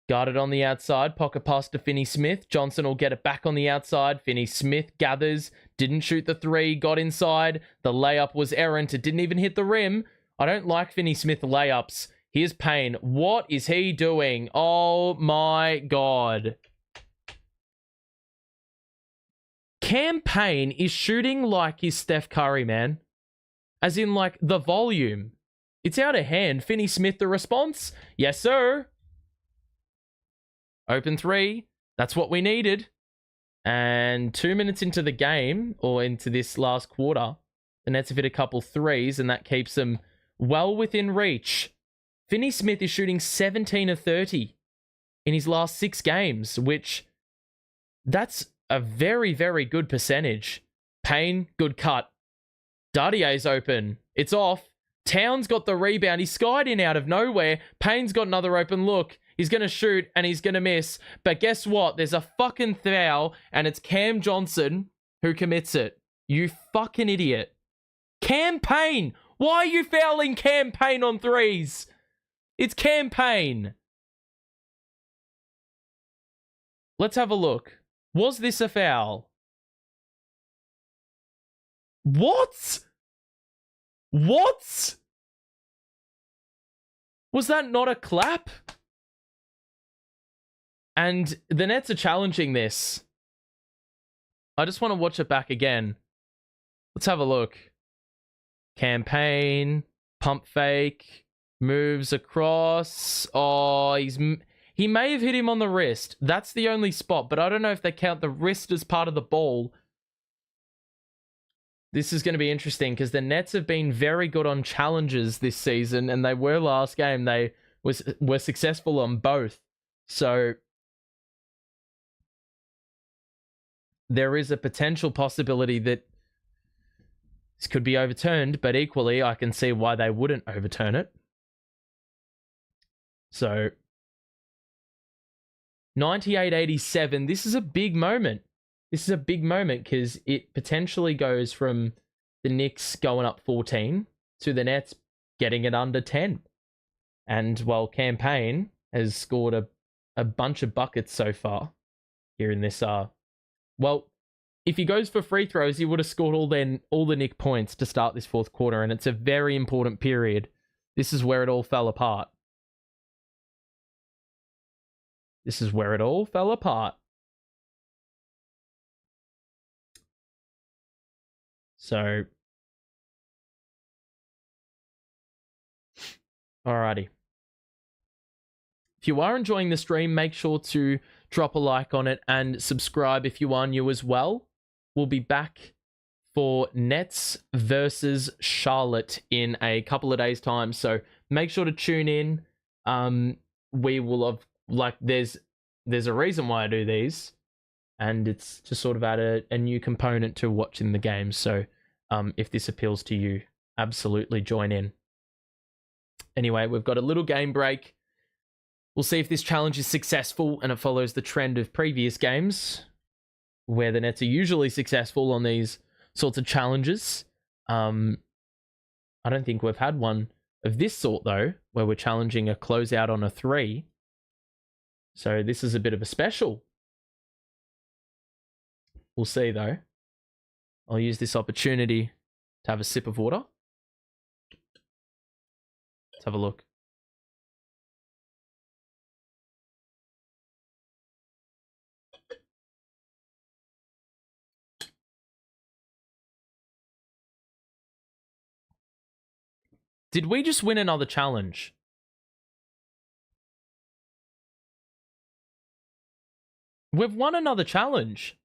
guarded on the outside. Pocket pass to Finney Smith. Johnson will get it back on the outside. Finney Smith gathers. Didn't shoot the three. Got inside. The layup was errant. It didn't even hit the rim. I don't like Finney Smith layups. Here's Payne. What is he doing? Oh my God. Cam Payne is shooting like he's Steph Curry, man. As in, like, the volume. It's out of hand. Finney Smith, the response? Yes, sir. Open three. That's what we needed. And 2 minutes into the game, or into this last quarter, the Nets have hit a couple threes, and that keeps them well within reach. Finney Smith is shooting 17 of 30 in his last 6 games, which that's a very, very good percentage. Payne, good cut. Dardier's open. It's off. Towns got the rebound. He skied in out of nowhere. Payne's got another open look. He's going to shoot and he's going to miss. But guess what? There's a fucking foul and it's Cam Johnson who commits it. You fucking idiot. Cam Payne. Why are you fouling Cam Payne on threes? It's Cam Payne. Let's have a look. Was this a foul? What? What? Was that not a clap? And the Nets are challenging this. I just want to watch it back again. Let's have a look. Campaign, pump fake, moves across. Oh, he may have hit him on the wrist. That's the only spot, but I don't know if they count the wrist as part of the ball. This is going to be interesting because the Nets have been very good on challenges this season, and they were last game. They were successful on both. So there is a potential possibility that this could be overturned, but equally, I can see why they wouldn't overturn it. So 98-87, this is a big moment. This is a big moment because it potentially goes from the Knicks going up 14 to the Nets getting it under 10. And while Campaign has scored a bunch of buckets so far here in this, well, if he goes for free throws, he would have scored all the Knick points to start this fourth quarter, and it's a very important period. This is where it all fell apart. This is where it all fell apart. So, alrighty. If you are enjoying the stream, make sure to drop a like on it and subscribe if you are new as well. We'll be back for Nets versus Charlotte in a couple of days' time. So make sure to tune in. We will have, like, there's a reason why I do these, and it's to sort of add a new component to watching the game. So if this appeals to you, absolutely join in. Anyway, we've got a little game break. We'll see if this challenge is successful and it follows the trend of previous games where the Nets are usually successful on these sorts of challenges. I don't think we've had one of this sort, though, where we're challenging a closeout on a 3. So this is a bit of a special. We'll see, though. I'll use this opportunity to have a sip of water. Let's have a look. Did we just win another challenge? We've won another challenge.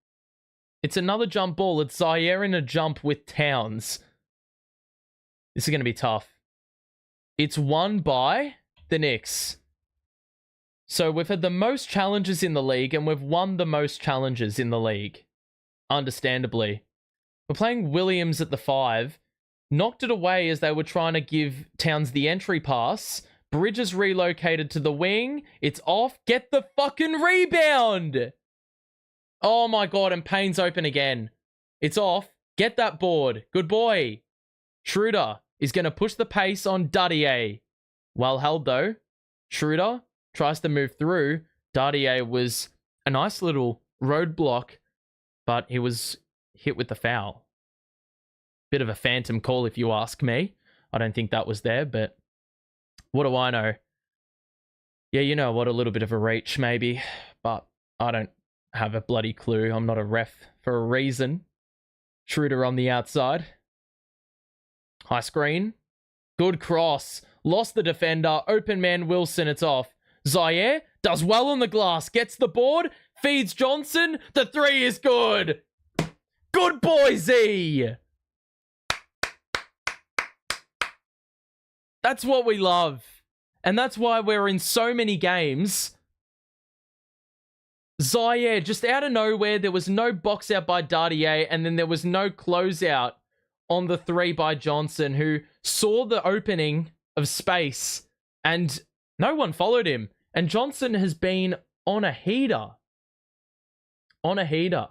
It's another jump ball. It's Zaire in a jump with Towns. This is going to be tough. It's won by the Knicks. So we've had the most challenges in the league, and we've won the most challenges in the league. Understandably. We're playing Williams at the 5. Knocked it away as they were trying to give Towns the entry pass. Bridges relocated to the wing. It's off. Get the fucking rebound. Oh my God, and Payne's open again. It's off. Get that board. Good boy. Schroeder is going to push the pace on Dardier. Well held, though. Schroeder tries to move through. Dardier was a nice little roadblock, but he was hit with the foul. Bit of a phantom call, if you ask me. I don't think that was there, but what do I know? Yeah, you know what, a little bit of a reach, maybe, but I don't have a bloody clue. I'm not a ref for a reason. Schroeder on the outside. High screen. Good cross. Lost the defender. Open man Wilson, it's off. Zaire does well on the glass. Gets the board. Feeds Johnson. The 3 is good. Good boy, Z. That's what we love. And that's why we're in so many games. Zaire, just out of nowhere, there was no box out by Dardier, and then there was no closeout on the 3 by Johnson, who saw the opening of space, and no one followed him. And Johnson has been on a heater. On a heater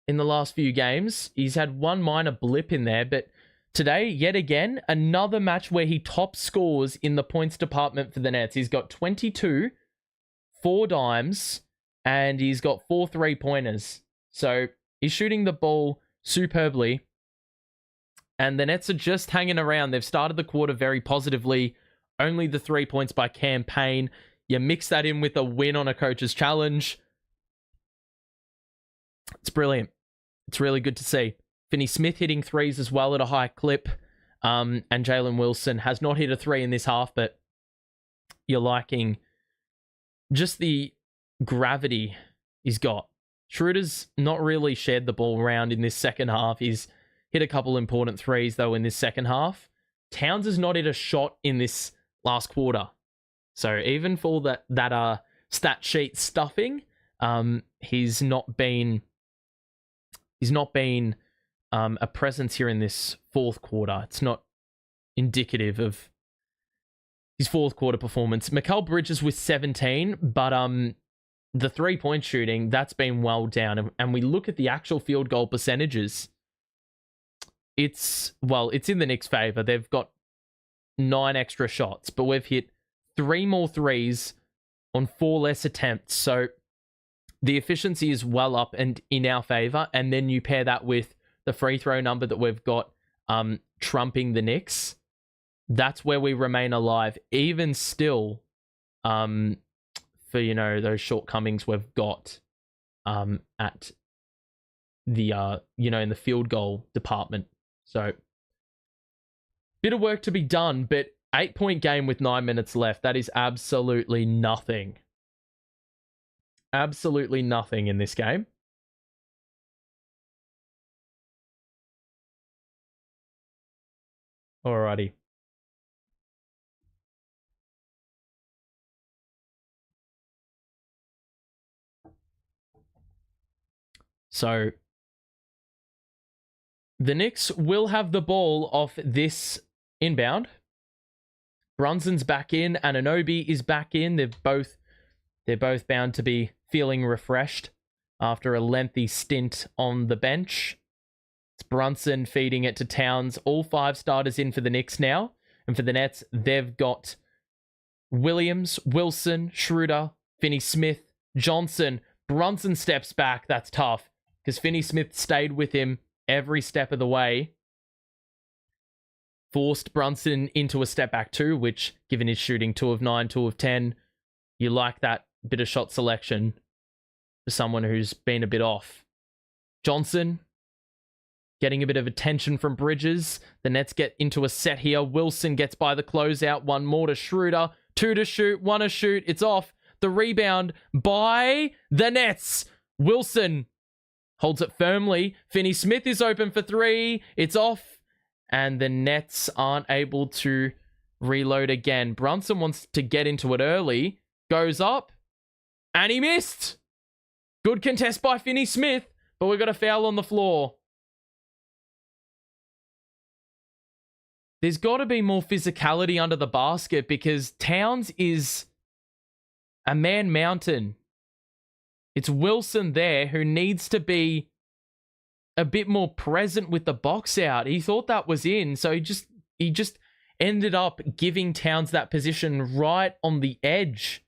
in the last few games. He's had one minor blip in there, but today, yet again, another match where he top scores in the points department for the Nets. He's got 22, 4 dimes, and he's got 4 3-pointers. So he's shooting the ball superbly. And the Nets are just hanging around. They've started the quarter very positively Only the 3 points by Cam Payne. You mix that in with a win on a coach's challenge. It's brilliant. It's really good to see. Finney Smith hitting threes as well at a high clip. And Jalen Wilson has not hit a three in this half, but you're liking just the gravity he's got. Schroeder's not really shared the ball around in this second half. He's hit a couple important threes, though, in this second half. Towns has not hit a shot in this last quarter. So even for that stat sheet stuffing, he's not been a presence here in this fourth quarter. It's not indicative of his fourth quarter performance. Mikal Bridges with 17, but the 3-point shooting, that's been well down. And we look at the actual field goal percentages. It's in the Knicks' favor. They've got 9 extra shots, but we've hit 3 more threes on 4 less attempts. So the efficiency is well up and in our favor. And then you pair that with the free throw number that we've got trumping the Knicks. That's where we remain alive, even still, for, those shortcomings we've got at the, in the field goal department. So, bit of work to be done, but 8-point game with 9 minutes left. That is absolutely nothing. Absolutely nothing in this game. Alrighty. So, the Knicks will have the ball off this inbound. Brunson's back in. Anunoby is back in. They're both bound to be feeling refreshed after a lengthy stint on the bench. It's Brunson feeding it to Towns. All 5 starters in for the Knicks now. And for the Nets, they've got Williams, Wilson, Schroeder, Finney Smith, Johnson. Brunson steps back. That's tough because Finney Smith stayed with him every step of the way. Forced Brunson into a step back 2, which, given his shooting 2 of 9, 2 of 10, you like that bit of shot selection for someone who's been a bit off. Johnson getting a bit of attention from Bridges. The Nets get into a set here. Wilson gets by the closeout. 1 more to Schroeder. 2 to shoot. 1 to shoot. It's off. The rebound by the Nets. Wilson holds it firmly. Finney Smith is open for 3. It's off. And the Nets aren't able to reload again. Brunson wants to get into it early. Goes up. And he missed. Good contest by Finney Smith. But we've got a foul on the floor. There's got to be more physicality under the basket because Towns is a man mountain. It's Wilson there who needs to be a bit more present with the box out. He thought that was in, so he just ended up giving Towns that position right on the edge.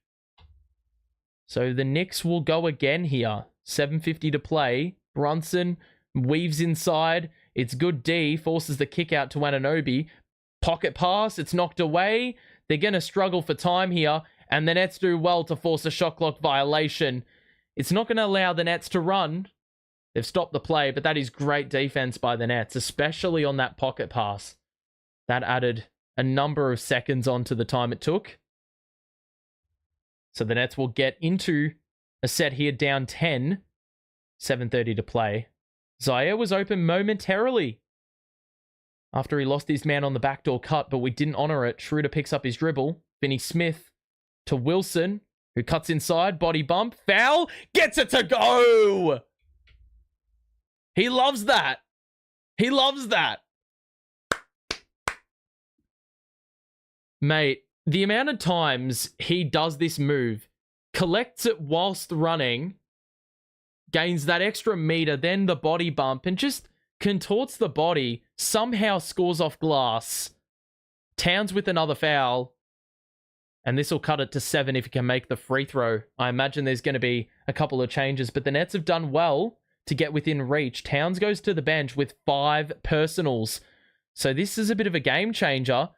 So the Knicks will go again here. 7:50 to play. Brunson weaves inside. It's good D. Forces the kick out to Anunoby. Pocket pass. It's knocked away. They're going to struggle for time here. And the Nets do well to force a shot clock violation. It's not going to allow the Nets to run. They've stopped the play, but that is great defense by the Nets, especially on that pocket pass. That added a number of seconds onto the time it took. So the Nets will get into a set here down 10. 7:30 to play. Zaire was open momentarily after he lost his man on the backdoor cut, but we didn't honor it. Schroeder picks up his dribble. Finney Smith to Wilson, who cuts inside. Body bump. Foul. Gets it to go. He loves that. He loves that. Mate, the amount of times he does this move, collects it whilst running, gains that extra meter, then the body bump, and just contorts the body, somehow scores off glass. Towns with another foul. And this will cut it to 7 if he can make the free throw. I imagine there's going to be a couple of changes, but the Nets have done well to get within reach. Towns goes to the bench with 5 personals. So this is a bit of a game changer.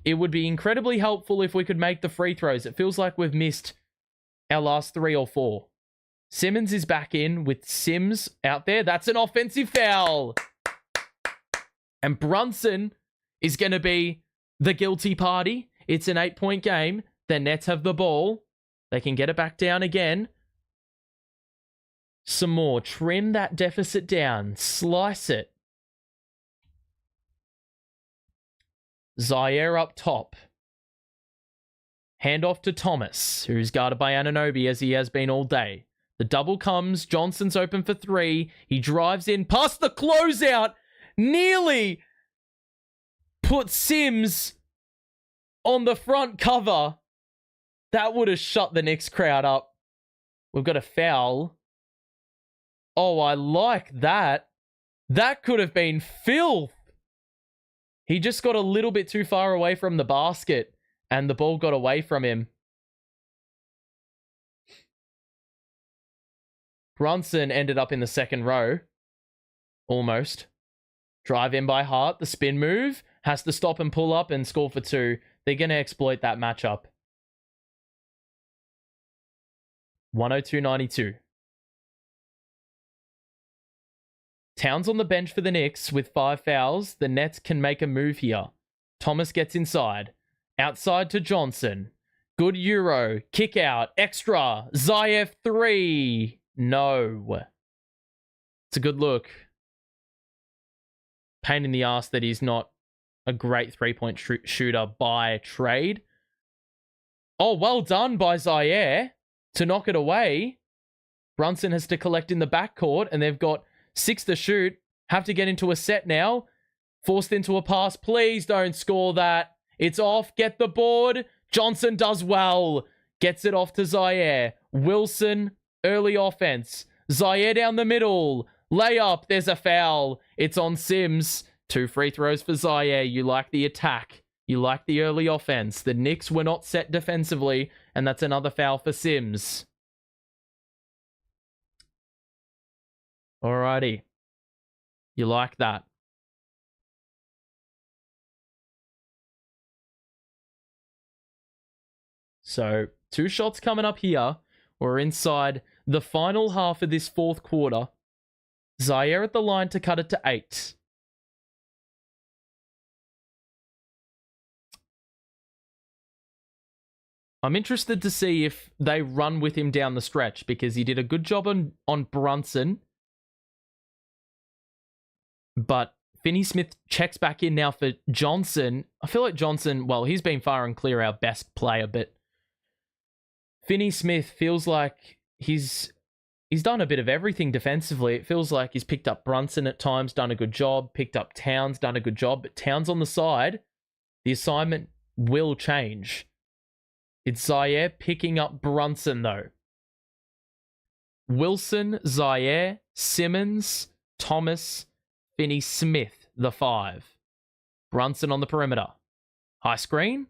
It would be incredibly helpful if we could make the free throws. It feels like we've missed our last 3 or 4. Simmons is back in with Sims out there. That's an offensive foul. And Brunson is going to be the guilty party. It's an 8-point game. The Nets have the ball. They can get it back down again. Some more. Trim that deficit down. Slice it. Zaire up top. Hand off to Thomas, who's guarded by Anunoby as he has been all day. The double comes. Johnson's open for 3. He drives in past the closeout. Nearly put Sims on the front cover. That would have shut the Knicks crowd up. We've got a foul. Oh, I like that. That could have been filth. He just got a little bit too far away from the basket, and the ball got away from him. Brunson ended up in the second row. Almost. Drive in by Hart. The spin move. Has to stop and pull up and score for 2. They're going to exploit that matchup. 102-92. Towns on the bench for the Knicks with 5 fouls. The Nets can make a move here. Thomas gets inside. Outside to Johnson. Good Euro. Kick out. Extra. Zayev 3. No. It's a good look. Pain in the ass that he's not a great 3-point shooter by trade. Oh, well done by Zaire to knock it away. Brunson has to collect in the backcourt, and they've got 6 to shoot. Have to get into a set now. Forced into a pass. Please don't score that. It's off. Get the board. Johnson does well. Gets it off to Zaire. Wilson, early offense. Zaire down the middle. Layup. There's a foul. It's on Sims. 2 free throws for Zaire. You like the attack. You like the early offense. The Knicks were not set defensively, and that's another foul for Sims. Alrighty. You like that. So, 2 shots coming up here. We're inside the final half of this 4th quarter. Zaire at the line to cut it to 8. I'm interested to see if they run with him down the stretch, because he did a good job on Brunson. But Finney-Smith checks back in now for Johnson. I feel like Johnson, well, he's been far and clear our best player, but Finney-Smith feels like he's done a bit of everything defensively. It feels like he's picked up Brunson at times, done a good job, picked up Towns, done a good job, but Towns on the side, the assignment will change. It's Zaire picking up Brunson, though. Wilson, Zaire, Simmons, Thomas, Finney-Smith, the 5. Brunson on the perimeter. High screen.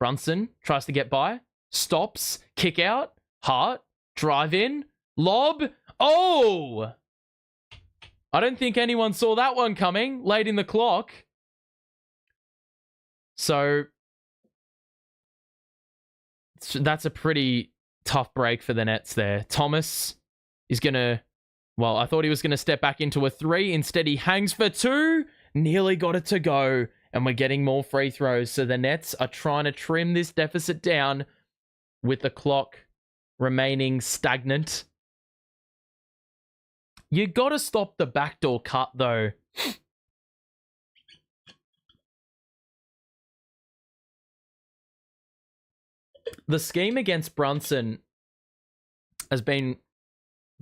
Brunson tries to get by. Stops. Kick out. Hart. Drive in. Lob. Oh! I don't think anyone saw that one coming late in the clock. So that's a pretty tough break for the Nets there. Thomas is going to... Well, I thought he was going to step back into a 3. Instead, he hangs for 2. Nearly got it to go. And we're getting more free throws. So the Nets are trying to trim this deficit down with the clock remaining stagnant. You got to stop the backdoor cut, though. The scheme against Brunson has been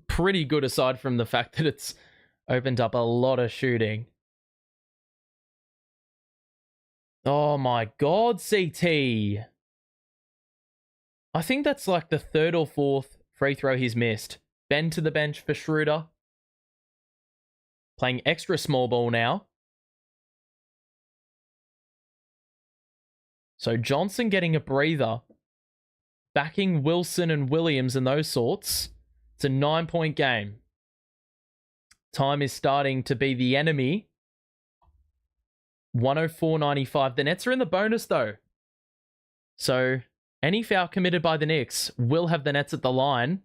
pretty good, aside from the fact that it's opened up a lot of shooting. Oh my God, CT. I think that's like the 3rd or 4th free throw he's missed. Ben to the bench for Schroeder. Playing extra small ball now. So Johnson getting a breather. Backing Wilson and Williams and those sorts. It's a 9-point game. Time is starting to be the enemy. 104.95. The Nets are in the bonus, though. So any foul committed by the Knicks will have the Nets at the line.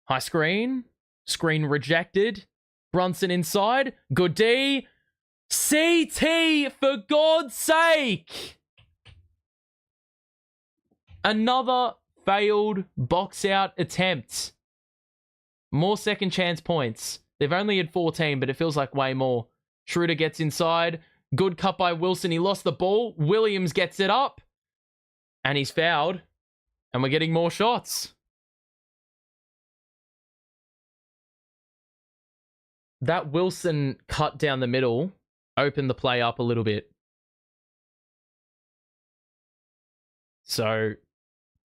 High screen. Screen rejected. Brunson inside. Good D. CT, for God's sake! Another failed box out attempt. More second chance points. They've only had 14, but it feels like way more. Schroeder gets inside. Good cut by Wilson. He lost the ball. Williams gets it up. And he's fouled. And we're getting more shots. That Wilson cut down the middle opened the play up a little bit. So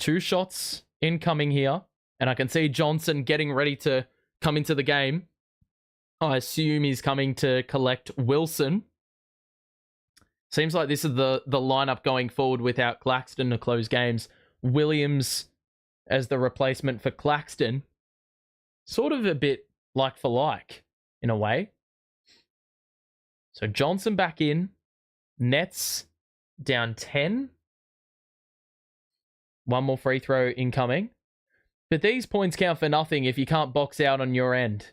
2 shots incoming here. And I can see Johnson getting ready to come into the game. I assume he's coming to collect Wilson. Seems like this is the lineup going forward without Claxton to close games. Williams as the replacement for Claxton. Sort of a bit like for like, in a way. So Johnson back in. Nets down 10. One more free throw incoming. But these points count for nothing if you can't box out on your end.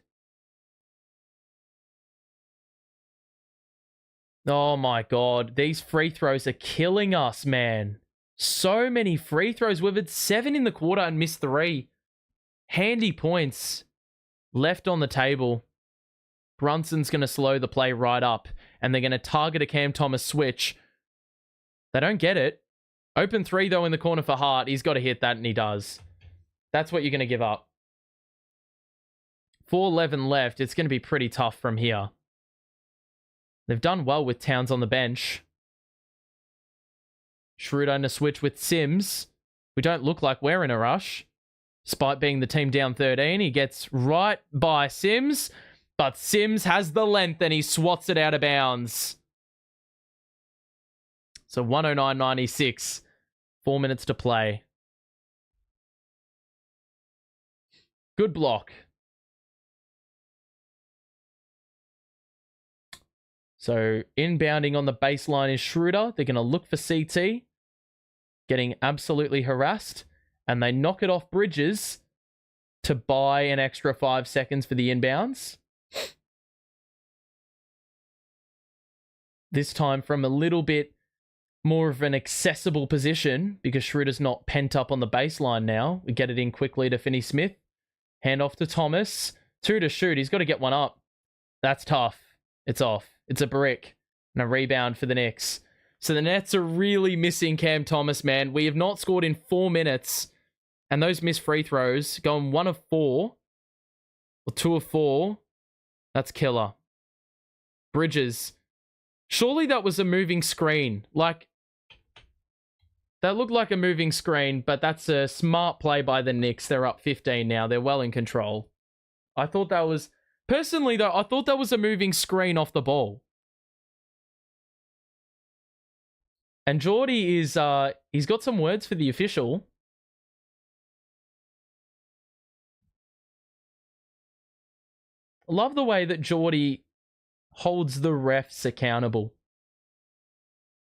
Oh my God. These free throws are killing us, man. So many free throws. We've had 7 in the quarter and missed 3. Handy points left on the table. Brunson's going to slow the play right up. And they're going to target a Cam Thomas switch. They don't get it. Open 3, though, in the corner for Hart. He's got to hit that, and he does. That's what you're going to give up. 4:11 left. It's going to be pretty tough from here. They've done well with Towns on the bench. Schroeder in a switch with Sims. We don't look like we're in a rush. Despite being the team down 13, he gets right by Sims. But Sims has the length and he swats it out of bounds. So 109.96. 4 minutes to play. Good block. So inbounding on the baseline is Schroeder. They're going to look for CT. Getting absolutely harassed. And they knock it off Bridges to buy an extra 5 seconds for the inbounds. This time from a little bit more of an accessible position because Schroeder's not pent up on the baseline now. We get it in quickly to Finney Smith. Hand off to Thomas. 2 to shoot. He's got to get one up. That's tough. It's off. It's a brick. And a rebound for the Knicks. So the Nets are really missing Cam Thomas, man. We have not scored in 4 minutes. And those missed free throws, going 1 of 4. Or 2 of 4. That's killer. Bridges. Surely that was a moving screen. Like, that looked like a moving screen, but that's a smart play by the Knicks. They're up 15 now. They're well in control. I thought that was... Personally, though, I thought that was a moving screen off the ball. And Geordie is... he's got some words for the official. Love the way that Geordie holds the refs accountable.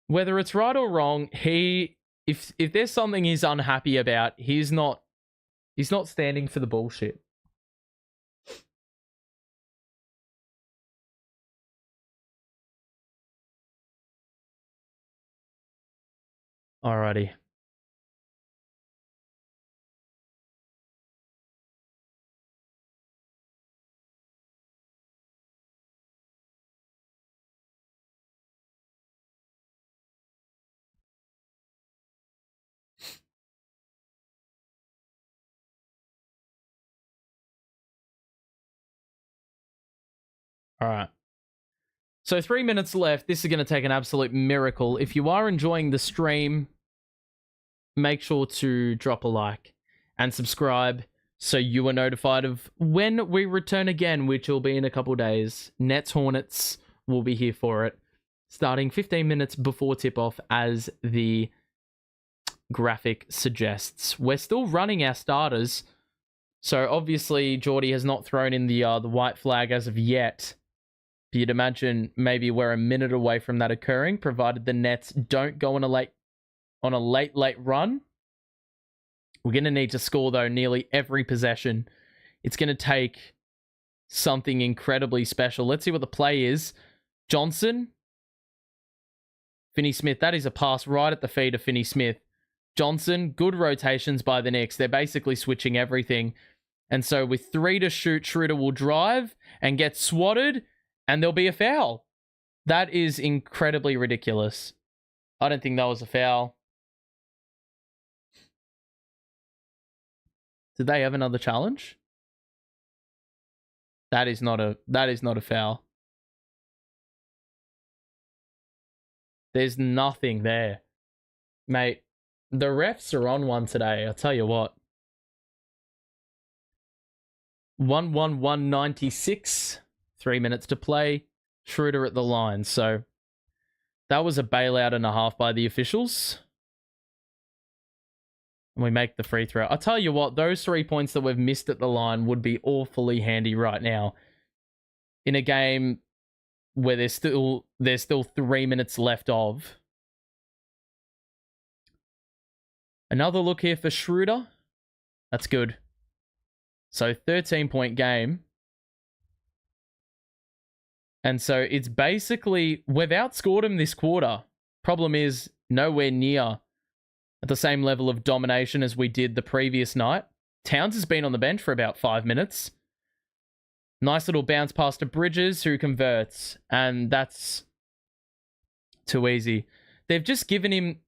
Whether it's right or wrong, if there's something he's unhappy about, he's not standing for the bullshit. Alrighty. All right. So 3 minutes left. This is going to take an absolute miracle. If you are enjoying the stream, make sure to drop a like and subscribe so you are notified of when we return again, which will be in a couple days. Nets Hornets will be here for it, starting 15 minutes before tip-off as the graphic suggests. We're still running our starters, so obviously Geordie has not thrown in the white flag as of yet. But you'd imagine maybe we're a minute away from that occurring, provided the Nets don't go on a late run. We're going to need to score, though, nearly every possession. It's going to take something incredibly special. Let's see what the play is. Johnson. Finney-Smith. That is a pass right at the feet of Finney-Smith. Johnson. Good rotations by the Knicks. They're basically switching everything. And so with 3 to shoot, Schroeder will drive and get swatted, and there'll be a foul. That is incredibly ridiculous. I don't think that was a foul. Did they have another challenge? That is not a foul. There's nothing there. Mate, the refs are on one today, I'll tell you what. 1-1-1-96. 3 minutes to play. Schroeder at the line. So that was a bailout and a half by the officials. And we make the free throw. I'll tell you what, those 3 points that we've missed at the line would be awfully handy right now. In a game where there's still 3 minutes left of. Another look here for Schroeder. That's good. So 13-point game. And so it's basically, we've outscored him this quarter. Problem is, nowhere near at the same level of domination as we did the previous night. Towns has been on the bench for about 5 minutes. Nice little bounce pass to Bridges, who converts. And that's too easy. They've just given him...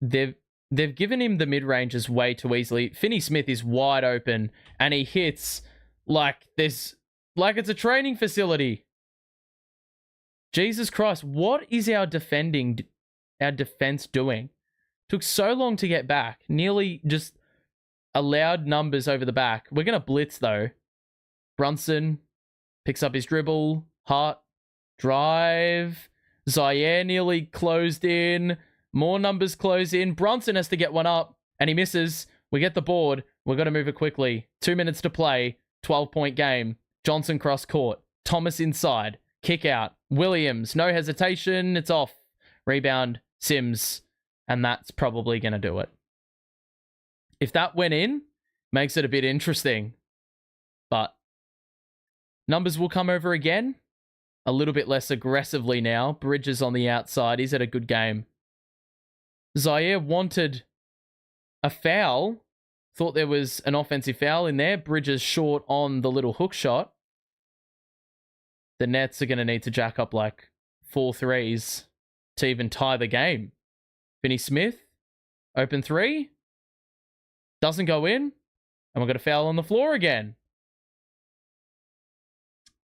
They've given him the mid-ranges way too easily. Finney-Smith is wide open, and he hits like it's a training facility. Jesus Christ, what is our defense doing? Took so long to get back. Nearly just allowed numbers over the back. We're going to blitz, though. Brunson picks up his dribble. Hart. Drive. Zaire nearly closed in. More numbers close in. Brunson has to get one up, and he misses. We get the board. We've got to move it quickly. 2 minutes to play. 12-point game. Johnson cross court. Thomas inside. Kick out. Williams. No hesitation. It's off. Rebound. Sims. And that's probably going to do it. If that went in, makes it a bit interesting. But numbers will come over again. A little bit less aggressively now. Bridges on the outside. He's had a good game. Zaire wanted a foul. Thought there was an offensive foul in there. Bridges short on the little hook shot. The Nets are going to need to jack up like 4 threes to even tie the game. Finney-Smith, open 3. Doesn't go in. And we've got a foul on the floor again.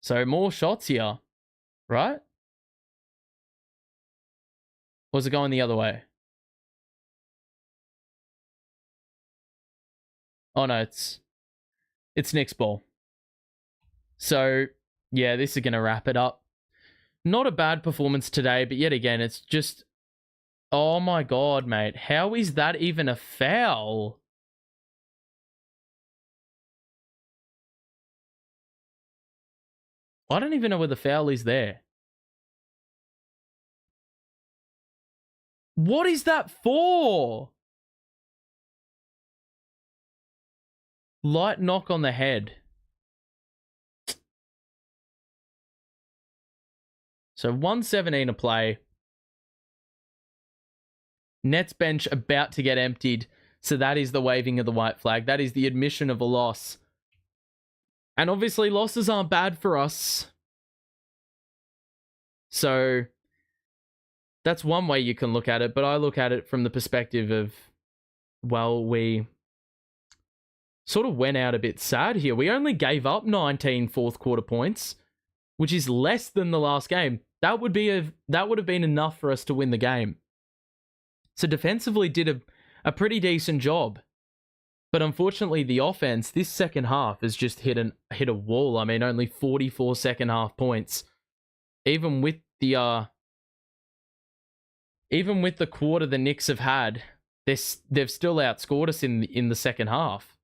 So more shots here, right? Or is it going the other way? Oh no, it's Knicks ball. So, yeah, this is going to wrap it up. Not a bad performance today, but yet again, it's just... Oh my god, mate. How is that even a foul? I don't even know where the foul is there. What is that for? Light knock on the head. So 1:17 to play. Nets bench about to get emptied. So that is the waving of the white flag. That is the admission of a loss. And obviously losses aren't bad for us. So that's one way you can look at it. But I look at it from the perspective of, well, we sort of went out a bit sad here. We only gave up 19 fourth quarter points, which is less than the last game. That would have been enough for us to win the game. So defensively did a pretty decent job. But unfortunately, the offense, this second half, has just hit a wall. I mean, only 44 second half points. Even with the quarter the Knicks have had, they've still outscored us in the second half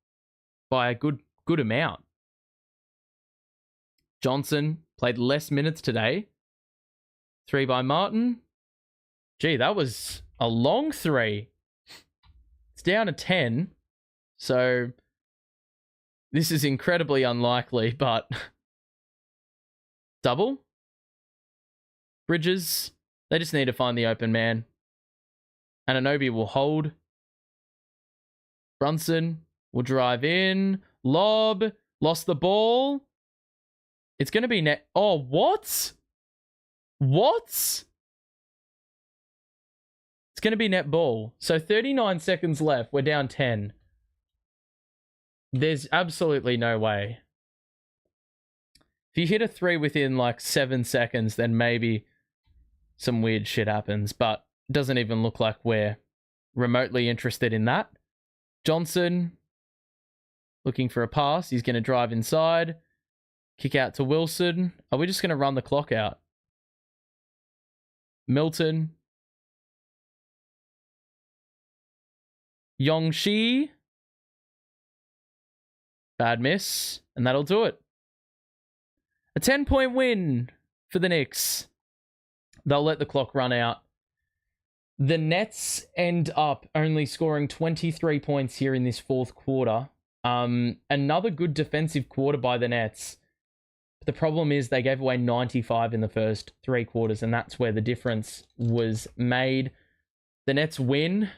by a good amount. Johnson played less minutes today. 3 by Martin. Gee, that was a long 3. It's down to 10. So this is incredibly unlikely, but double. Bridges, they just need to find the open man. Anunoby will hold. Brunson will drive in. Lob. Lost the ball. It's going to be net. Oh, what? What? It's going to be net ball. So 39 seconds left. We're down 10. There's absolutely no way. If you hit a 3 within like 7 seconds, then maybe some weird shit happens. But it doesn't even look like we're remotely interested in that. Johnson looking for a pass. He's going to drive inside. Kick out to Wilson. Are we just going to run the clock out? Milton. Yongshi. Bad miss. And that'll do it. A 10-point win for the Knicks. They'll let the clock run out. The Nets end up only scoring 23 points here in this fourth quarter. Another good defensive quarter by the Nets. The problem is they gave away 95 in the first 3 quarters, and that's where the difference was made. The Nets win,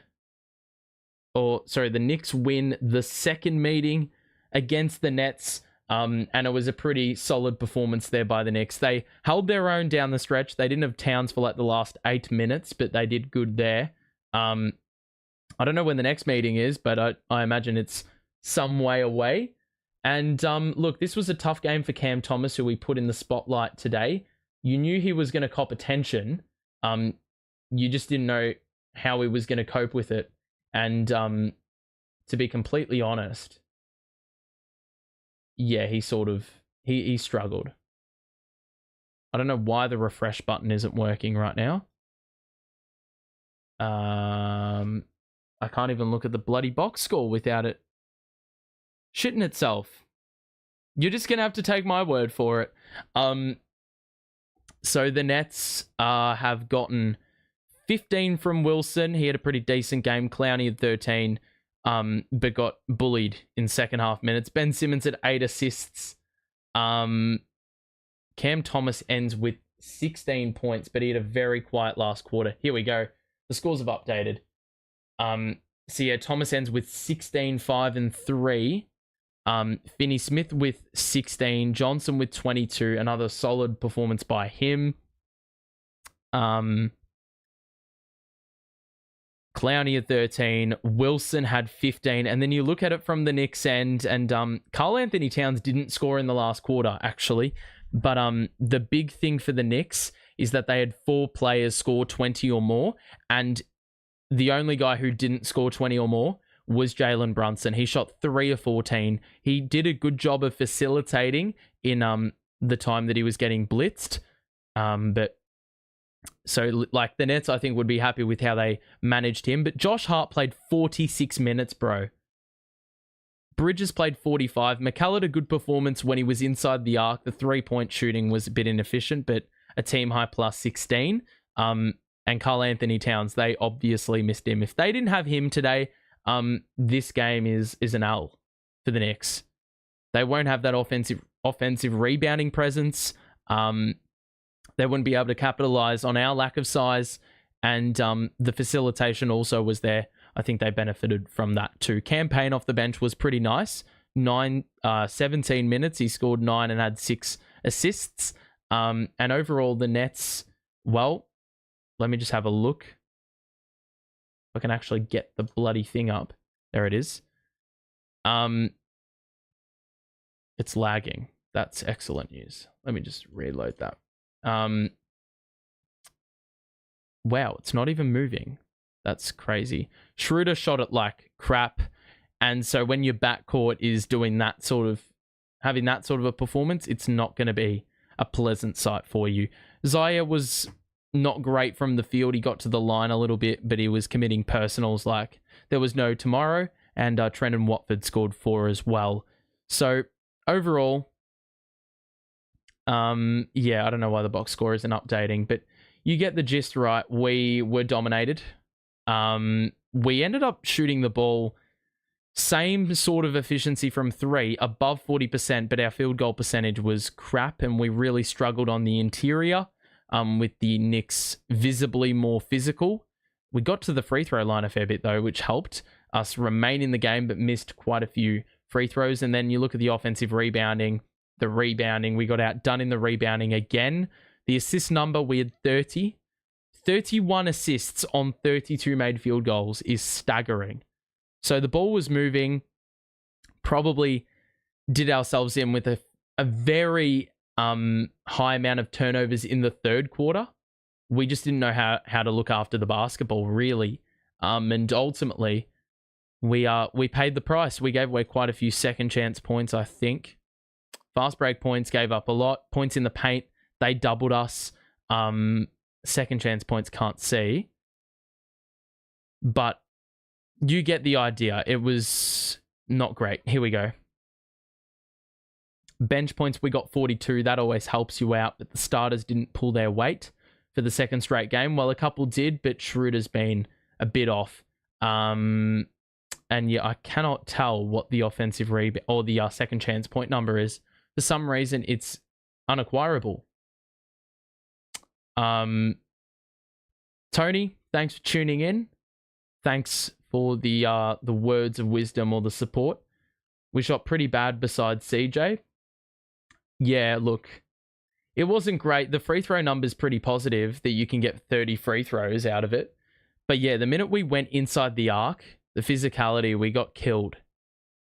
the Knicks win the second meeting against the Nets, and it was a pretty solid performance there by the Knicks. They held their own down the stretch. They didn't have Towns for like the last 8 minutes, but they did good there. I don't know when the next meeting is, but I imagine it's some way away. And look, this was a tough game for Cam Thomas, who we put in the spotlight today. You knew he was going to cop attention. You just didn't know how he was going to cope with it. And to be completely honest, yeah, he struggled. I don't know why the refresh button isn't working right now. I can't even look at the bloody box score without it shitting itself. You're just going to have to take my word for it. So the Nets have gotten 15 from Wilson. He had a pretty decent game. Clowney had 13, but got bullied in second half minutes. Ben Simmons had 8 assists. Cam Thomas ends with 16 points, but he had a very quiet last quarter. Here we go. The scores have updated. So yeah, Thomas ends with 16, 5, and 3. Finney Smith with 16, Johnson with 22, another solid performance by him. Clowney at 13, Wilson had 15, and then you look at it from the Knicks end, and Karl Anthony Towns didn't score in the last quarter, actually, but the big thing for the Knicks is that they had 4 players score 20 or more, and the only guy who didn't score 20 or more was Jalen Brunson. He shot 3 of 14. He did a good job of facilitating in the time that he was getting blitzed. But so like the Nets, I think, would be happy with how they managed him. But Josh Hart played 46 minutes, bro. Bridges played 45. McCall had a good performance when he was inside the arc. The 3-point shooting was a bit inefficient, but a team high plus 16. And Karl Anthony Towns, they obviously missed him. If they didn't have him today, this game is an L for the Knicks. They won't have that offensive rebounding presence. They wouldn't be able to capitalize on our lack of size, and the facilitation also was there. I think they benefited from that too. Cam Payne off the bench was pretty nice. 17 minutes, he scored 9 and had 6 assists. And overall, the Nets, well, let me just have a look. I can actually get the bloody thing up. There it is. It's lagging. That's excellent news. Let me just reload that. Wow, it's not even moving. That's crazy. Schroeder shot it like crap. And so when your backcourt is doing that sort of, having that sort of a performance, it's not going to be a pleasant sight for you. Zaire was not great from the field. He got to the line a little bit, but he was committing personals like there was no tomorrow. And Trendon Watford scored 4 as well. So overall, Yeah, I don't know why the box score isn't updating, but you get the gist, right? We were dominated. We ended up shooting the ball same sort of efficiency from three, above 40%, but our field goal percentage was crap, and we really struggled on the interior, with the Knicks visibly more physical. We got to the free throw line a fair bit, though, which helped us remain in the game, but missed quite a few free throws. And then you look at the offensive rebounding, we got outdone in the rebounding again. The assist number, we had 31 assists on 32 made field goals is staggering. So the ball was moving, probably did ourselves in with a very high amount of turnovers in the third quarter. We just didn't know how to look after the basketball, really. And ultimately, we paid the price. We gave away quite a few second chance points, I think. Fast break points, gave up a lot. Points in the paint, they doubled us. Second chance points, can't see. But you get the idea. It was not great. Here we go. Bench points, we got 42. That always helps you out, but the starters didn't pull their weight for the second straight game. Well, a couple did, but Schroeder's been a bit off. And yeah, I cannot tell what the offensive rebound or the second chance point number is. For some reason, it's unacquirable. Tony, thanks for tuning in. Thanks for the words of wisdom or the support. We shot pretty bad besides CJ. Yeah, look, it wasn't great. The free throw number's pretty positive that you can get 30 free throws out of it. But yeah, the minute we went inside the arc, the physicality, we got killed.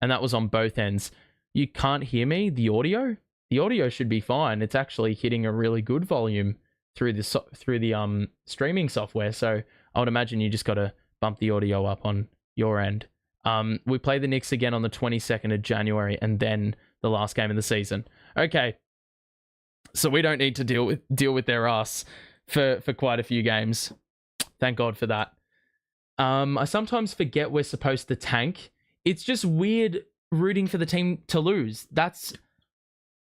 And that was on both ends. You can't hear me, the audio? The audio should be fine. It's actually hitting a really good volume through the streaming software. So I would imagine you just got to bump the audio up on your end. We play the Knicks again on the 22nd of January and then the last game of the season. Okay. So we don't need to deal with their ass for quite a few games. Thank God for that. I sometimes forget we're supposed to tank. It's just weird rooting for the team to lose. That's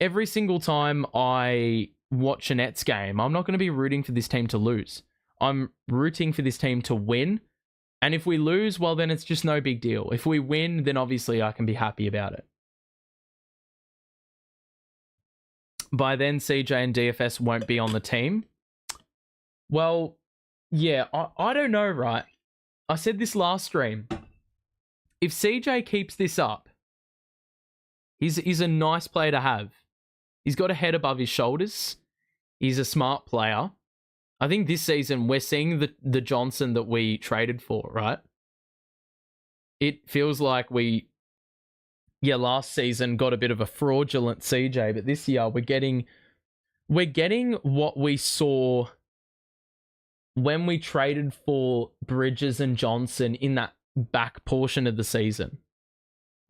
every single time I watch a Nets game, I'm not going to be rooting for this team to lose. I'm rooting for this team to win. And if we lose, well, then it's just no big deal. If we win, then obviously I can be happy about it. By then, CJ and DFS won't be on the team. Well, yeah, I don't know, right? I said this last stream. If CJ keeps this up, he's a nice player to have. He's got a head above his shoulders. He's a smart player. I think this season we're seeing the Johnson that we traded for, right? It feels like last season got a bit of a fraudulent CJ, but this year we're getting what we saw when we traded for Bridges and Johnson in that back portion of the season.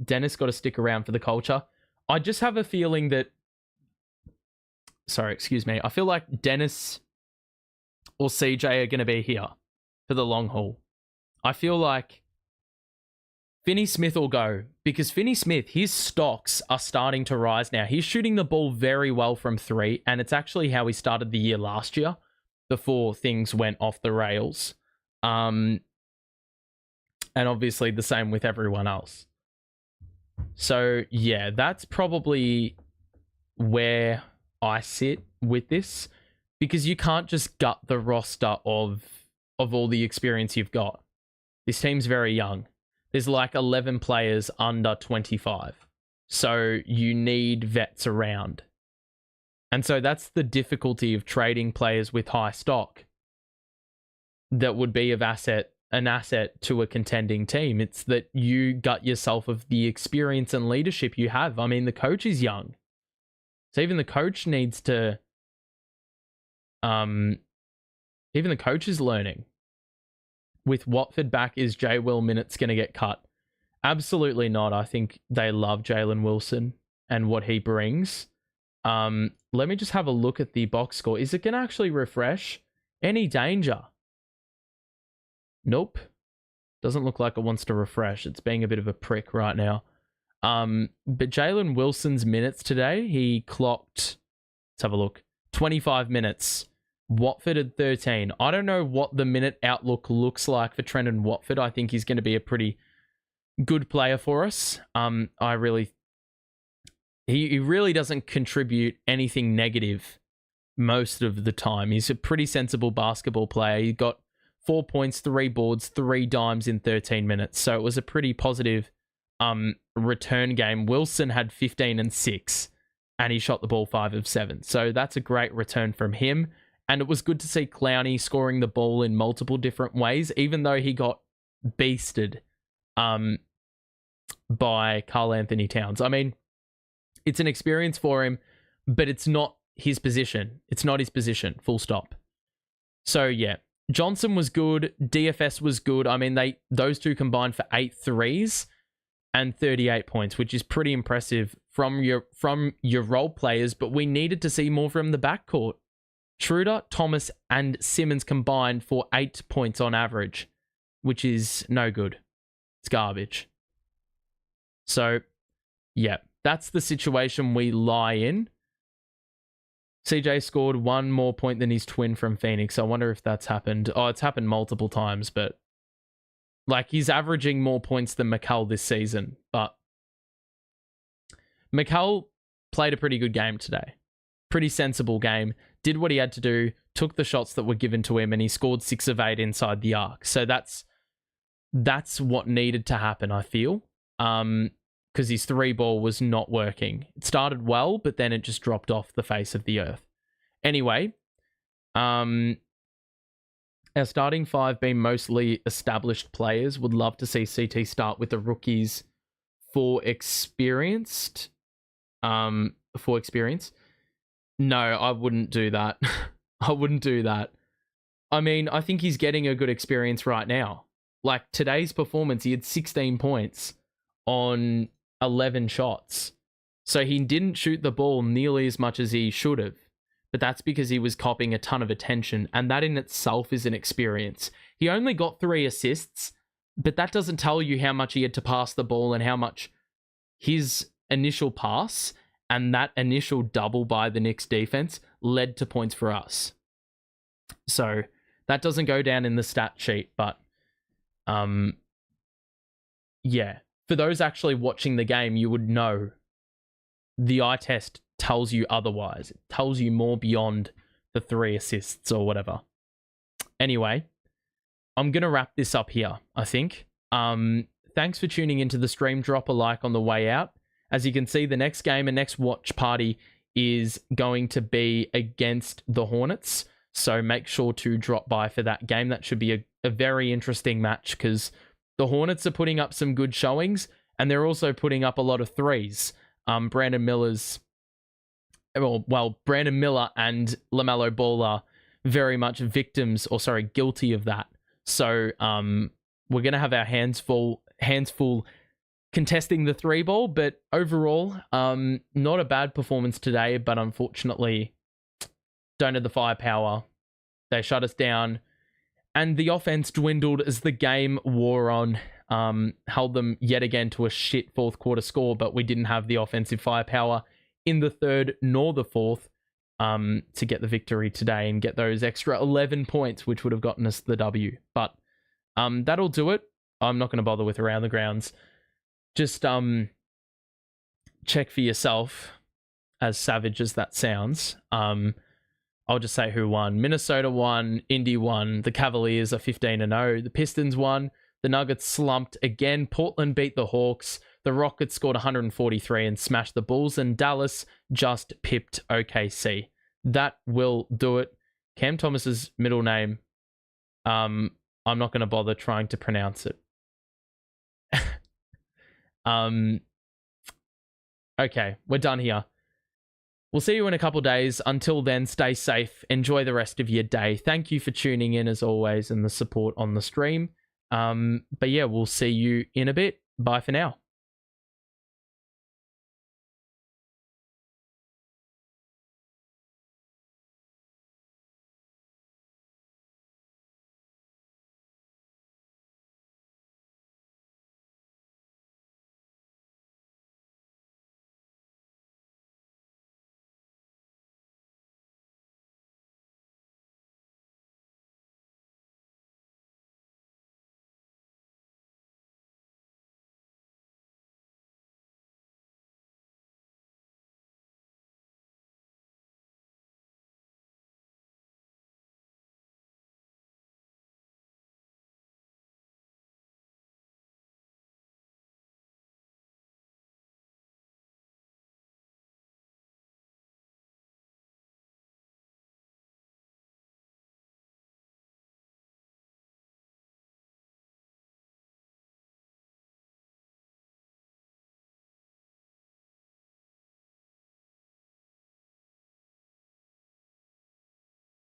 Dennis got to stick around for the culture. I just have a feeling that... Sorry, excuse me. I feel like Dennis or CJ are going to be here for the long haul. I feel like Finney Smith will go because Finney Smith, his stocks are starting to rise now. He's shooting the ball very well from three, and it's actually how he started the year last year before things went off the rails. And obviously the same with everyone else. So yeah, that's probably where I sit with this, because you can't just gut the roster of all the experience you've got. This team's very young. There's like 11 players under 25. So you need vets around. And so that's the difficulty of trading players with high stock that would be an asset to a contending team. It's that you gut yourself of the experience and leadership you have. I mean, the coach is young. So even the coach needs to... even the coach is learning. With Watford back, is J. Will minutes going to get cut? Absolutely not. I think they love Jalen Wilson and what he brings. Let me just have a look at the box score. Is it going to actually refresh? Any danger? Nope. Doesn't look like it wants to refresh. It's being a bit of a prick right now. But Jalen Wilson's minutes today, he clocked Let's have a look. 25 minutes. Watford at 13. I don't know what the minute outlook looks like for Trendon Watford. I think he's going to be a pretty good player for us. He really doesn't contribute anything negative most of the time. He's a pretty sensible basketball player. He got 4 points, 3 boards, 3 dimes in 13 minutes. So it was a pretty positive return game. Wilson had 15 and 6, and he shot the ball 5 of 7. So that's a great return from him. And it was good to see Clowney scoring the ball in multiple different ways, even though he got beasted by Karl Anthony Towns. I mean, it's an experience for him, but it's not his position. It's not his position, full stop. So, yeah, Johnson was good. DFS was good. I mean, those two combined for 8 threes and 38 points, which is pretty impressive from your role players, but we needed to see more from the backcourt. Schroeder, Thomas, and Simmons combined for 8 points on average, which is no good. It's garbage. So, yeah, that's the situation we lie in. CJ scored 1 more point than his twin from Phoenix. I wonder if that's happened. Oh, it's happened multiple times, but like he's averaging more points than McCall this season. But McCall played a pretty good game today. Pretty sensible game. Did what he had to do, took the shots that were given to him, and he scored 6 of 8 inside the arc. So that's what needed to happen, I feel. Because his 3-ball was not working. It started well, but then it just dropped off the face of the earth. Anyway, our starting 5 being mostly established players. Would love to see CT start with the rookies for experience. No, I wouldn't do that. I wouldn't do that. I mean, I think he's getting a good experience right now. Like today's performance, he had 16 points on 11 shots. So he didn't shoot the ball nearly as much as he should have. But that's because he was copping a ton of attention, and that in itself is an experience. He only got 3 assists, but that doesn't tell you how much he had to pass the ball and how much his initial pass and that initial double by the Knicks defense led to points for us. So that doesn't go down in the stat sheet, but yeah. For those actually watching the game, you would know the eye test tells you otherwise. It tells you more beyond the 3 assists or whatever. Anyway, I'm going to wrap this up here, I think. Thanks for tuning into the stream. Drop a like on the way out. As you can see, the next game and next watch party is going to be against the Hornets. So make sure to drop by for that game. That should be a very interesting match because the Hornets are putting up some good showings and they're also putting up a lot of threes. Brandon Miller and LaMelo Ball are very much guilty of that. So we're going to have our hands full contesting the 3-ball, but overall, not a bad performance today, but unfortunately don't have the firepower. They shut us down, and the offense dwindled as the game wore on, held them yet again to a shit 4th quarter score, but we didn't have the offensive firepower in the 3rd nor the 4th to get the victory today and get those extra 11 points, which would have gotten us the W. But that'll do it. I'm not going to bother with around the grounds. Just check for yourself, as savage as that sounds. I'll just say who won. Minnesota won, Indy won, the Cavaliers are 15-0, the Pistons won, the Nuggets slumped again, Portland beat the Hawks, the Rockets scored 143 and smashed the Bulls, and Dallas just pipped OKC. That will do it. Cam Thomas's middle name, I'm not going to bother trying to pronounce it. Okay, we're done here. We'll see you in a couple days. Until then, stay safe. Enjoy the rest of your day. Thank you for tuning in as always and the support on the stream. But yeah, we'll see you in a bit. Bye for now.